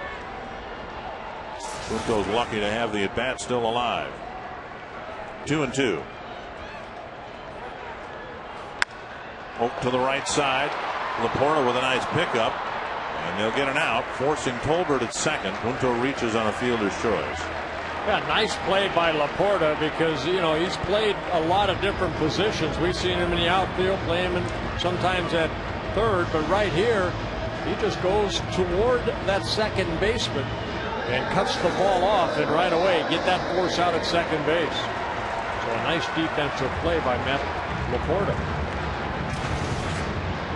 S2: Punto's lucky to have the at bat still alive. 2-2. Oak to the right side. LAPORTA with a nice pickup. And they'll get an out, forcing Tolbert at second. Punto reaches on a fielder's choice.
S1: Yeah, nice play by LAPORTA because, you know, he's played a lot of different positions. We've seen him in the outfield, play him sometimes at third, but right here, he just goes toward that second baseman and cuts the ball off, and right away get that force out at second base. So a nice defensive play by Matt LAPORTA.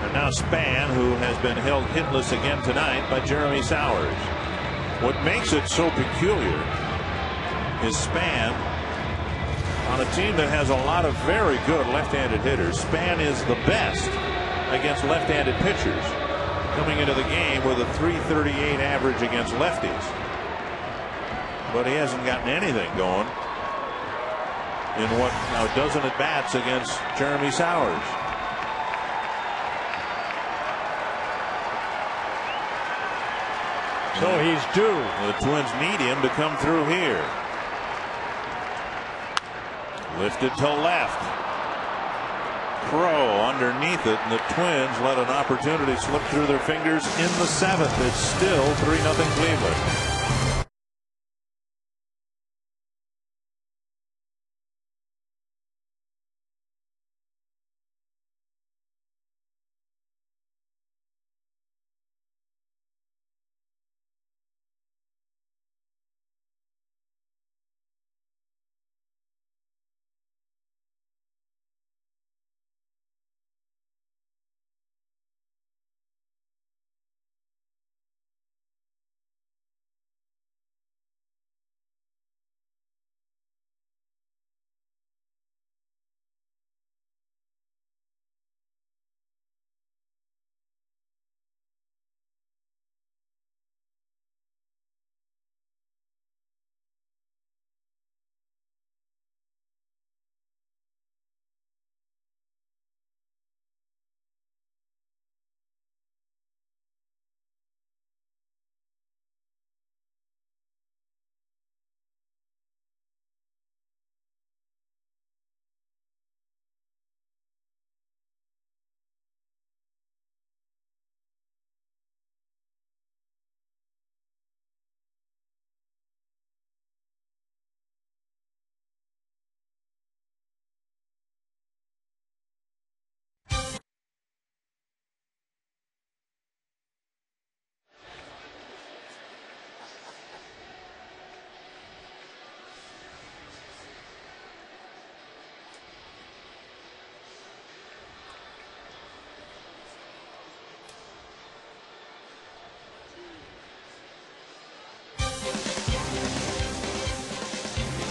S2: And now Span, who has been held hitless again tonight by Jeremy Sowers. What makes it so peculiar is Span, on a team that has a lot of very good left-handed hitters, Span is the best against left-handed pitchers, coming into the game with a .338 average against lefties. But he hasn't gotten anything going in what now a dozen at bats against Jeremy Sowers.
S1: So he's due.
S2: The Twins need him to come through here. Lifted to left. Crow underneath it, and the Twins let an opportunity slip through their fingers in the seventh. It's still 3-0 Cleveland.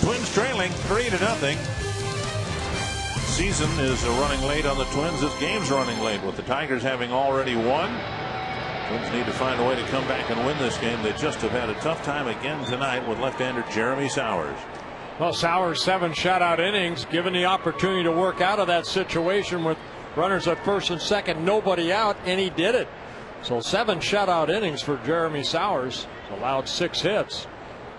S2: Twins trailing 3-0. Season is running late on the Twins. This game's running late with the Tigers having already won. Twins need to find a way to come back and win this game. They just have had a tough time again tonight with left-hander Jeremy Sowers.
S1: Well, Sowers 7 shutout innings, given the opportunity to work out of that situation with runners at first and second, nobody out, and he did it. So 7 shutout innings for Jeremy Sowers, allowed 6 hits.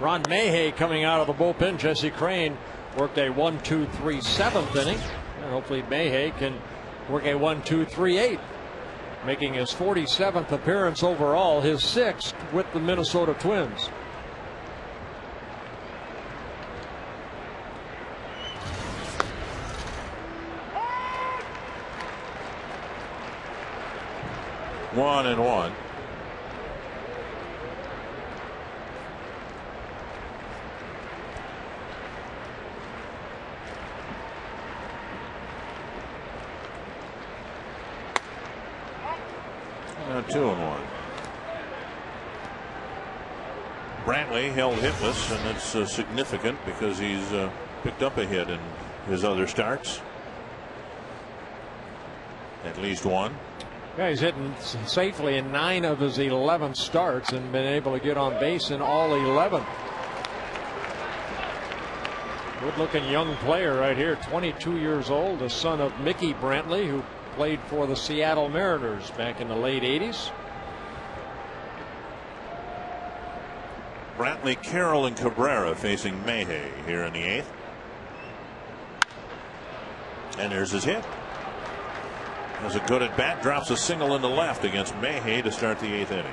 S1: Ron Mayhay coming out of the bullpen. Jesse Crane worked a 1-2-3 7th inning, and hopefully Mayhay can work a 1-2-3 8, making his 47th appearance overall, his 6th with the Minnesota Twins.
S2: One and one. Now 2-1. Brantley held hitless, and it's significant because he's picked up a hit in his other starts. At least one.
S1: Yeah, he's hitting safely in 9 of his 11 starts and been able to get on base in all 11. Good looking young player right here, 22 years old, the son of Mickey Brantley, who played for the Seattle Mariners back in the late 80s.
S2: Brantley, Carroll, and Cabrera facing Mayhay here in the 8th. And there's his hit. Has a good at bat, drops a single into left against Mayhay to start the 8th inning.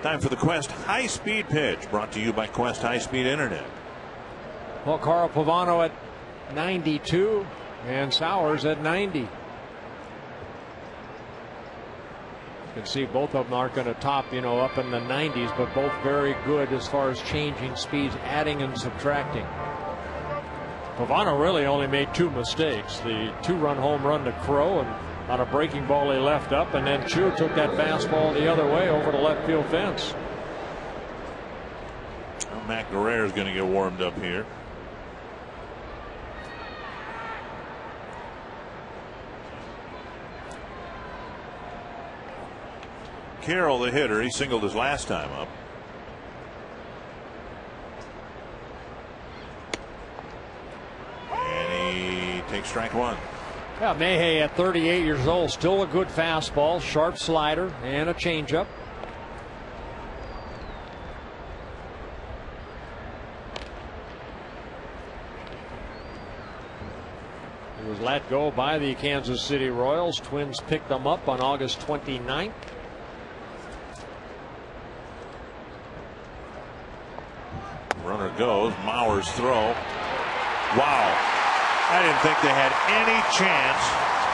S2: Time for the Quest High Speed Pitch, brought to you by Quest High Speed Internet.
S1: Well, Carl Pavano at 92 and Sowers at 90. You can see both of them aren't going to top, up in the 90s, but both very good as far as changing speeds, adding and subtracting. Pavano really only made 2 mistakes. The 2-run home run to Crow, and on a breaking ball he left up, and then Chu took that fastball the other way over the left field fence.
S2: Well, Matt Guerrero is going to get warmed up here. Carroll, the hitter, he singled his last time up. And he takes strike 1.
S1: Yeah, Mayhay at 38 years old, still a good fastball, sharp slider, and a changeup. He was let go by the Kansas City Royals. Twins picked them up on August 29th.
S2: Runner goes. Mauer's throw. Wow. I didn't think they had any chance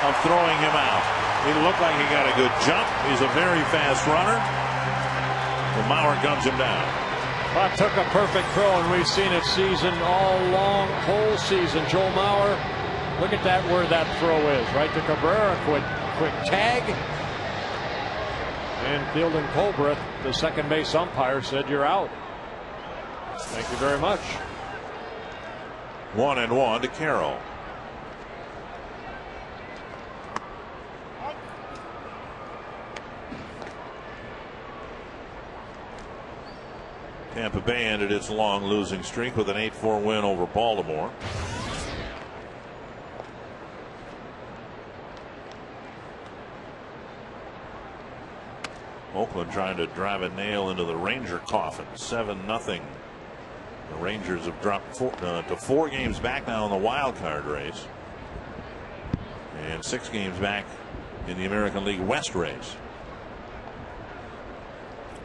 S2: of throwing him out. He looked like he got a good jump. He's a very fast runner. But Mauer guns him down.
S1: Well, took a perfect throw, and we've seen it whole season. Joel Mauer, look at that, where that throw is. Right to Cabrera, quick tag. And Fielding Colbreth, the second base umpire, said you're out. Thank you very much.
S2: 1-1 to Carroll. Tampa Bay ended its long losing streak with an 8-4 win over Baltimore. Oakland trying to drive a nail into the Ranger coffin. 7-0. The Rangers have dropped to 4 games back now in the wild card race, and 6 games back in the American League West race.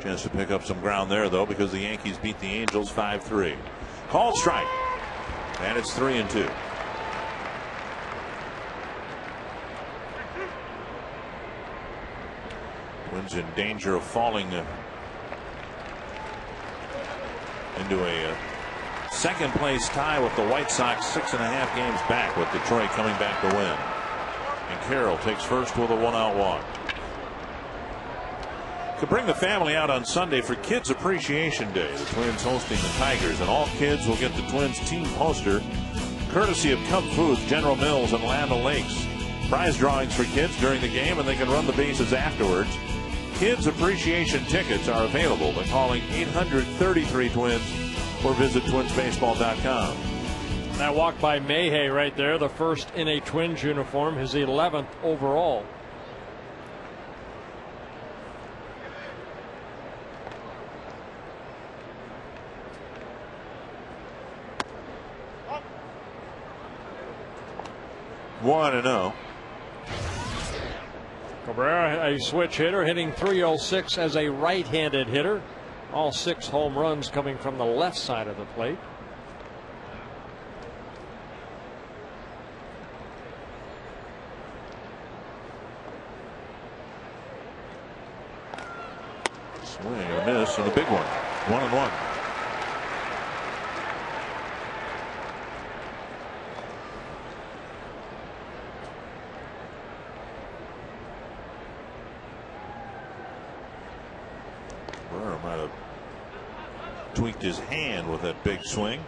S2: Chance to pick up some ground there, though, because the Yankees beat the Angels 5-3. Called strike, and it's 3-2. Twins in danger of falling into a second place tie with the White Sox, 6.5 games back, with Detroit coming back to win. And Carroll takes first with a 1-out walk. Could bring the family out on Sunday for Kids Appreciation Day. The Twins hosting the Tigers, and all kids will get the Twins team poster courtesy of Cub Foods, General Mills, and Land O'Lakes. Prize drawings for kids during the game, and they can run the bases afterwards. Kids Appreciation tickets are available by calling 800-33-TWINS or visit twinsbaseball.com.
S1: That walk by Mayhay right there, the first in a Twins uniform, his 11th overall.
S2: One and 0.
S1: Cabrera, a switch hitter, hitting .306 as a right-handed hitter. All 6 home runs coming from the left side of the plate.
S2: Swing and a miss, and a big one. 1-1. Burr might have tweaked his hand with that big swing.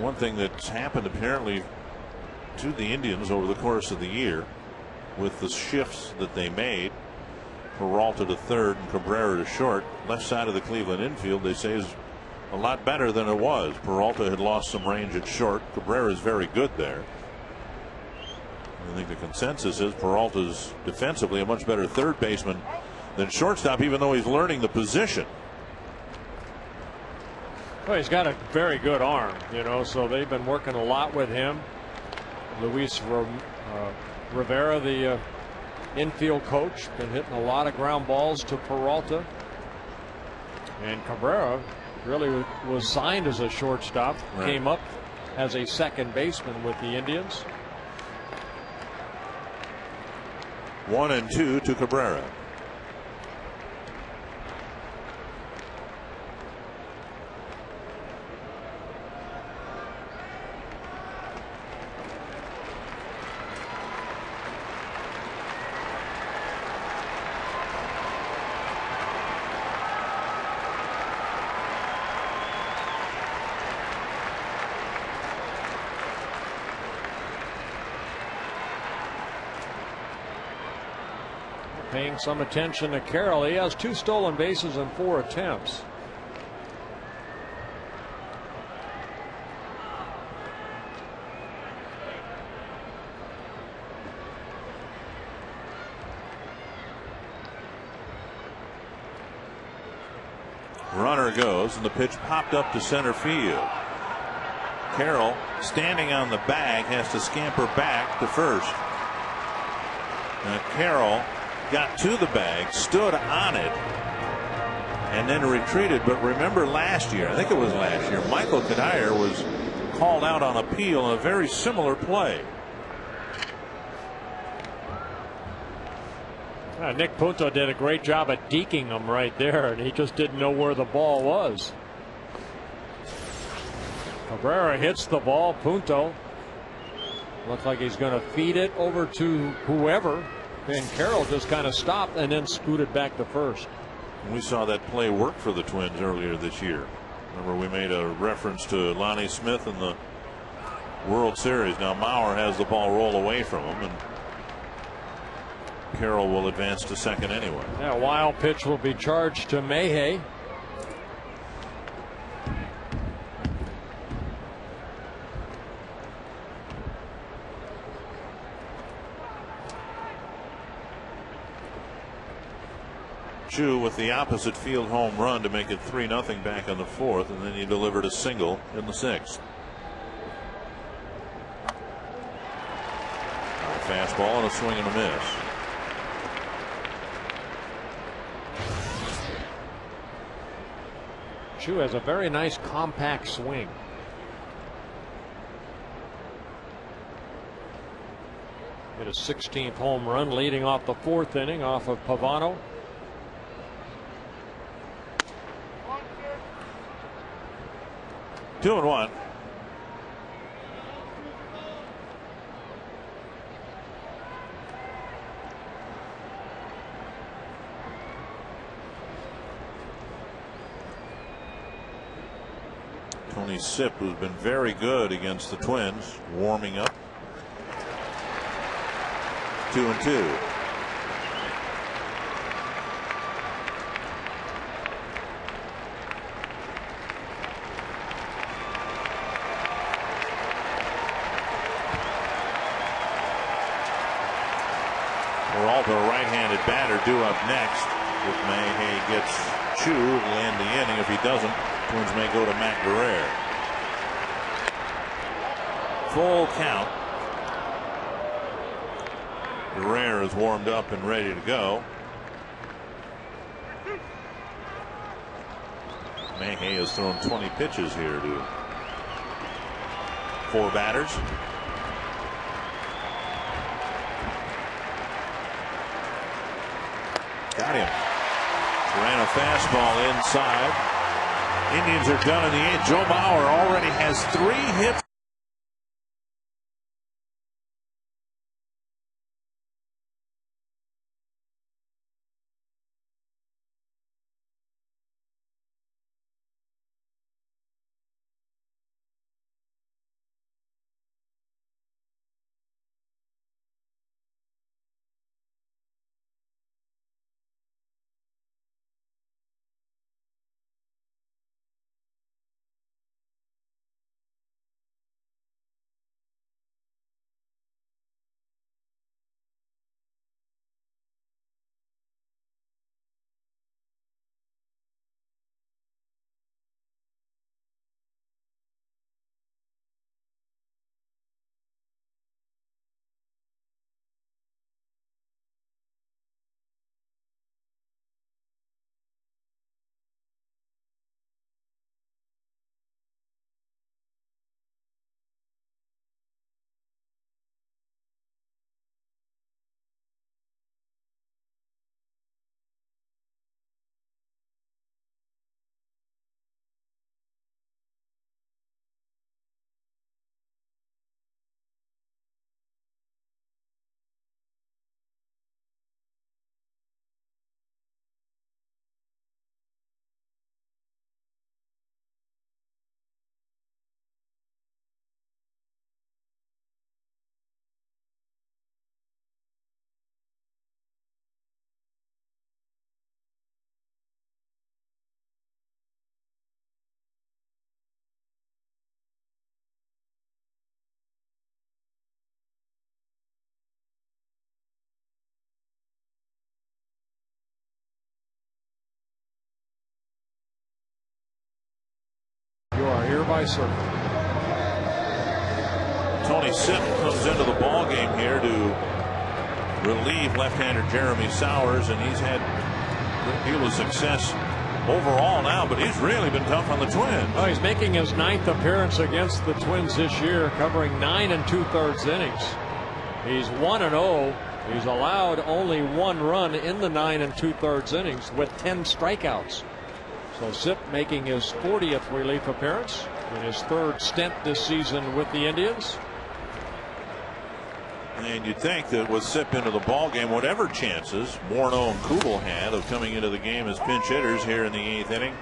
S2: One thing that's happened apparently to the Indians over the course of the year, with the shifts that they made, Peralta to third and Cabrera to short, left side of the Cleveland infield, they say, is a lot better than it was. Peralta had lost some range at short. Cabrera is very good there. I think the consensus is Peralta's defensively a much better third baseman than shortstop, even though he's learning the position.
S1: Well, he's got a very good arm, you know, so they've been working a lot with him. Luis Rivera, the infield coach, been hitting a lot of ground balls to Peralta. And Cabrera really was signed as a shortstop,
S2: right.
S1: Came up as a second baseman with the Indians.
S2: 1-2 to Cabrera.
S1: Paying some attention to Carroll. He has 2 stolen bases in 4 attempts.
S2: Runner goes, and the pitch popped up to center field. Carroll, standing on the bag, has to scamper back to first. Now Carroll got to the bag, stood on it, and then retreated. But remember last year, I think it was last year, Michael Kadire was called out on appeal in a very similar play.
S1: Nick Punto did a great job at deking him right there, and he just didn't know where the ball was. Cabrera hits the ball. Punto looks like he's going to feed it over to whoever. And Carroll just kind of stopped and then scooted back to first.
S2: We saw that play work for the Twins earlier this year. Remember, we made a reference to Lonnie Smith in the World Series. Now Mauer has the ball roll away from him, and Carroll will advance to second anyway.
S1: That wild pitch will be charged to Mayhay.
S2: Chu with the opposite field home run to make it 3-0 back in the 4th, and then he delivered a single in the 6th. A fastball and a swing and a miss.
S1: Chu has a very nice compact swing. Hit a 16th home run leading off the 4th inning off of Pavano.
S2: 2-1. Tony Sipp has been very good against the Twins, warming up. 2-2. Peralta, a right-handed batter, due up next. If Mayhay gets Chu, he'll end the inning. If he doesn't, Twins may go to Matt Guerrero. Full count. Guerrero is warmed up and ready to go. Mayhay has thrown 20 pitches here to 4 batters. Got him. Ran a fastball inside. Indians are done in the 8th. Joe Mauer already has 3 hits.
S1: nearby circle.
S2: Tony Sipp comes into the ball game here to relieve left-hander Jeremy Sowers, and he's had a great deal of success overall now, but he's really been tough on the Twins.
S1: Oh, he's making his 9th appearance against the Twins this year, covering 9 2/3 innings. He's 1-0. He's allowed only 1 run in the 9 2/3 innings with 10 strikeouts. So Sipp making his 40th relief appearance in his 3rd stint this season with the Indians.
S2: And you'd think that with Sipp into the ball game, whatever chances Morneau and Kubel had of coming into the game as pinch hitters here in the 8th inning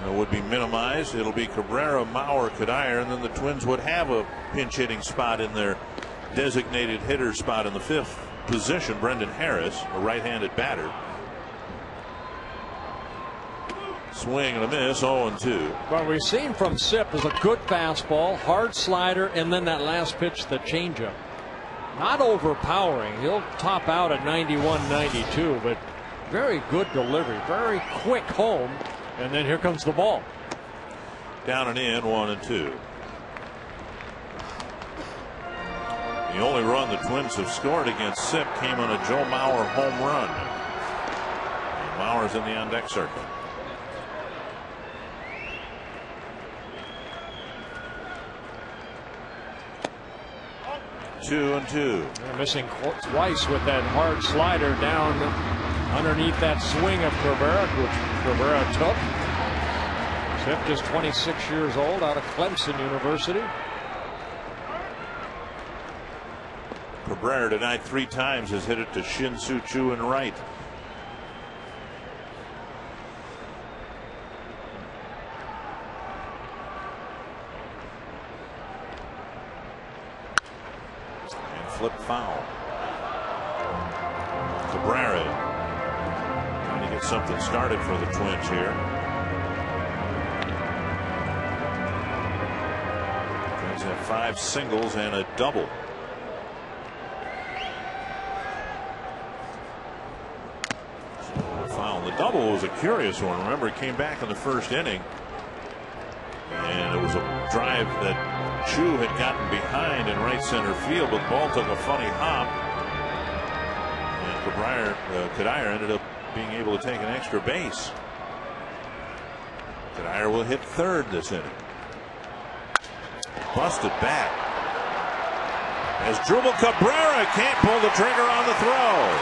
S2: would be minimized. It'll be Cabrera, Mauer, Cuddyer, and then the Twins would have a pinch hitting spot in their designated hitter spot in the 5th position. Brendan Harris, a right-handed batter. Swing and a miss, 0-2.
S1: What we've seen from Sipp is a good fastball, hard slider, and then that last pitch, the changeup. Not overpowering. He'll top out at 91-92, but very good delivery, very quick home, and then here comes the ball.
S2: Down and in, 1-2. The only run the Twins have scored against Sipp came on a Joe Mauer home run. And Mauer's in the on-deck circle. 2-2.
S1: They're missing twice with that hard slider down underneath that swing of Cabrera, which Cabrera took. Sipp just 26 years old, out of Clemson University.
S2: Cabrera tonight 3 times has hit it to Shin Soo Choo and right. Flip foul. Cabrera trying to get something started for the Twins here. Twins have 5 singles and a double. Foul. The double was a curious one. Remember, it came back in the 1st inning, and it was a drive that Chu had gotten behind in right center field, but the ball took a funny hop, and Cuddyer ended up being able to take an extra base. Cuddyer will hit 3rd this inning. Busted back as Drupal Cabrera can't pull the trigger on the throw.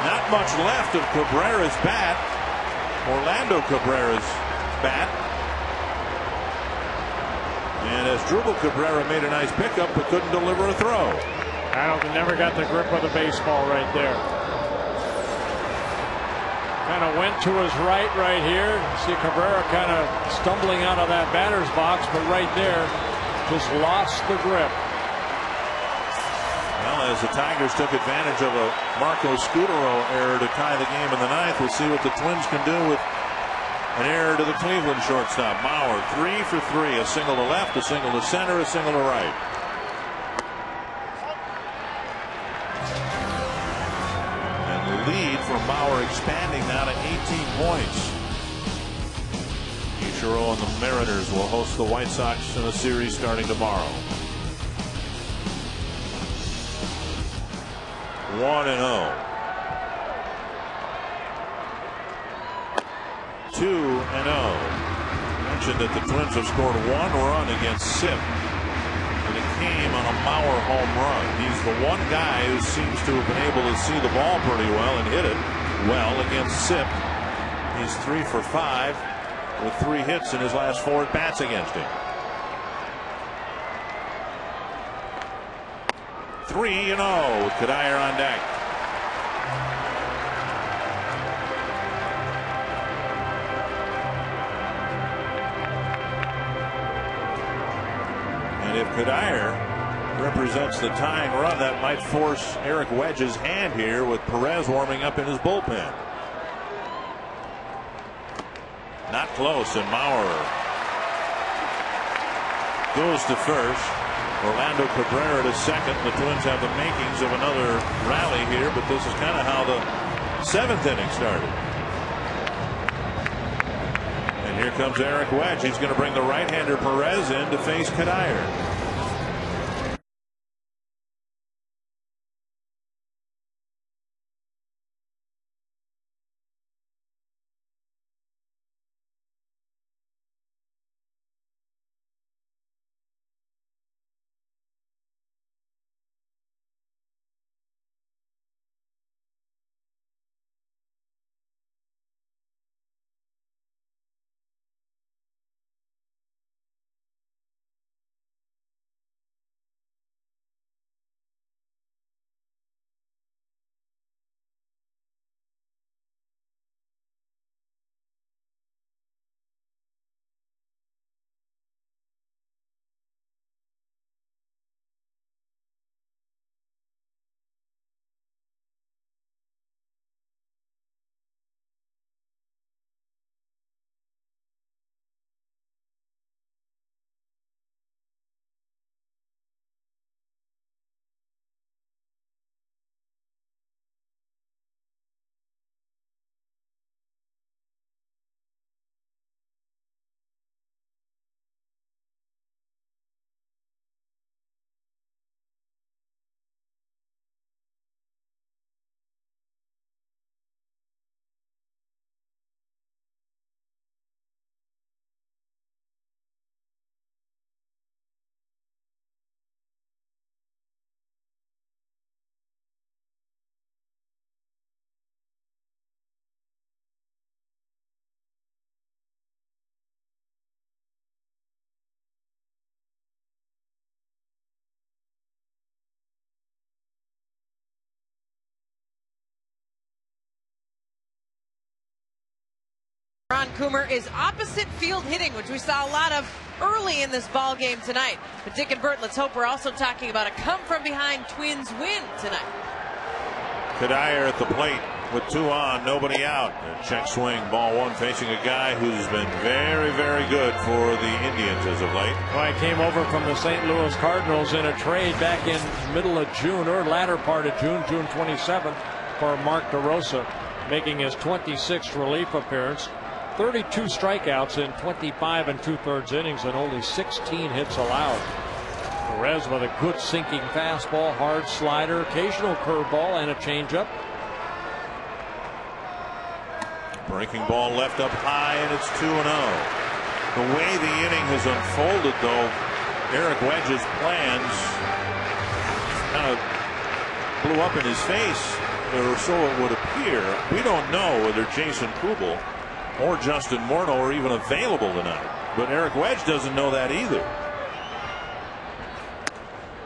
S2: Not much left of Cabrera's bat, Orlando Cabrera's bat. And as Drupal Cabrera made a nice pickup but couldn't deliver a throw.
S1: Never got the grip of the baseball right there. Kind of went to his right here. See Cabrera kind of stumbling out of that batter's box, but right there just lost the grip.
S2: Well, as the Tigers took advantage of a Marco Scutaro error to tie the game in the 9th, we'll see what the Twins can do with an error to the Cleveland shortstop. Mauer 3 for 3, a single to left, a single to center, a single to right. And the lead for Mauer expanding now to 18 points. Ichiro and the Mariners will host the White Sox in a series starting tomorrow. 1-0. 2-0. Mentioned that the Twins have scored 1 run against Sipp, and it came on a Mauer home run. He's the one guy who seems to have been able to see the ball pretty well and hit it well against Sipp. He's 3 for 5 with 3 hits in his last 4 at bats against him. 3-0 with Cuddyer on deck. And if Cuddyer represents the tying run, that might force Eric Wedge's hand here with Perez warming up in his bullpen. Not close, and Mauer goes to first. Orlando Cabrera to second. The Twins have the makings of another rally here, but this is kind of how the 7th inning started. And Here comes Eric Wedge. He's going to bring the right-hander Perez in to face Kadire.
S4: Ron Coomer is opposite field hitting, which we saw a lot of early in this ball game tonight. But Dick and Bert, let's hope we're also talking about a come-from-behind Twins win tonight.
S2: Kadire at the plate with 2 on, nobody out. A check swing, ball 1, facing a guy who's been very, very good for the Indians as of late.
S1: Well, he came over from the St. Louis Cardinals in a trade back in middle of June or latter part of June, June 27th, for Mark DeRosa, making his 26th relief appearance. 32 strikeouts in 25 2/3 innings and only 16 hits allowed. Perez with a good sinking fastball, hard slider, occasional curveball, and a changeup.
S2: Breaking ball left up high, and it's 2-0. The way the inning has unfolded, though, Eric Wedge's plans kind of blew up in his face, or so it would appear. We don't know whether Jason Kubel or Justin Morneau are even available tonight, but Eric Wedge doesn't know that either.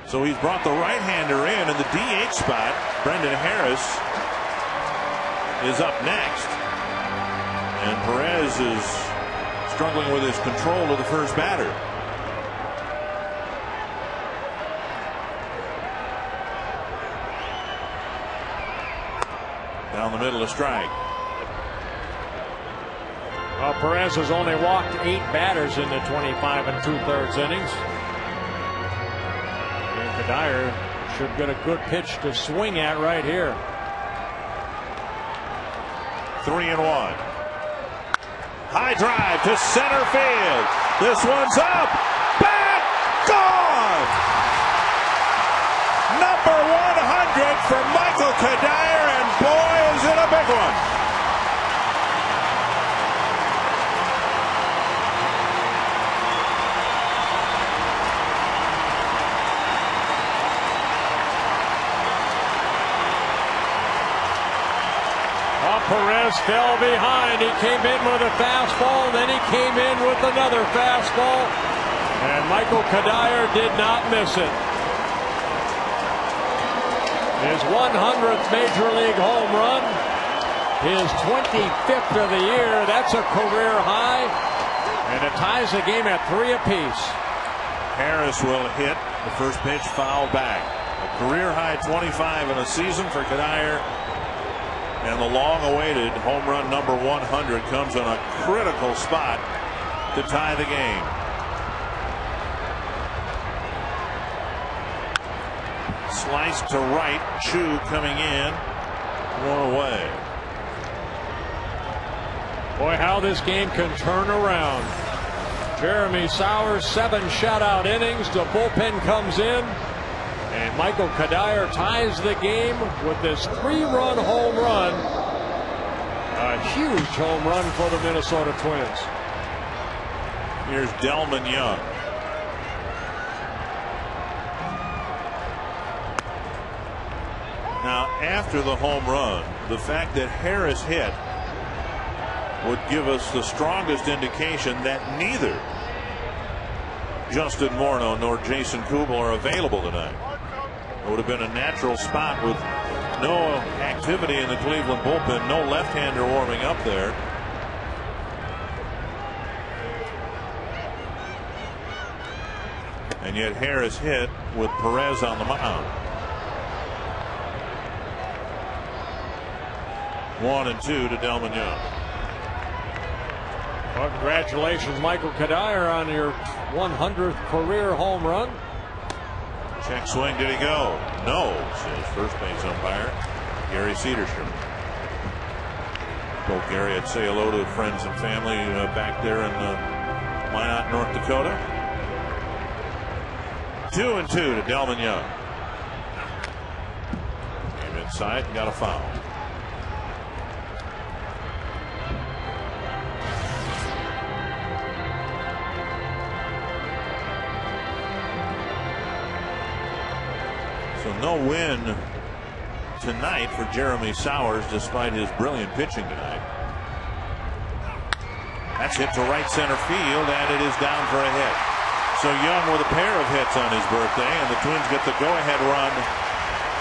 S2: So he's brought the right-hander in the DH spot. Brendan Harris is up next, and Perez is struggling with his control of the first batter. Down the middle, a strike.
S1: Well, Perez has only walked 8 batters in the 25 2/3 innings. And Kadire should get a good pitch to swing at right here.
S2: 3-1. High drive to center field. This one's up. Back. Gone. Number 100 for Michael Kadire, and boy, is it a big one.
S1: Perez fell behind. He came in with a fastball, then he came in with another fastball, and Michael Kadire did not miss it. His 100th Major League home run, his 25th of the year. That's a career high, and it ties the game at 3 apiece.
S2: Harris will hit. The first pitch fouled back. A career high 25 in a season for Kadire. And the long-awaited home run number 100 comes on a critical spot to tie the game. Slice to right. Chu coming in. 1 away.
S1: Boy, how this game can turn around. Jeremy Sowers, 7 shutout innings. The bullpen comes in, and Michael Kadire ties the game with this 3-run home run. A huge home run for the Minnesota Twins.
S2: Here's Delman Young. Now, after the home run, the fact that Harris hit would give us the strongest indication that neither Justin Morneau nor Jason Kubel are available tonight. It would have been a natural spot with no activity in the Cleveland bullpen, no left-hander warming up there. And yet Harris hit with Perez on the mound. 1-2 to Delman Young.
S1: Well, congratulations, Michael Kadire, on your 100th career home run.
S2: Check swing. Did he go? No, says first base umpire Gary Cederstrom. Told Gary I'd say hello to friends and family back there in Minot, North Dakota. 2-2 to Delman Young. Came inside and got a foul. So no win tonight for Jeremy Sowers despite his brilliant pitching tonight. That's hit to right center field, and it is down for a hit. So Young with a pair of hits on his birthday, and the Twins get the go-ahead run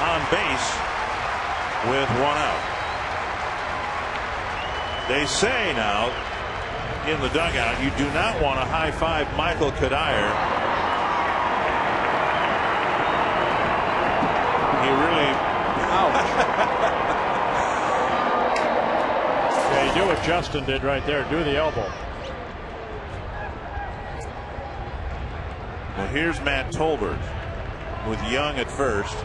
S2: on base with 1 out. They say now in the dugout you do not want to high-five Michael Kadire. He really, ouch.
S1: Yeah, you do what Justin did right there. Do the elbow.
S2: Well, here's Matt Tolbert with Young at first.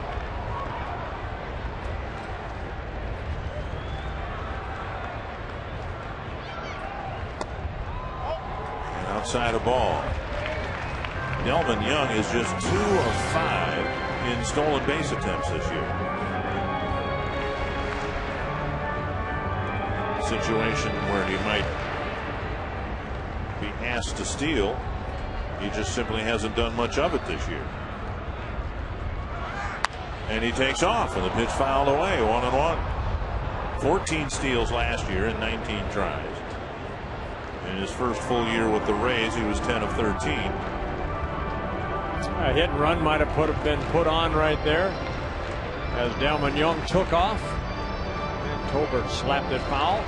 S2: And outside a ball. Delman Young is just 2 of 5 in stolen base attempts this year. Situation where he might be asked to steal. He just simply hasn't done much of it this year. And he takes off, and the pitch fouled away. 1-1. 14 steals last year in 19 tries. In his first full year with the Rays, he was 10 of 13.
S1: A hit and run might have been put on right there as Delman Young took off, and Tolbert slapped it foul.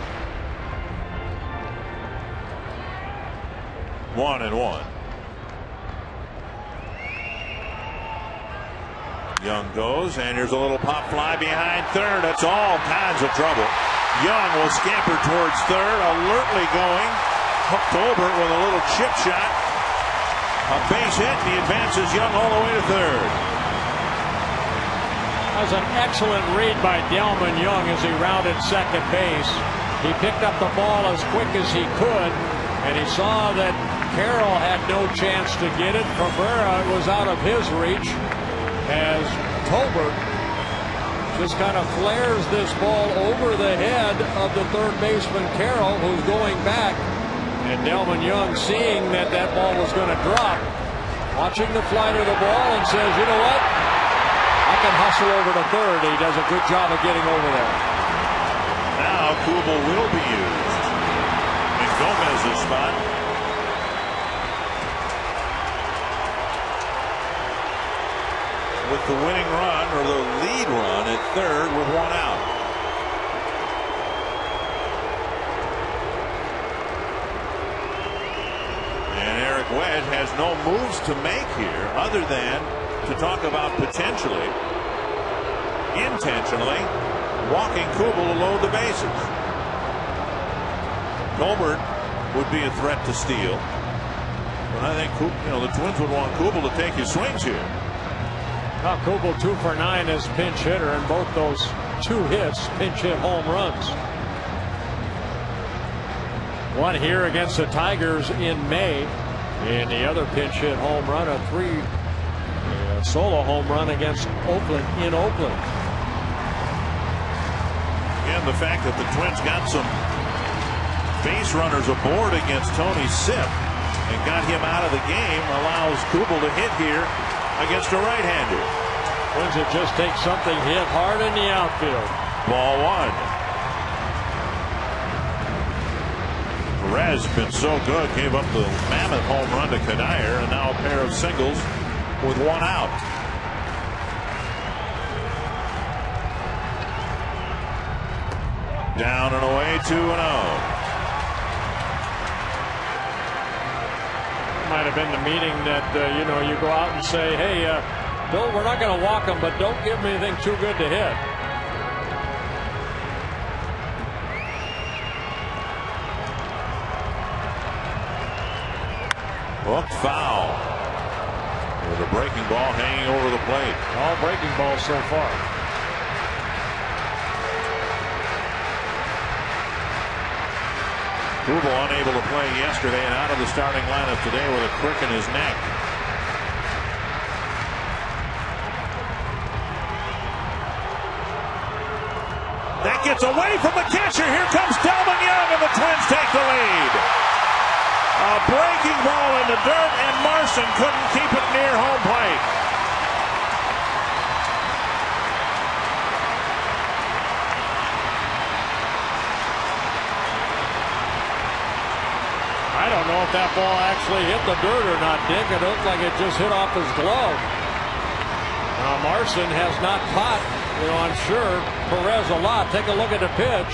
S2: 1-1. Young goes, and here's a little pop fly behind third. That's all kinds of trouble. Young will scamper towards third, alertly going. Tolbert with a little chip shot. A base hit, and he advances Young all the way to third.
S1: That was an excellent read by Delman Young as he rounded second base. He picked up the ball as quick as he could, and he saw that Carroll had no chance to get it. Cabrera was out of his reach as Tolbert just kind of flares this ball over the head of the third baseman Carroll, who's going back. And Delman Young, seeing that that ball was going to drop, watching the flight of the ball, and says, you know what? I can hustle over to third. He does a good job of getting over there.
S2: Now Kubel will be used in Gomez's spot. With the winning run, or the lead run at third with 1 out. Wedge has no moves to make here other than to talk about potentially, intentionally walking Kubel to load the bases. Tolbert would be a threat to steal, but I think the Twins would want Kubel to take his swings here.
S1: Now Kubel 2 for 9 as pinch hitter, and both those 2 hits pinch hit home runs. One here against the Tigers in May. And the other pinch hit home run, a solo home run against Oakland in Oakland.
S2: Again, the fact that the Twins got some base runners aboard against Tony Sipp and got him out of the game allows Kubel to hit here against a right-hander.
S1: Twins would just take something hit hard in the outfield.
S2: Ball one. Perez been so good, gave up the mammoth home run to Kadire, and now a pair of singles with one out. Down and away, 2-0.
S1: Might have been the meeting that you go out and say, hey, Bill, we're not going to walk him, but don't give him anything too good to hit.
S2: Hooked foul with a breaking ball hanging over the plate.
S1: All breaking balls so far.
S2: Kubel unable to play yesterday and out of the starting lineup today with a crick in his neck. That gets away from the catcher. Here comes Delmon Young, and the Twins take the lead. A breaking ball in the dirt, and Marson couldn't keep it near home plate.
S1: I don't know if that ball actually hit the dirt or not, Dick. It looked like it just hit off his glove. Now Marson has not caught, I'm sure, Perez a lot. Take a look at the pitch.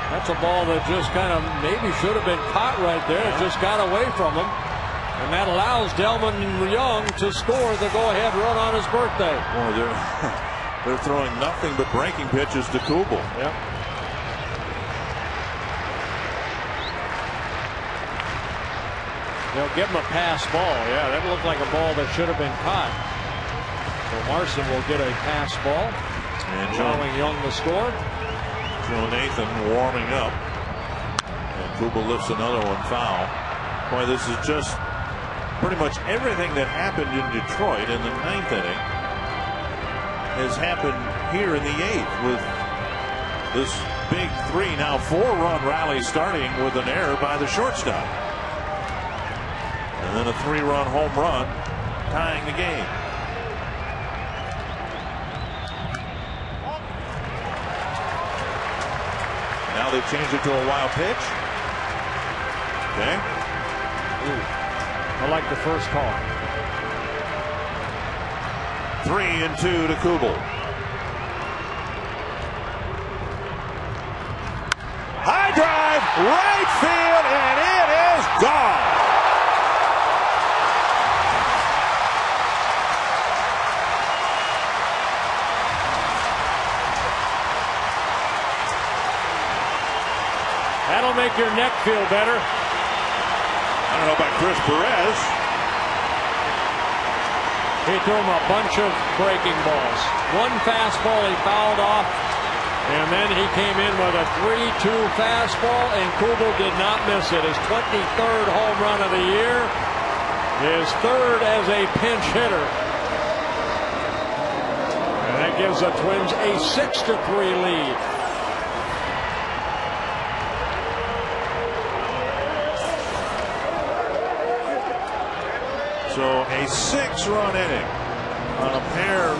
S1: That's a ball that just kind of maybe should have been caught right there. It just got away from him. And that allows Delmon Young to score the go-ahead run on his birthday.
S2: Well, they're throwing nothing but breaking pitches to Kubel.
S1: Yep. They'll give him a pass ball. Yeah, that looked like a ball that should have been caught. So Marson will get a pass ball.
S2: And
S1: allowing Young to score.
S2: Joe Nathan warming up, and Kubel lifts another one foul. Boy, this is just pretty much everything that happened in Detroit in the 9th inning has happened here in the 8th with this big 3, now 4-run rally starting with an error by the shortstop. And then a 3-run home run tying the game. Now they've changed it to a wild pitch. Okay.
S1: Ooh, I like the first call.
S2: 3-2 to Kubel. High drive, right field, and it is gone.
S1: That'll make your neck feel better.
S2: I don't know about Chris Perez.
S1: He threw him a bunch of breaking balls. One fastball he fouled off, and then he came in with a 3-2 fastball, and Kubel did not miss it. His 23rd home run of the year, his 3rd as a pinch hitter. And that gives the Twins a 6-3 lead.
S2: So a 6-run inning on a pair of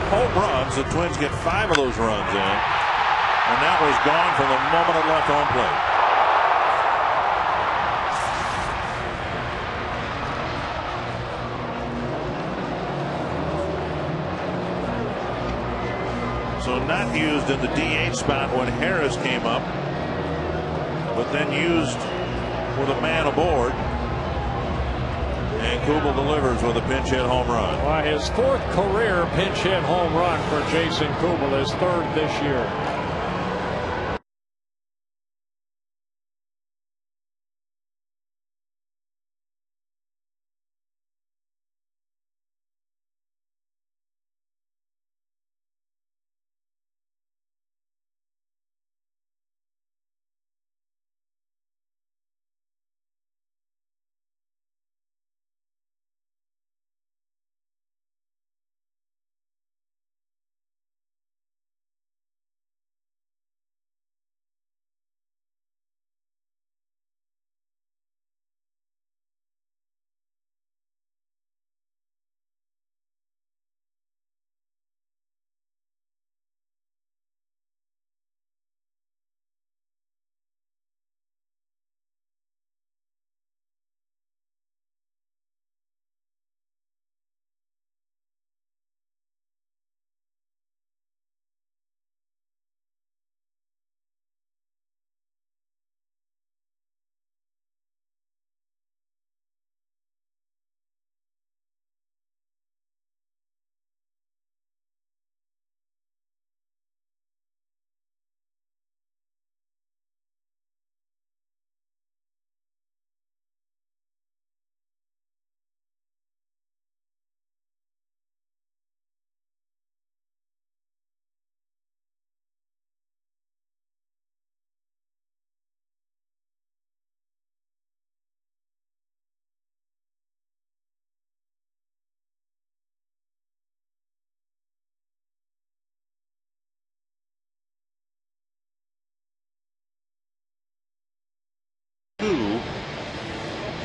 S2: home runs. The Twins get 5 of those runs in, and that was gone from the moment it left home plate. So not used in the DH spot when Harris came up, but then used with a man aboard. And Kubel delivers with a pinch hit home run.
S1: Well, his 4th career pinch hit home run for Jason Kubel, his 3rd this year.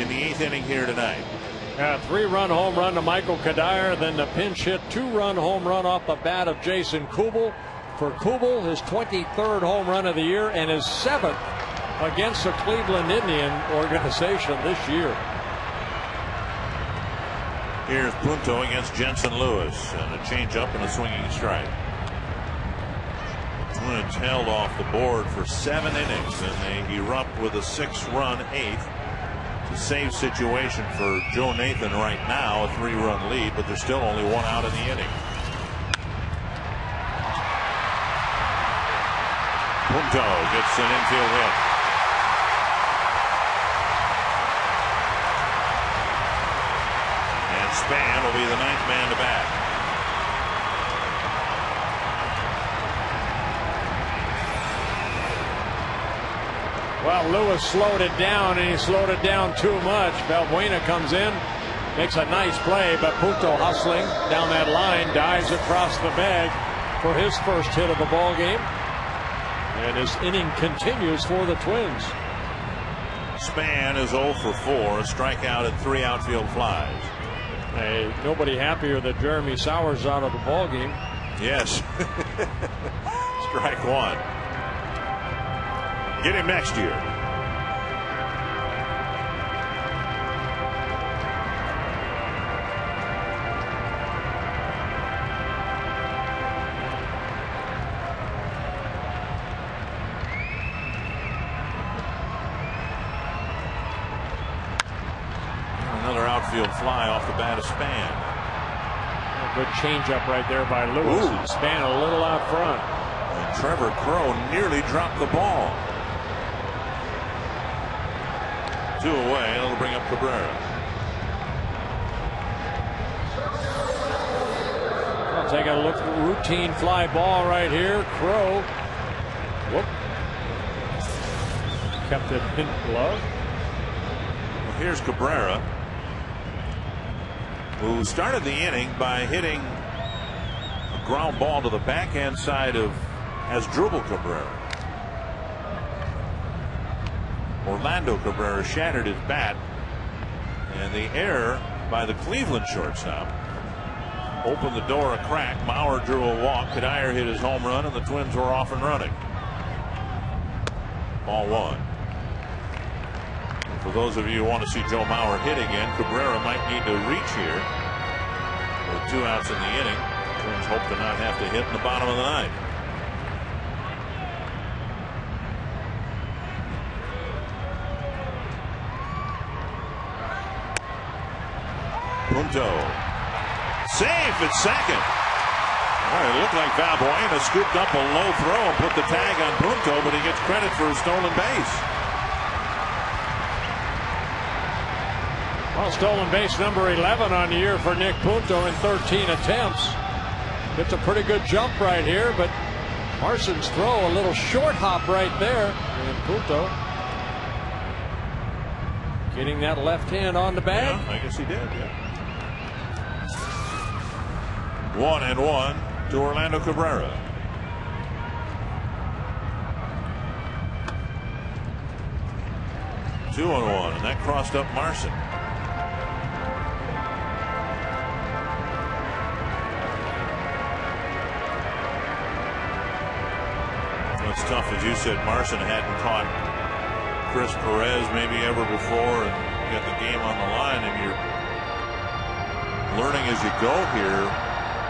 S2: in the 8th inning here tonight.
S1: A 3-run home run to Michael Kadire, then the pinch hit 2-run home run off the bat of Jason Kubel. For Kubel, his 23rd home run of the year and his 7th against the Cleveland Indian organization this year.
S2: Here's Punto against Jensen Lewis, and a changeup and a swinging strike. Twins held off the board for 7 innings, and they erupt with a 6-run 8th. It's a save situation for Joe Nathan right now, a 3-run lead, but there's still only 1 out in the inning. Punto gets an infield hit. And Span will be the 9th man to bat.
S1: Well, Lewis slowed it down, and he slowed it down too much. Valbuena comes in, makes a nice play, but Punto hustling down that line, dives across the bag for his first hit of the ball game. And his inning continues for the Twins.
S2: Span is 0 for 4, a strikeout and 3 outfield flies.
S1: Hey, nobody happier that Jeremy Sowers out of the ball game.
S2: Yes. Strike 1. Get him next year. Another outfield fly off the bat of Span.
S1: A good changeup right there by Lewis.
S2: Ooh.
S1: Span a little out front.
S2: And Trevor Crowe nearly dropped the ball. 2 away. It'll bring up Cabrera.
S1: I'll take a look at the routine fly ball right here. Crowe. Whoop. Kept it in glove.
S2: Well, here's Cabrera, who started the inning by hitting a ground ball to the backhand side of Asdrubal Cabrera. Orlando Cabrera shattered his bat, and the error by the Cleveland shortstop opened the door a crack. Mauer drew a walk. Kadire hit his home run, and the Twins were off and running. Ball 1. For those of you who want to see Joe Mauer hit again, Cabrera might need to reach here. With 2 outs in the inning, Twins hope to not have to hit in the bottom of the 9th. Punto. Safe at second. All right, it looked like Valbuena scooped up a low throw and put the tag on Punto, but he gets credit for a stolen base.
S1: Well, stolen base number 11 on the year for Nick Punto in 13 attempts. Gets a pretty good jump right here, but Marson's throw a little short hop right there. And Punto getting that left hand on the bag.
S2: Yeah, I guess he did, yeah. 1-1 to Orlando Cabrera. Two on 1, and that crossed up Marson. It's tough, as you said. Marson hadn't caught Chris Perez maybe ever before, and you got the game on the line, and you're learning as you go here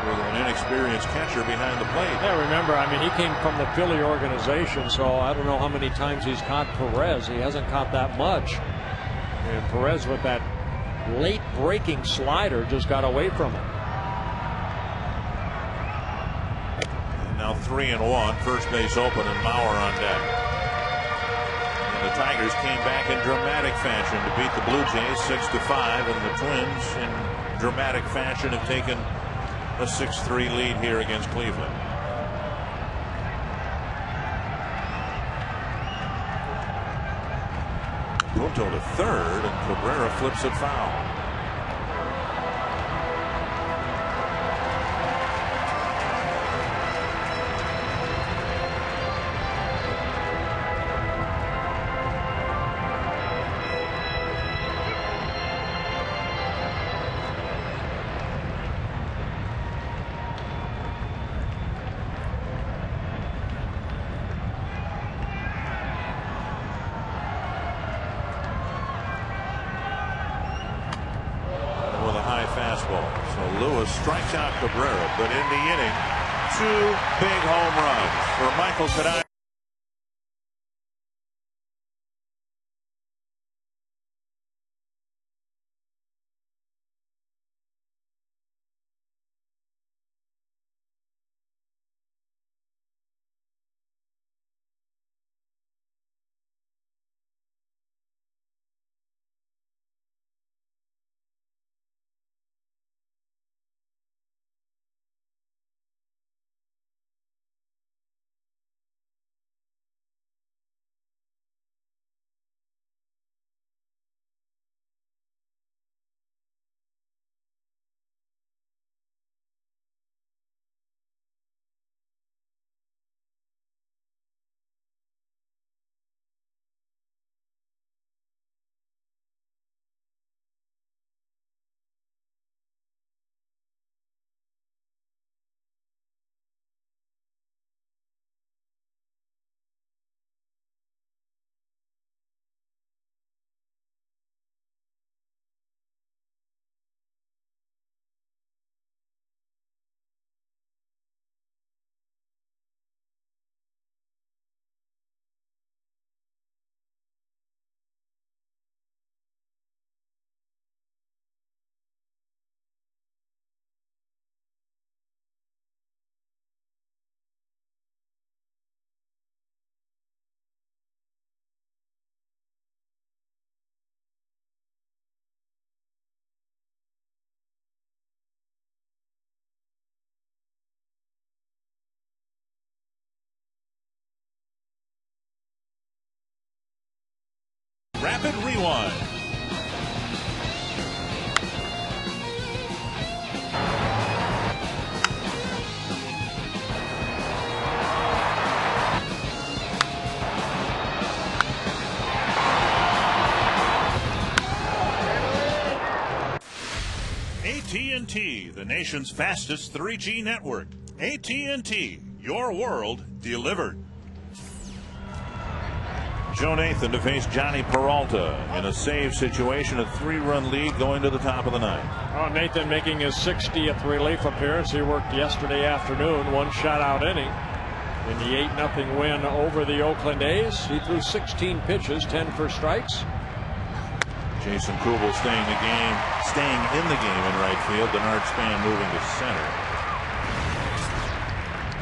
S2: with an inexperienced catcher behind the plate.
S1: Yeah, remember, I mean, he came from the Philly organization, so I don't know how many times he's caught Perez. He hasn't caught that much. And Perez, with that late breaking slider, just got away from him.
S2: And now 3-1, first base open, and Mauer on deck. And the Tigers came back in dramatic fashion to beat the Blue Jays 6-5, and the Twins in dramatic fashion have taken a 6-3 lead here against Cleveland. Punto to third, and Cabrera flips it foul. strikes out Cabrera, but in the inning, 2 big home runs for Michael Kadai. Rapid rewind. AT&T, the nation's fastest 3G network. AT&T, your world delivered. Joe Nathan to face Johnny Peralta in a save situation, a 3-run lead going to the top of the 9th.
S1: Oh, Nathan making his 60th relief appearance. He worked yesterday afternoon, 1 shutout inning in the 8-0 win over the Oakland A's. He threw 16 pitches, 10 for strikes.
S2: Jason Kubel staying in the game in right field. DENARD Span moving to center.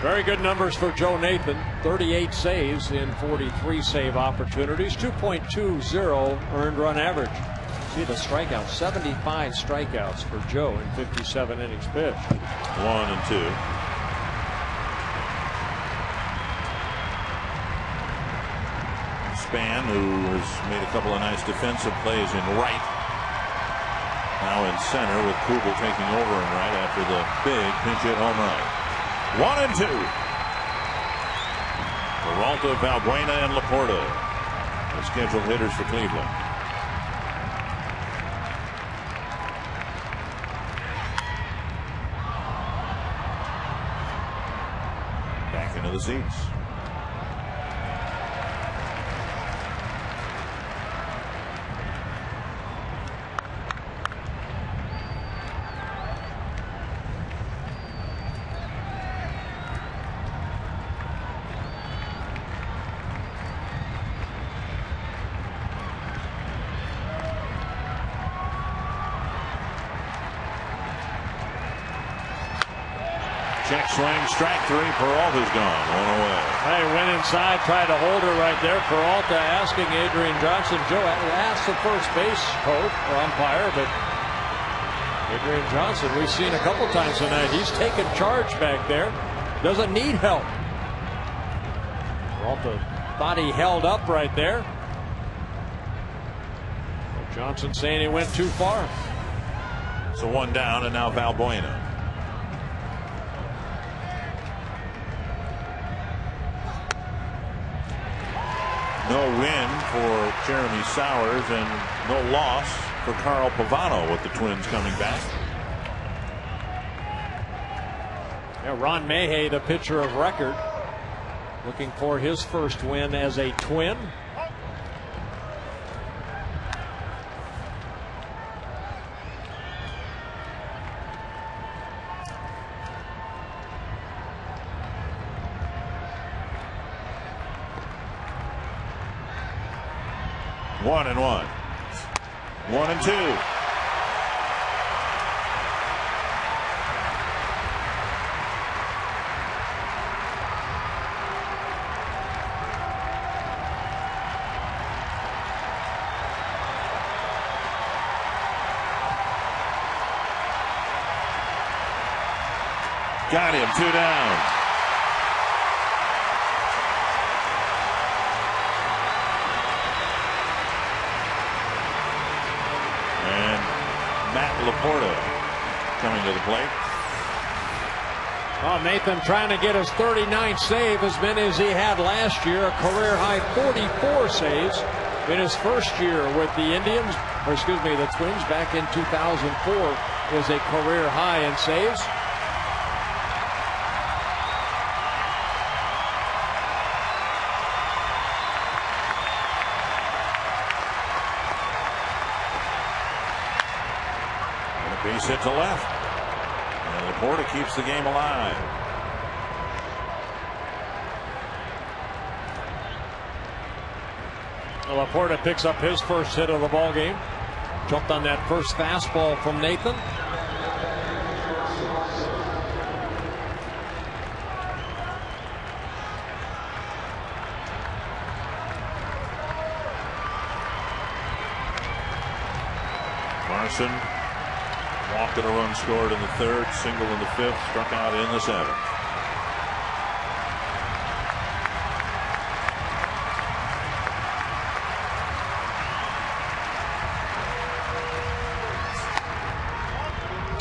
S1: Very good numbers for Joe Nathan. 38 saves in 43 save opportunities. 2.20 earned run average. See the strikeouts. 75 strikeouts for Joe in 57 innings pitched.
S2: 1 and 2. Span, who has made a couple of nice defensive plays in right. Now in center with Kubel taking over in right after the big pinch hit home run. 1 and 2. Peralta, Valbuena, and LAPORTA, the scheduled hitters for Cleveland. Back into the seats. Check swing, strike 3. Peralta's gone. 1 away.
S1: Hey, went inside, tried to hold her right there. Peralta asking Adrian Johnson. Joe asked the first base coach or umpire, but Adrian Johnson, we've seen a couple times tonight. He's taken charge back there. Doesn't need help. Peralta thought he held up right there. But Johnson saying he went too far.
S2: So 1 down, and now Valbuena. No win for Jeremy Sowers and no loss for Carl Pavano with the Twins coming back.
S1: Yeah, Ron Mayhay, the pitcher of record, looking for his first win as a Twin.
S2: 1-1. 1-2. Got him. 2 down. And LAPORTA coming to the plate.
S1: Well, Nathan trying to get his 39th save, as many as he had last year, a career high 44 saves in his first year with the Indians, or excuse me, the Twins back in 2004 is a career high in saves.
S2: Base hit to left. And LAPORTA keeps the game alive.
S1: LAPORTA picks up his first hit of the ball game. Jumped on that first fastball from Nathan.
S2: Marson walked and a run scored in the third, single in the fifth, struck out in the seventh.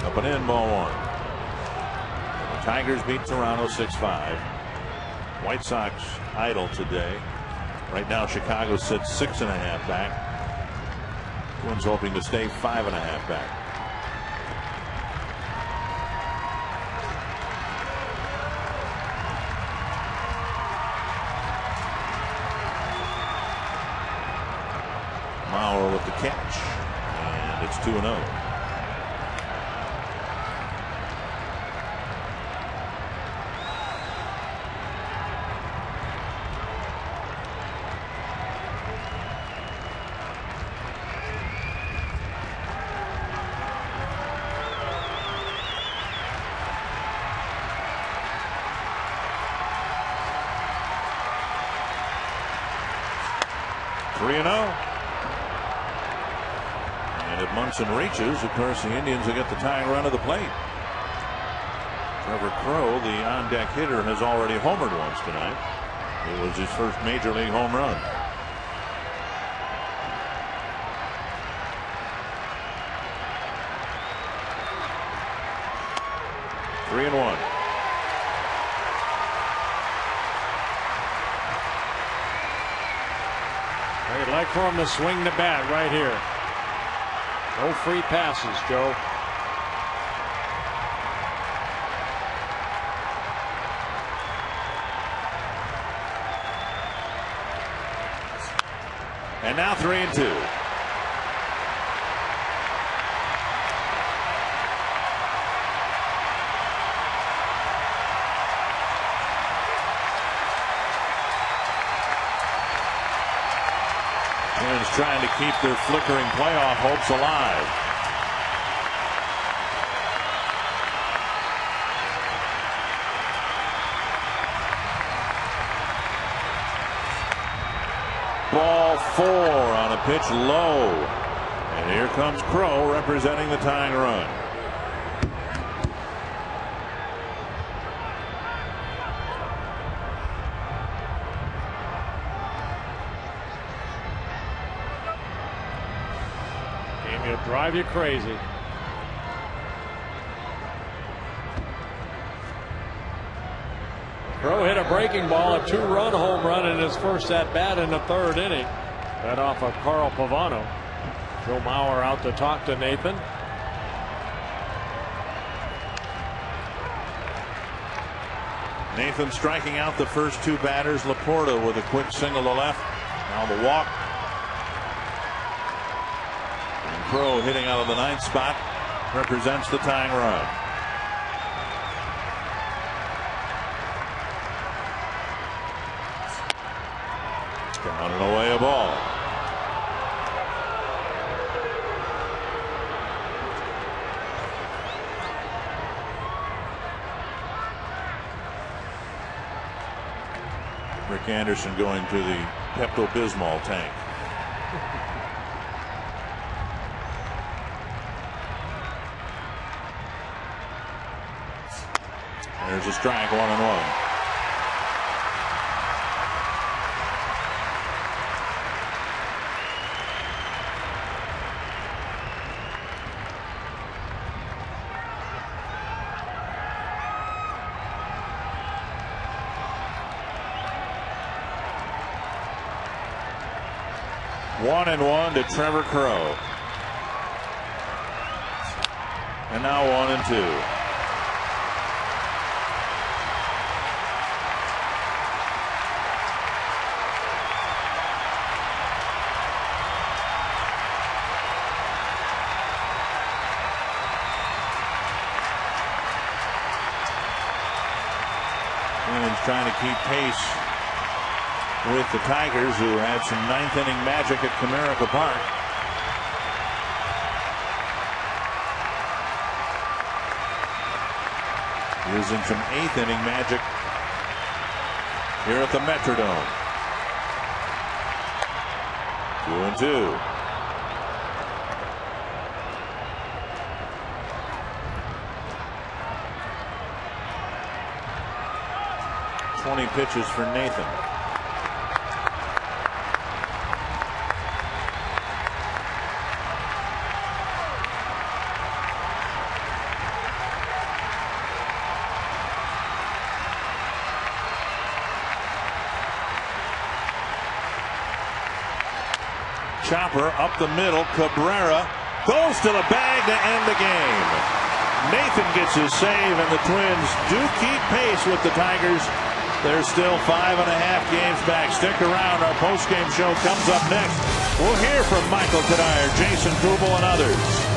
S2: Up and in, ball 1. And the Tigers beat Toronto 6-5. White Sox idle today. Right now Chicago sits 6.5 back. Twins hoping to stay 5.5 back. Mauer with the catch, and it's 2-0. Munson reaches, of course, the Indians will get the tying run of the plate. Trevor Crowe, the on-deck hitter, has already homered once tonight. It was his first major league home run. Three and one.
S1: I'd like for him to swing the bat right here. No free passes, Joe.
S2: And now 3-2. Twins trying to keep their flickering playoff hopes alive. Ball 4 on a pitch low. And here comes Crowe representing the tying run.
S1: It'll drive you crazy. Crowe hit a breaking ball, a 2-run home run in his first at bat in the third inning. That off of Carl Pavano. Joe Mauer out to talk to Nathan.
S2: Nathan striking out the first two batters. LAPORTA with a quick single to left. Now the walk. And Crowe hitting out of the ninth spot represents the tying run. Down and away a ball. Rick Anderson going to the Pepto-Bismol tank. There's a strike, 1-1. One and one to Trevor Crowe. And now 1-2. Twins trying to keep pace with the Tigers, who had some ninth inning magic at Comerica Park. Using some eighth inning magic here at the Metrodome. 2-2. Twenty pitches for Nathan. Chopper up the middle. Cabrera goes to the bag to end the game. Nathan gets his save, and the Twins do keep pace with the Tigers. They're still 5.5 games back. Stick around. Our postgame show comes up next. We'll hear from Michael Kadire, Jason Kubel, and others.